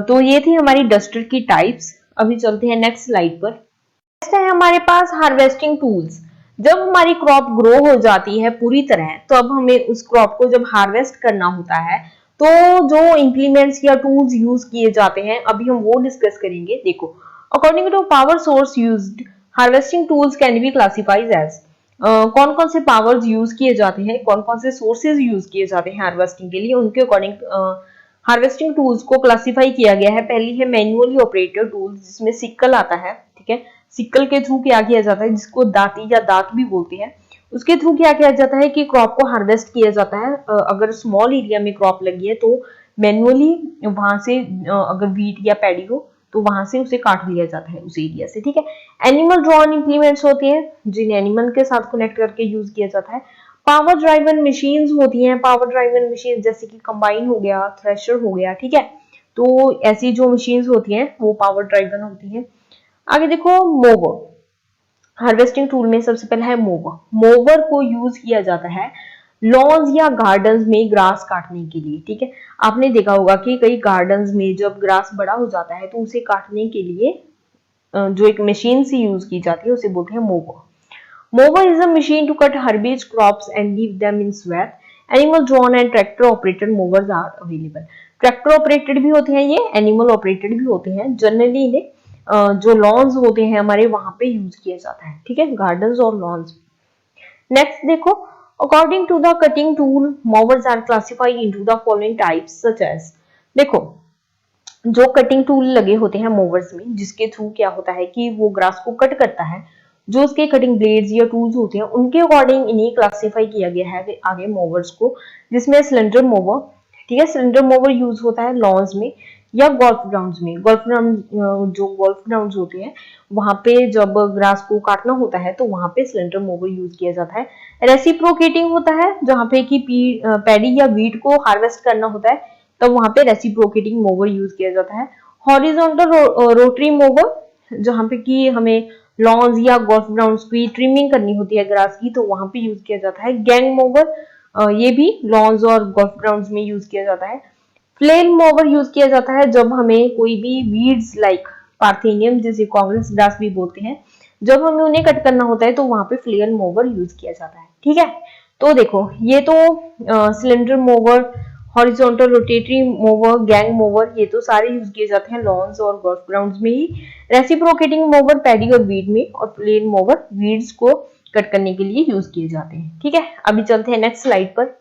तो ये थी हमारी डस्टर की टाइप्स। अभी चलते हैं नेक्स्ट स्लाइड पर। नेक्स्ट है हमारे पास हार्वेस्टिंग टूल्स। जब हमारी क्रॉप ग्रो हो जाती है पूरी तरह, तो अब हमें उस क्रॉप को जब हार्वेस्ट करना होता है, तो जो इंप्लीमेंट्स या टूल्स यूज किए जाते हैं अभी हम वो डिस्कस करेंगे। देखो, according to power source used, harvesting tools can be classified as, कौन कौन से पावर्स यूज किए जाते हैं, कौन कौन से सोर्सेज यूज किए जाते हैं हार्वेस्टिंग के लिए, उनके अकॉर्डिंग हार्वेस्टिंग टूल्स को क्लासिफाई किया गया है। पहली है मैन्युअली ऑपरेटेड टूल्स, जिसमें सिक्कल आता है, ठीक है। सिक्कल के थ्रू क्या किया जाता है, जिसको दाती या दांत भी बोलते हैं, उसके थ्रू क्या किया जाता है कि क्रॉप को हार्वेस्ट किया जाता है। अगर स्मॉल एरिया में क्रॉप लगी है तो मैन्युअली वहां से अगर व्हीट या पैडी हो तो वहां से उसे काट लिया जाता है उस एरिया से, ठीक है। एनिमल ड्रॉन इंप्लीमेंट्स होते हैं, जिन एनिमल के साथ कनेक्ट करके यूज किया जाता है। पावर ड्राइवन मशीन्स होती हैं, पावर ड्राइवन मशीन जैसे कि कंबाइन हो गया, थ्रेशर हो गया, ठीक है। तो ऐसी जो मशीन्स होती हैं वो पावर ड्राइवन होती हैं। आगे देखो, मोवर। हार्वेस्टिंग टूल में सबसे पहला है मोवर। मोवर को यूज किया जाता है लॉन्स या गार्डन्स में ग्रास काटने के लिए, ठीक है। आपने देखा होगा कि कई गार्डन्स में जब ग्रास बड़ा हो जाता है तो उसे काटने के लिए जो एक मशीन से यूज की जाती है उसे बोलते हैं mower. Mower is a machine to cut herbage crops and leave them in swath. Animal drawn and tractor operated mowers are available. Tractor operated भी होते हैं ये, एनिमल ऑपरेटेड भी होते हैं। जनरली इन्हें जो लॉन्स होते हैं हमारे वहां पे यूज किया जाता है, ठीक है, गार्डन्स और लॉन्स। नेक्स्ट देखो, according to the cutting tool mowers are classified into the following types such as. देखो, जो कटिंग टूल लगे होते हैं मोवर्स में, जिसके थ्रू क्या होता है कि वो ग्रास को कट करता है, जो उसके कटिंग ब्लेड्स या टूल्स होते हैं उनके अकॉर्डिंग इन्हें क्लासिफाई किया गया है आगे मोवर्स को, जिसमें सिलेंडर मोवर, ठीक है, सिलेंडर मोवर यूज होता है लॉन्स में या गोल्फ ग्राउंड्स में। गोल्फ ग्राउंड, जो गोल्फ ग्राउंड्स होते हैं वहां पे जब ग्रास को काटना होता है तो वहां पे सिलेंडर मोवर यूज किया जाता है। रेसिप्रोकेटिंग होता है, जहां पे कि पैडी या व्हीट को हार्वेस्ट करना होता है तब वहां पे रेसिप्रोकेटिंग मोवर यूज किया जाता है। हॉरिजॉन्टल रोटरी मोवर, जहां पे कि हमें लॉन्स या गोल्फ ग्राउंड्स की ट्रिमिंग करनी होती है ग्रास की, तो वहां पे यूज किया जाता है। गैंग मोवर, ये भी लॉन्स और गोल्फ ग्राउंड्स में यूज किया जाता है। फ्लेल मोवर यूज किया जाता है जब हमें कोई भी वीड्स लाइक पार्थेनियम, जिसे कांग्रेस ग्रास भी बोलते हैं, जब हमें उन्हें कट करना होता है तो वहां पे फ्लेल मोवर यूज किया जाता है, ठीक है। तो देखो, ये तो cylinder mower, horizontal rotary mower, gang mower, ये तो सारे यूज किए जाते हैं लॉन्स और गोल्फ ग्राउंड्स में ही। रेसिप्रोकेटिंग मोवर पैडी और वीड में, और प्लेन मोवर वीड्स को कट करने के लिए यूज किए जाते हैं, ठीक है। अभी चलते हैं नेक्स्ट स्लाइड पर।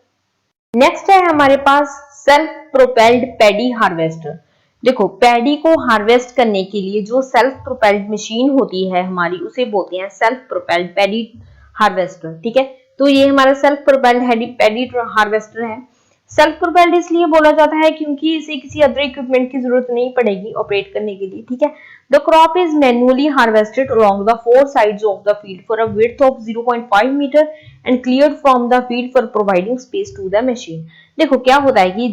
नेक्स्ट है हमारे पास सेल्फ प्रोपेल्ड पैडी हार्वेस्टर। देखो, पैडी को हार्वेस्ट करने के लिए जो सेल्फ प्रोपेल्ड मशीन होती है हमारी, उसे बोलते हैं सेल्फ प्रोपेल्ड पैडी हार्वेस्टर, ठीक है। तो ये हमारा सेल्फ प्रोपेल्ड पैडी हार्वेस्टर है। सेल्फ प्रोपेल्ड इसलिए बोला जाता है क्योंकि इसे किसी अदर इक्विपमेंट की जरूरत नहीं पड़ेगी ऑपरेट करने के लिए, ठीक है। The crop is manually harvested along the four sides of the field for a width of 0.5 metre and cleared from the field for providing space to the machine. देखो, क्या होता है कि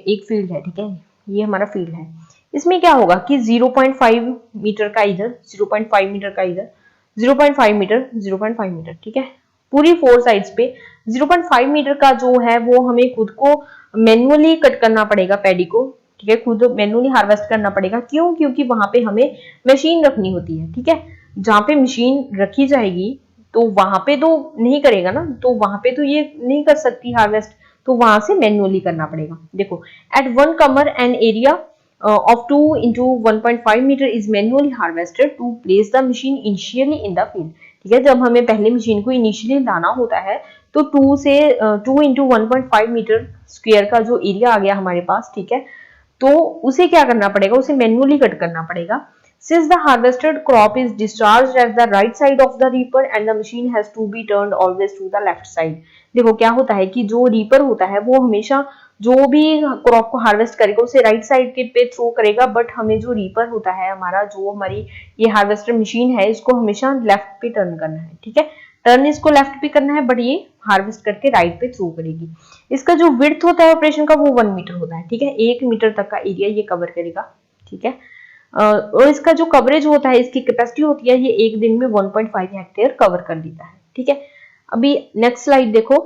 एक फील्ड है, ठीक है, ये हमारा फील्ड है, इसमें क्या होगा कि 0.5 मीटर का इधर, 0.5 मीटर का इधर, 0.5 मीटर, 0.5 मीटर, ठीक है, पूरी फोर साइड्स पे 0.5 मीटर का जो है वो हमें खुद को मैन्युअली कट करना पड़ेगा पैडी को, ठीक है, खुद मैन्युअली हार्वेस्ट करना पड़ेगा। क्यों? क्योंकि वहां पे हमें मशीन रखनी होती है, ठीक है। जहां पे मशीन रखी जाएगी तो वहां पे तो नहीं करेगा ना, तो वहां पे तो ये नहीं कर सकती हार्वेस्ट, तो वहां से मैन्युअली करना पड़ेगा। देखो, at one corner an area of 2 into 1.5 meter is manually harvested to place the machine initially in the field, ठीक है। जब हमें पहले मशीन को इनिशियली लाना होता है तो 2 into 1.5 मीटर स्क्वायर का जो एरिया आ गया हमारे पास, ठीक है, तो उसे क्या करना पड़ेगा, उसे मैन्युअली कट करना पड़ेगा। Since the harvested crop is discharged at the right side of the reaper and the machine has to be turned always to the left side। देखो, क्या होता है कि जो रीपर होता है वो हमेशा जो भी क्रॉप को हार्वेस्ट करेगा उसे राइट साइड के पे थ्रो करेगा, बट हमें जो रीपर होता है हमारा, जो हमारी ये हार्वेस्टर मशीन है, इसको हमेशा लेफ्ट पे टर्न करना है, ठीक है। टर्न इसको लेफ्ट पे करना है, बट ये हार्वेस्ट करके राइट पे थ्रो करेगी। इसका जो विड्थ होता है ऑपरेशन का वो 1 मीटर होता है, ठीक है, 1 मीटर तक का एरिया ये कवर करेगा, ठीक है। और इसका जो कवरेज होता है, इसकी कैपेसिटी होती है, ये एक दिन में 1.5 हेक्टेयर कवर कर देता है, ठीक है। अभी नेक्स्ट स्लाइड देखो,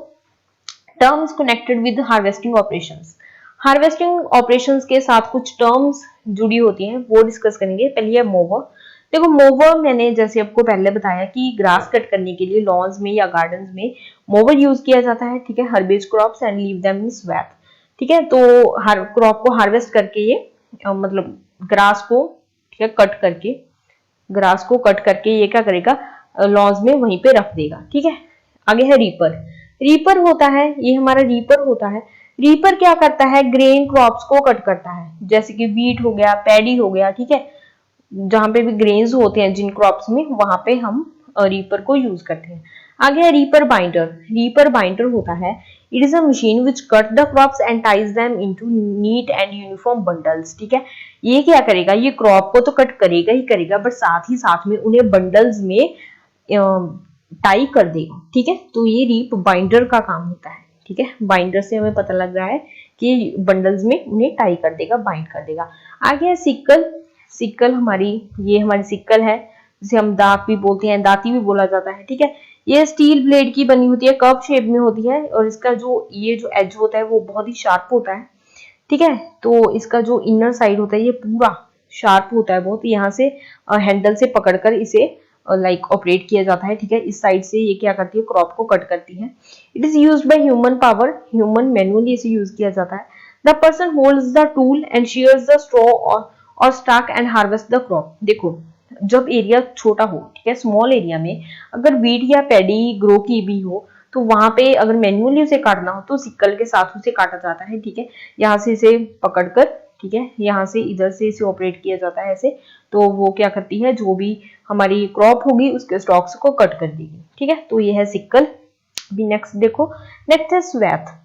terms connected with harvesting operations. Harvesting operations के साथ कुछ टर्म्स जुड़ी होती हैं, वो डिस्कस करेंगे। पहले है मोवर। देखो मोवर मैंने जैसे आपको पहले बताया कि ग्रास कट करने के लिए लॉन्स में या गार्डन्स में मोवर यूज किया जाता है, ठीक है, harvests crops and leave them in swath, ठीक है। तो हर क्रॉप को हार्वेस्ट करके ये मतलब ग्रास को, ठीक है, कट करके, ग्रास को कट करके ये क्या करेगा, लॉन्स में वहीं पे रख देगा, ठीक है। आगे है रीपर। रीपर होता है, ये हमारा रीपर होता है। रीपर क्या करता है, ग्रेन क्रॉप्स को कट करता है, जैसे कि व्हीट हो गया, पैडी हो गया, ठीक है, जहां पे भी ग्रेन्स होते हैं जिन क्रॉप्स में, वहां पे हम रीपर को यूज करते हैं। आगे है रीपर बाइंडर। रीपर बाइंडर होता है, it is a machine which cut the crops and ties them into neat and uniform bundles, ठीक है। ये क्या करेगा, ये क्रॉप को तो कट करेगा ही करेगा, बट साथ ही साथ में उन्हें बंडल्स में टाई कर देगा, ठीक है। तो ये रीप बाइंडर का काम होता है, ठीक है। बाइंडर से हमें पता लग रहा है कि बंडल्स में उन्हें टाई कर देगा, बाइंड कर देगा। आगे है सिक्कल। सिक्कल हमारी, ये हमारी सिक्कल है, जिसे हम दांत भी बोलते हैं, दाती भी बोला जाता है, ठीक है। ये स्टील ब्लेड की बनी होती है, कर्व शेप में होती है, और इसका जो ये जो एज होता है वो बहुत ही शार्प होता है, ठीक है। तो इसका जो इनर साइड होता है ये पूरा शार्प होता है बहुत, यहाँ से हैंडल से पकड़कर इसे लाइक ऑपरेट किया जाता है, ठीक है। इस साइड से ये क्या करती है, क्रॉप को कट करती है। It is used by human power, human manually इसे यूज किया जाता है। The person holds the tool and shears the straw और stalk and harvest the crop. देखो जब एरिया छोटा हो, ठीक है, स्मॉल एरिया में अगर व्हीट या पैडी ग्रो की भी हो, तो वहां पे अगर मैन्युअली उसे काटना हो तो सिक्कल के साथ उसे काटा जाता है, ठीक है। यहाँ से इसे पकड़कर, ठीक है, यहाँ से इधर से इसे ऑपरेट किया जाता है ऐसे। तो वो क्या करती है, जो भी हमारी क्रॉप होगी उसके स्टॉक्स को कट कर देगी, ठीक है। तो ये है सिक्कल। भी नेक्स्ट देखो, नेक्स्ट है स्वैथ।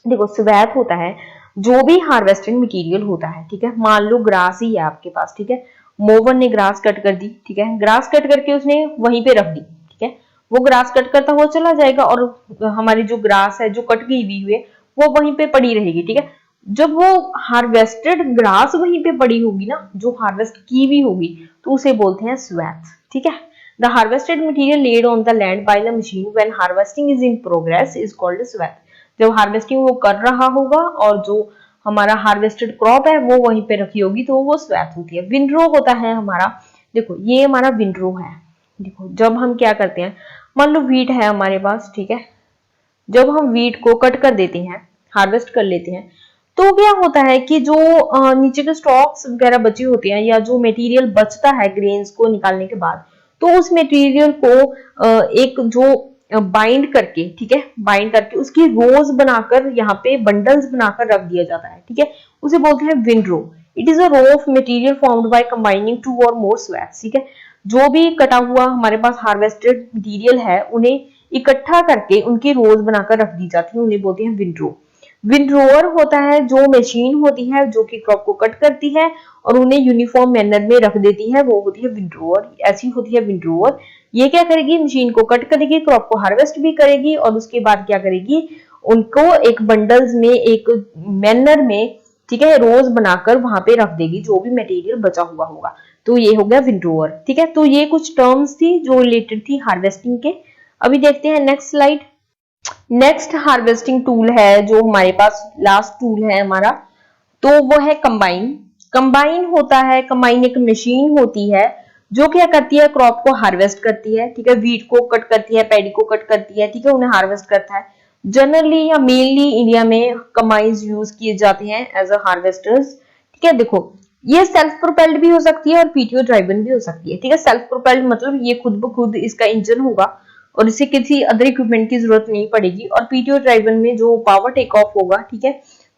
देखो स्वैथ होता है जो भी हार्वेस्टेड मटेरियल होता है, ठीक है। मान लो ग्रास ही है आपके पास, ठीक है, मोवर ने ग्रास कट कर दी, ठीक है, ग्रास कट करके उसने वहीं पे रख दी, ठीक है। वो ग्रास कट करता हुआ चला जाएगा और हमारी जो ग्रास है जो कट गई हुई है वो वहीं पे पड़ी रहेगी, ठीक है। जब वो हार्वेस्टेड ग्रास वहीं पे पड़ी होगी ना, जो हार्वेस्ट की हुई होगी, तो उसे बोलते हैं स्वैथ, ठीक है। The harvested material laid on the land by the machine when harvesting is in progress is called swath. जब हार्वेस्टिंग वो कर रहा होगा और जो हमारा हार्वेस्टेड क्रॉप है वो वहीं पे रखी होगी, तो वो स्वैथ होती है। विंड्रो होता है हमारा, देखो ये हमारा विंड्रो है। देखो जब हम क्या करते हैं, मान लो व्हीट है हमारे पास, ठीक है, जब हम व्हीट को कट कर देते हैं, हार्वेस्ट कर लेते हैं, तो क्या होता है कि जो नीचे के स्टॉक्स वगैरह बचे होते हैं या जो मटेरियल बचता है ग्रेन्स को निकालने के बाद, तो उस मटेरियल को एक जो बाइंड करके, ठीक है, बाइंड करके उसकी रोज बनाकर यहाँ पे बंडल्स बनाकर रख दिया जाता है, ठीक है, उसे बोलते हैं windrow. It is a row of material formed by combining 2 और मोर स्वैथ्स, ठीक है। जो भी कटा हुआ हमारे पास हार्वेस्टेड मटेरियल है उन्हें इकट्ठा करके उनकी रोज बनाकर रख दी जाती है, उन्हें बोलते हैं विंड्रो। विंड्रोअर होता है जो मशीन होती है जो कि क्रॉप को कट करती है और उन्हें यूनिफॉर्म मैनर में रख देती है, वो होती है विंड्रोअर। ऐसी होती है विंड्रोअर। ये क्या करेगी, मशीन को कट करेगी, क्रॉप को हार्वेस्ट भी करेगी और उसके बाद क्या करेगी, उनको एक बंडल्स में, एक मैनर में, ठीक है, रोज बनाकर वहां पे रख देगी जो भी मटेरियल बचा हुआ होगा। तो ये हो गया विंड्रोअर, ठीक है। तो ये कुछ टर्म्स थी जो रिलेटेड थी हार्वेस्टिंग के। अभी देखते हैं next slide. Next harvesting tool है जो हमारे पास, लास्ट टूल है हमारा, तो वो है कंबाइन। कंबाइन होता है, कंबाइन एक मशीन होती है जो क्या करती है, क्रॉप को हार्वेस्ट करती है, ठीक है, व्हीट को कट करती है, पैडी को कट करती है, ठीक है, उन्हें हार्वेस्ट करता है। जनरली या मेनली इंडिया में कंबाइंस यूज किए जाते हैं एज अ हार्वेस्टर्स, ठीक है। देखो ये सेल्फ प्रोपेल्ड भी हो सकती है और पीटीओ ड्राइवन भी हो सकती है, ठीक है। सेल्फ प्रोपेल्ड मतलब ये खुद ब खुद इसका इंजन होगा और इसे किसी अदर इक्विपमेंट की जरूरत नहीं पड़ेगी। और पीटीओ ड्राइवन में जो पावर टेक ऑफ होगा, ठीक है,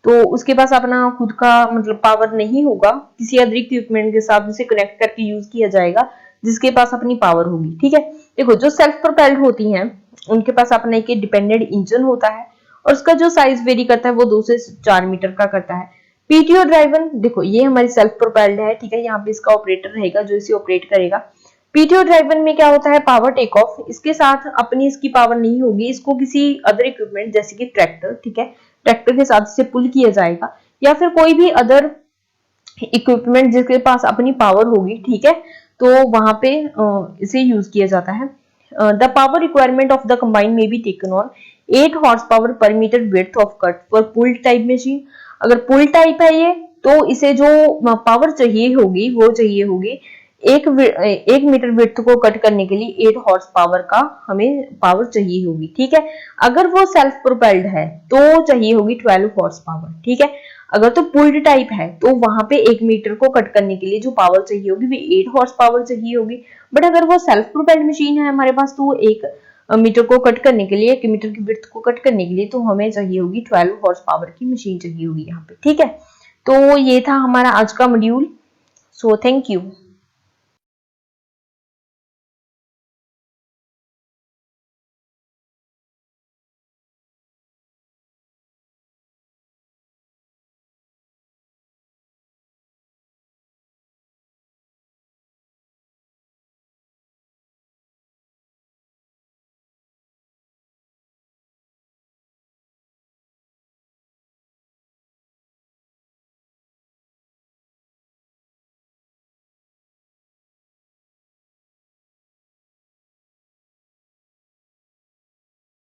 तो उसके पास अपना खुद का मतलब पावर नहीं होगा, किसी अदर इक्विपमेंट के साथ उसे कनेक्ट करके यूज किया जाएगा जिसके पास अपनी पावर होगी, ठीक है। देखो जो सेल्फ प्रोपेल्ड होती हैं उनके पास अपना एक डिपेंडेंट इंजन होता है और उसका जो साइज वेरी करता है वो 2 से 4 मीटर का करता है। पीटीओ ड्राइवन, देखो ये हमारी सेल्फ प्रोपेल्ड है, ठीक है, यहाँ पे इसका ऑपरेटर रहेगा जो इसे ऑपरेट करेगा। पीटीओ ड्राइवन में क्या होता है, पावर टेक ऑफ, इसके साथ अपनी इसकी पावर नहीं होगी, इसको किसी अदर इक्विपमेंट जैसे कि ट्रैक्टर, ठीक है, ट्रैक्टर के साथ इसे पुल किया जाएगा, या फिर कोई भी अदर इक्विपमेंट जिसके पास अपनी पावर होगी, ठीक है, तो वहां पे इसे यूज किया जाता है। The power requirement of the combine may be taken on 8 horse power per metre width of cut for pull type machine. अगर पुल टाइप है ये, तो इसे जो पावर चाहिए होगी वो चाहिए होगी 1 मीटर विड्थ को कट करने के लिए 8 हॉर्स पावर का हमें पावर चाहिए होगी, ठीक है। अगर वो सेल्फ प्रोपेल्ड है तो चाहिए होगी 12 हॉर्स पावर, ठीक है। अगर तो पुल्ड टाइप है तो वहां पे 1 मीटर को कट करने के लिए जो पावर चाहिए होगी वो 8 हॉर्स पावर चाहिए होगी। बट अगर वो सेल्फ प्रोपेल्ड मशीन है हमारे पास, तो वो 1 मीटर को कट करने के लिए, 1 मीटर की विड्थ को कट करने के लिए तो हमें चाहिए होगी 12 हॉर्स पावर की मशीन चाहिए होगी यहाँ पे, ठीक है। तो ये था हमारा आज का मॉड्यूल। So thank you.